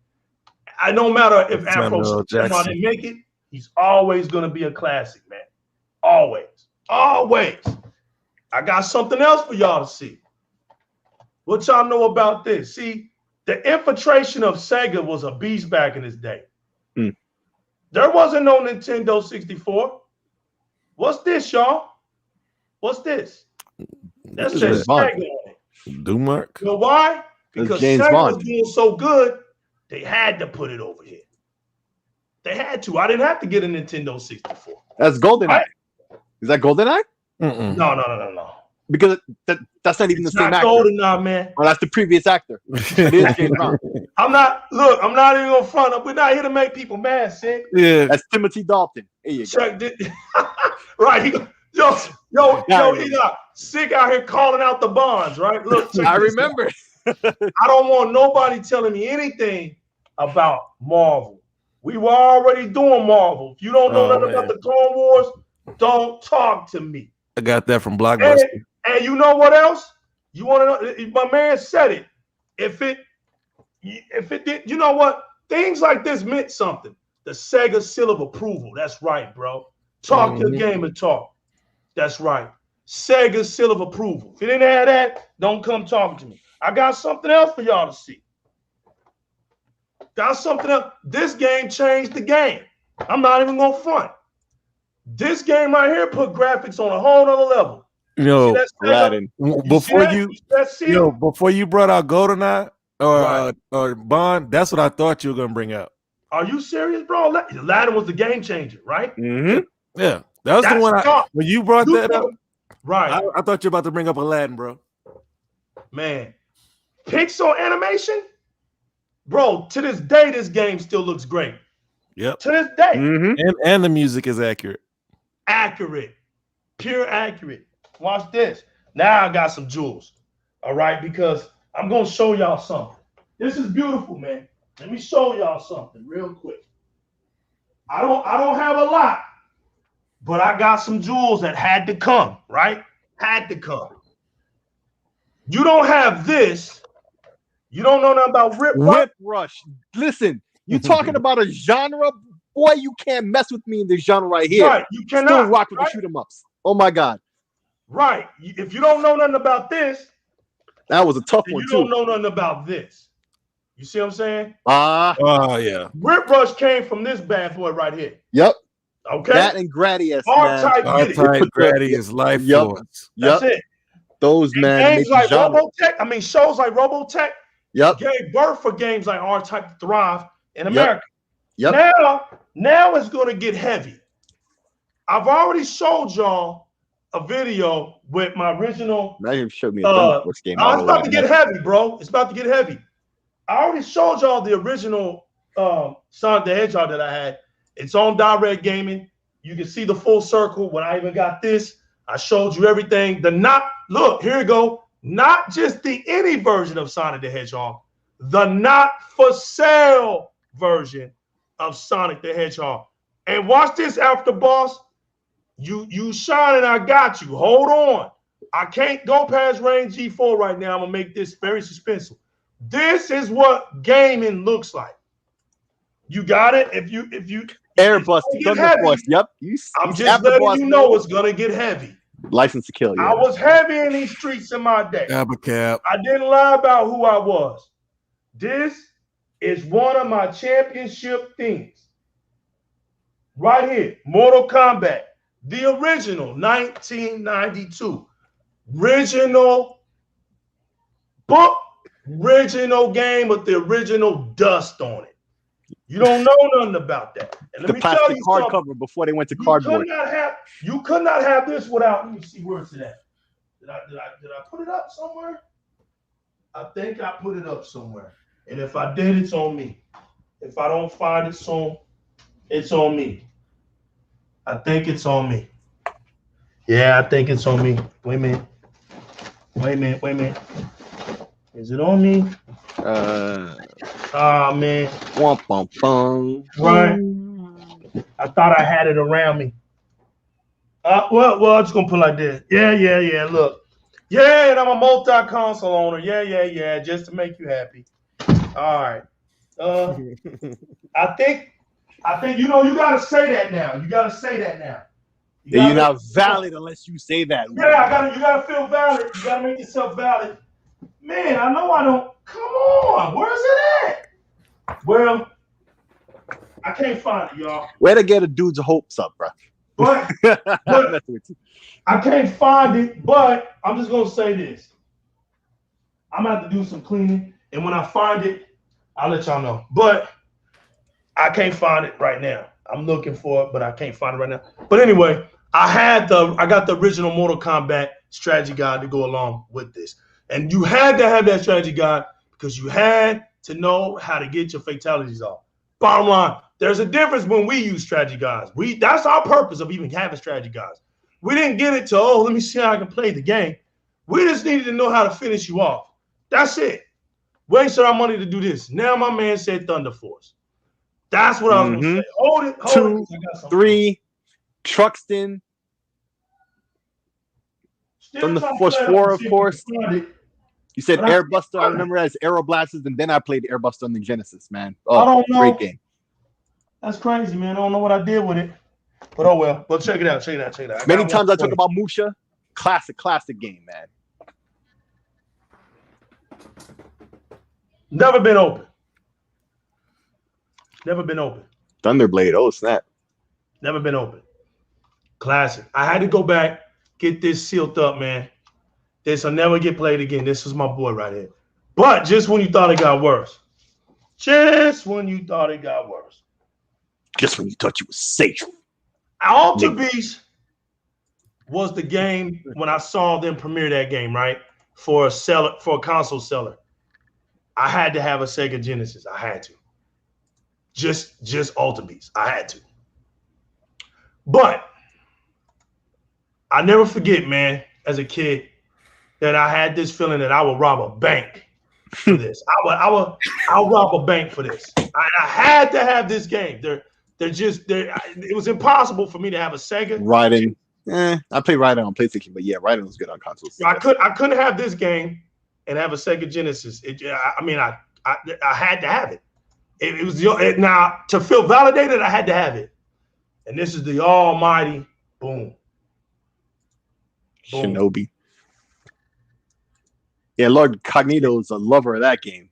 No matter if Afro Samurai didn't make it, he's always going to be a classic, man. Always. I got something else for y'all to see. What y'all know about this? See, the infiltration of Sega was a beast back in his day. There wasn't no Nintendo 64. What's this, y'all? What's this? That says Sega on it. Dumark. You know why? Because Sega was doing so good, they had to put it over here. They had to. I didn't have to get a Nintendo 64. That's GoldenEye. Right? Is that GoldenEye? No. Because that's not even the same actor. GoldenEye, man. Well, that's the previous actor. It is James Bond. I'm not even gonna front up. We're not here to make people mad, Sick. Yeah. That's Timothy Dalton. There you go. Right. Yo, Sick out here calling out the Bonds, right? Look, I remember. I don't want nobody telling me anything about Marvel. We were already doing Marvel. If you don't know nothing about the Clone Wars, don't talk to me. I got that from Blockbuster. And you know what else? You want to know? My man said it. If it did, you know what? Things like this meant something. The Sega seal of approval. That's right, bro. Talk your game and talk. That's right. Sega seal of approval. If you didn't have that, don't come talking to me. I got something else for y'all to see. Got something else. This game changed the game. I'm not even gonna front. This game right here put graphics on a whole nother level. Before you brought out GoldenEye or Bond, that's what I thought you were gonna bring out. Are you serious, bro? Aladdin was the game changer, right? Mm-hmm. Yeah, that's the one. When you brought that up, right? I thought you were about to bring up Aladdin, bro. Man, Pixel animation, bro. To this day, this game still looks great. Yep. To this day, and the music is accurate. Pure accurate. Watch this. Now I got some jewels. All right, because I'm gonna show y'all something. This is beautiful, man. Let me show y'all something real quick. I don't have a lot, but I got some jewels that had to come, right? Had to come. You don't have this. You don't know nothing about Whip Rush. Listen, you talking about a genre? Boy, you can't mess with me in this genre right here. Right, you cannot. Still rock with the shoot 'em ups. Oh my God. Right. If you don't know nothing about this, that was a tough one you too. don't know nothing about this. You see what I'm saying? Oh yeah. Rip Rush came from this bad boy right here. Yep. Okay. That and Gradius, man. R-Type did it. R-Type Gradius Life Yep. Force. That's it. Those And man games made like the genre. Robotech, I mean shows like Robotech gave birth for games like R-Type to thrive in America. Yep. Now it's going to get heavy. I've already showed y'all a video with my original. Now you showed me a Thunder Force game. It's about to get heavy, bro. It's about to get heavy. I already showed y'all the original Sonic the Hedgehog that I had. It's on Di-RRec Gaming. You can see the full circle. When I even got this, I showed you everything. Look, here you go. Not just the any version of Sonic the Hedgehog, the not for sale version of Sonic the Hedgehog. And watch this after boss. You shining, I got you. Hold on. I can't go past range G4 right now. I'm gonna make this very suspenseful. This is what gaming looks like. You got it? If you Airbus, Thunder Force. Yep. I'm just letting you know it's gonna get heavy. License to Kill. Yeah. I was heavy in these streets in my day. Cap. I didn't lie about who I was. This is one of my championship things. Right here, Mortal Kombat, the original 1992. Original book, original game with the original dust on it. You don't know nothing about that. And the plastic hardcover before they went to cardboard. You could not have this without. Let me see where it's at. Did I put it up somewhere? I think I put it up somewhere. And if I did, it's on me. If I don't find it soon, it's on me. I think it's on me. Yeah, I think it's on me. Wait a minute. Is it on me? Oh man. Right. I thought I had it around me. Well, I'm just gonna put it like this. Yeah. Look. Yeah, and I'm a multi-console owner. Yeah. Just to make you happy. All right. I think you gotta say that now. You're not valid unless you say that. Yeah, you gotta feel valid. You gotta make yourself valid. Man, I know I don't. Come on, where's it at? Well, I can't find it, y'all. Way to get a dude's hopes up, bro. But I can't find it. But I'm just gonna say this. I'm gonna have to do some cleaning, and when I find it, I'll let y'all know. But I can't find it right now. I'm looking for it, but I can't find it right now. But anyway, I got the original Mortal Kombat strategy guide to go along with this. And you had to have that strategy guide because you had to know how to get your fatalities off. Bottom line, there's a difference when we use strategy guides. That's our purpose of even having strategy guides. We didn't get it to, let me see how I can play the game. We just needed to know how to finish you off. That's it. Wasted our money to do this. Now my man said Thunder Force. That's what I was going to say. Hold it. 2, 3, Truxton. Thunder Force 4, of course. You said Airbuster. I remember as Aeroblasters, and then I played Airbuster on the Genesis, man. Oh, I don't know. Great game. That's crazy, man. I don't know what I did with it. But oh well. Well, check it out. Many times I talk about Musha. Classic game, man. Never been open. Thunderblade. Oh, snap. Never been open. Classic. I had to go back, get this sealed up, man. This will never get played again. This is my boy right here. But just when you thought it got worse. Just when you thought you were safe. Alter Beast was the game when I saw them premiere that game, right? For a console seller. I had to have a Sega Genesis. I had to. Just Alter Beast. I had to. But I never forget, man, as a kid, that I had this feeling that I would rob a bank for this. I'll rob a bank for this. I had to have this game. It was impossible for me to have a Sega. Riding. I played Riding on PlayStation, but yeah, Riding was good on consoles. I couldn't have this game and have a Sega Genesis. I had to have it. It was now to feel validated, I had to have it. And this is the almighty boom. Boom. Shinobi. Yeah, Lord Cognito's a lover of that game.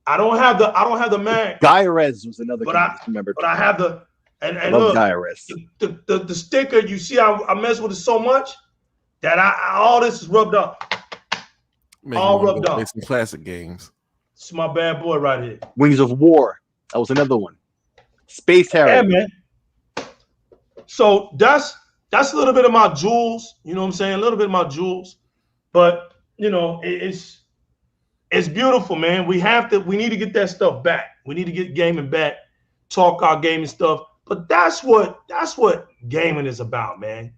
I don't have the man. Di-RRec was another But game. I Remember? but I have the and Love look, Di-RRec. the sticker. You see, I mess with it so much that all this is rubbed off. All rubbed off. Some classic games. It's my bad boy right here. Wings of War. That was another one. Space Harrier. Yeah, man. So that's a little bit of my jewels. You know what I'm saying? A little bit of my jewels. But you know, it's beautiful, man. We need to get that stuff back. We need to get gaming back, talk our gaming stuff. But that's what gaming is about, man.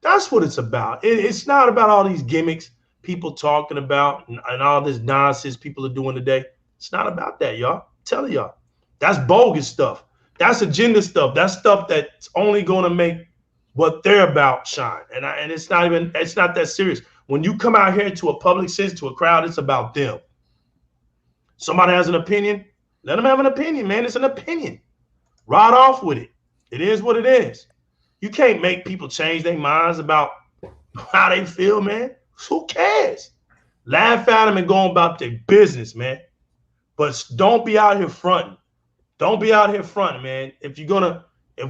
That's what it's about. It's not about all these gimmicks people talking about and all this nonsense people are doing today. It's not about that, y'all. I'm telling y'all. That's bogus stuff. That's agenda stuff. That's stuff that's only going to make what they're about shine. And it's not that serious. When you come out here to a public sense, to a crowd, it's about them. Somebody has an opinion, let them have an opinion, man. It's an opinion. Ride off with it. It is what it is. You can't make people change their minds about how they feel, man. Who cares? Laugh at them and go about their business, man. But don't be out here fronting. Don't be out here fronting, man. If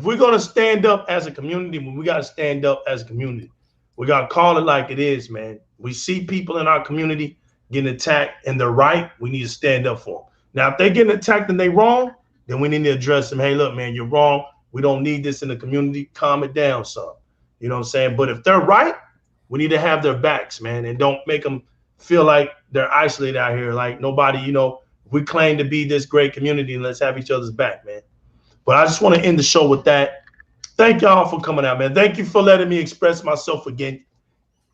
we're gonna stand up as a community, we gotta stand up as a community. We gotta call it like it is, man. We see people in our community getting attacked and they're right. We need to stand up for them. Now, if they're getting attacked and they're wrong, then we need to address them. Hey, look, man, you're wrong. We don't need this in the community. Calm it down, son. You know what I'm saying? But if they're right, we need to have their backs, man, and don't make them feel like they're isolated out here. Like nobody, you know, we claim to be this great community and let's have each other's back, man. But I just want to end the show with that. Thank y'all for coming out, man. Thank you for letting me express myself again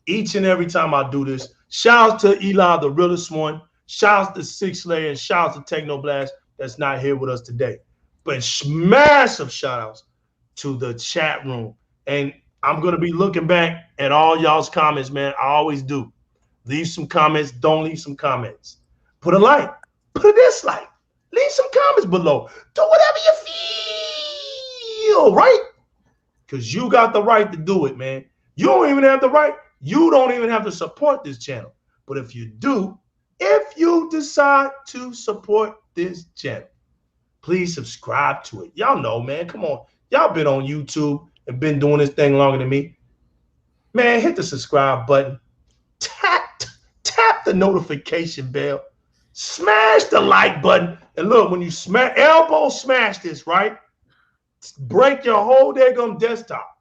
each and every time I do this. Shout out to Eli, the realest one. Shout out to Six Layer and shout out to Technoblast that's not here with us today. But massive shout outs to the chat room. And I'm going to be looking back at all y'all's comments, man. I always do. Leave some comments. Don't leave some comments. Put a like. Put a dislike. Leave some comments below. Do whatever you feel, right? Because you got the right to do it, man. You don't even have the right. You don't even have to support this channel. But if you do, if you decide to support this channel, please subscribe to it. Y'all know, man. Come on. Y'all been on YouTube and been doing this thing longer than me. Man, hit the subscribe button. Tap the notification bell. Smash the like button. And look, when you elbow smash this, right? Break your whole daggone desktop.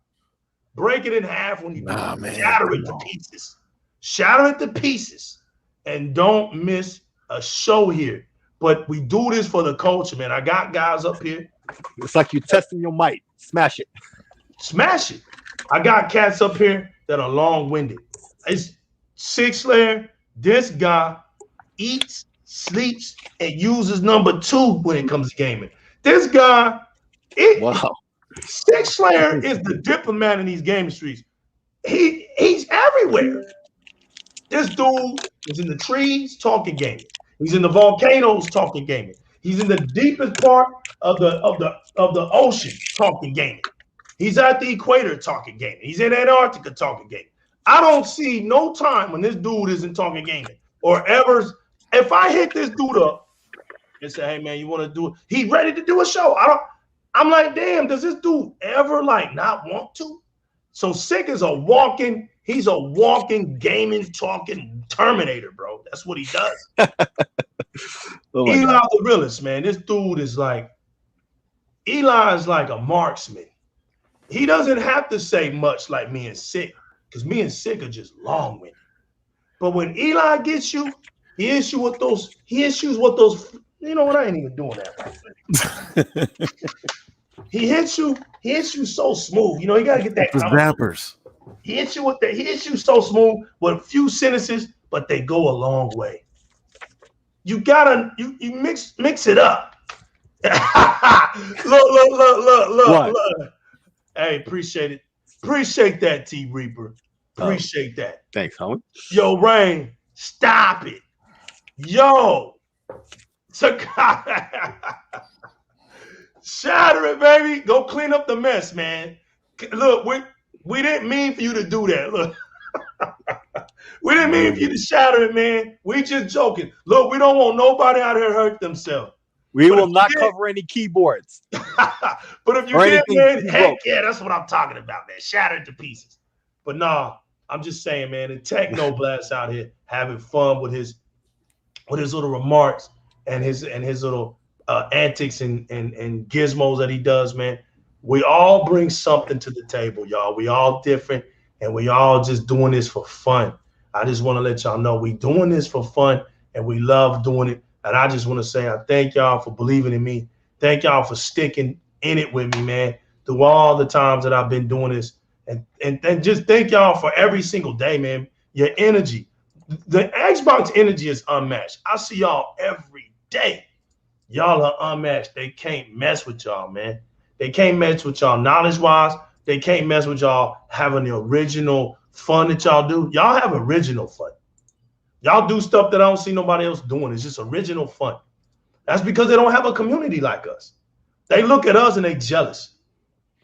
Break it in half when you do it. Man, shatter it to pieces. Shatter it to pieces. And don't miss a show here. But we do this for the culture, man. I got guys up here. It's like you're testing your might. Smash it. Smash it. I got cats up here that are long-winded. It's Six Layer. This guy eats, sleeps, and uses number 2 when it comes to gaming. This guy, wow. Six Layer is the diplomat in these gaming streets. He's everywhere. This dude is in the trees talking gaming. He's in the volcanoes talking gaming. He's in the deepest part of the ocean talking gaming. He's at the equator talking gaming. He's in Antarctica talking gaming. I don't see no time when this dude isn't talking gaming or ever. If I hit this dude up and say, "Hey man, you want to do it?" He's ready to do a show. I'm like, damn, does this dude ever like not want to? So Sick is he's a walking, gaming, talking Terminator, bro. That's what he does. Oh Eli the realest, man. This dude is like, Eli is like a marksman. He doesn't have to say much like me and Sick, because me and Sick are just long-winded. But when Eli gets you, he issues what those, you know what, I ain't even doing that right. He hits you so smooth. You know, you gotta get that zappers. He hits you so smooth with a few sentences, but they go a long way. You gotta you mix it up. look. Hey, appreciate it. Appreciate that, T Reaper. Appreciate that. Thanks, homie. Yo, Rain, stop it. Yo. Shatter it, baby. Go clean up the mess, man. Look, We didn't mean for you to do that. Look. We didn't mean for you to shatter it, man. We just joking. Look, we don't want nobody out here hurt themselves. We will not cover any keyboards. But if you did, man, heck yeah, that's what I'm talking about, man. Shattered to pieces. But nah, I'm just saying, man, the Techno Blast out here having fun with his little remarks and his little antics and gizmos that he does, man. We all bring something to the table, y'all. We all different, and we all just doing this for fun. I just want to let y'all know we doing this for fun, and we love doing it. And I just want to say I thank y'all for believing in me. Thank y'all for sticking in it with me, man, through all the times that I've been doing this. And just thank y'all for every single day, man. Your energy. The Xbox energy is unmatched. I see y'all every day. Y'all are unmatched. They can't mess with y'all, man. They can't mess with y'all knowledge-wise. They can't mess with y'all having the original fun that y'all do. Y'all have original fun. Y'all do stuff that I don't see nobody else doing. It's just original fun. That's because they don't have a community like us. They look at us and they jealous.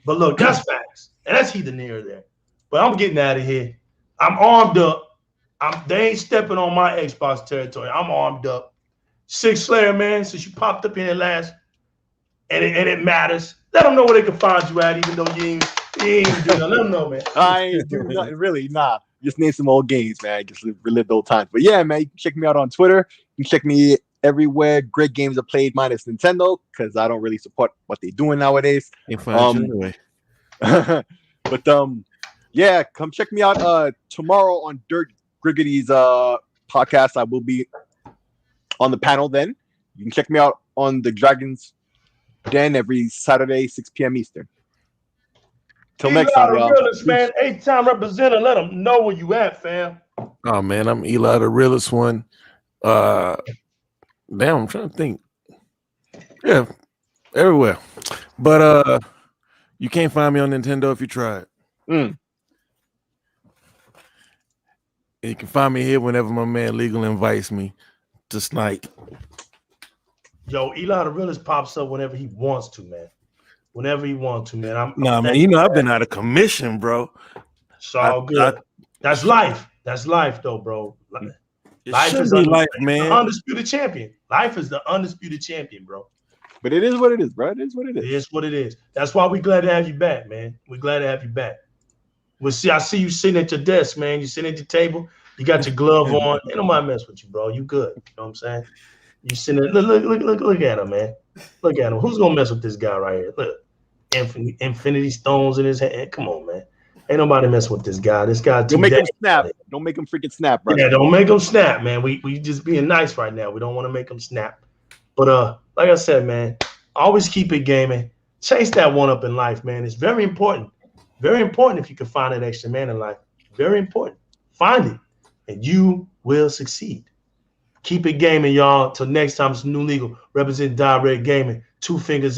But look, that's facts. And that's either near there. But I'm getting out of here. I'm armed up. They ain't stepping on my Xbox territory. I'm armed up. Six Slayer, man, since you popped up in here last, and it matters. Let them know where they can find you at, even though you ain't do nothing. Let them know, man. I ain't do nothing, really. Nah. Just name some old games, man. Just relive those times. But yeah, man, you can check me out on Twitter. You can check me everywhere. Great games are played minus Nintendo, because I don't really support what they're doing nowadays. Anyway. But yeah, come check me out tomorrow on Dirt Griggity's podcast. I will be on the panel then. You can check me out on the Dragons Den every Saturday, 6 p.m. Eastern. Till next time, y'all. Realist, man. 8-time representative. Let them know where you at, fam. Oh man, I'm Eli, the realest one. Damn, I'm trying to think. Yeah, everywhere. But you can't find me on Nintendo if you try it. You can find me here whenever my man Legal invites me to snipe. Yo, Eli the realist pops up whenever he wants to, man. Whenever he wants to, man. Man, you know I've been out of commission, bro. It's all good. That's life. That's life, though, bro. Life is life, man. The undisputed champion. Life is the undisputed champion, bro. But it is what it is, bro. It is what it is. It is what it is. That's why we're glad to have you back, man. We're glad to have you back. I see you sitting at your desk, man. You sitting at your table. You got your glove on. Ain't nobody mess with you, bro. You good. You know what I'm saying? You sitting there. Look at him, man. Look at him. Who's gonna mess with this guy right here? Look. Infinity stones in his hand. Come on, man. Ain't nobody messing with this guy. This guy. Don't make him snap. Don't make him freaking snap, bro. Yeah, don't make him snap, man. We just being nice right now. We don't want to make him snap. But like I said, man, always keep it gaming. Chase that one up in life, man. It's very important. Very important if you can find that extra man in life. Very important. Find it, and you will succeed. Keep it gaming, y'all. Till next time, it's New Legal. Represent Di-RRec Gaming. 2 fingers.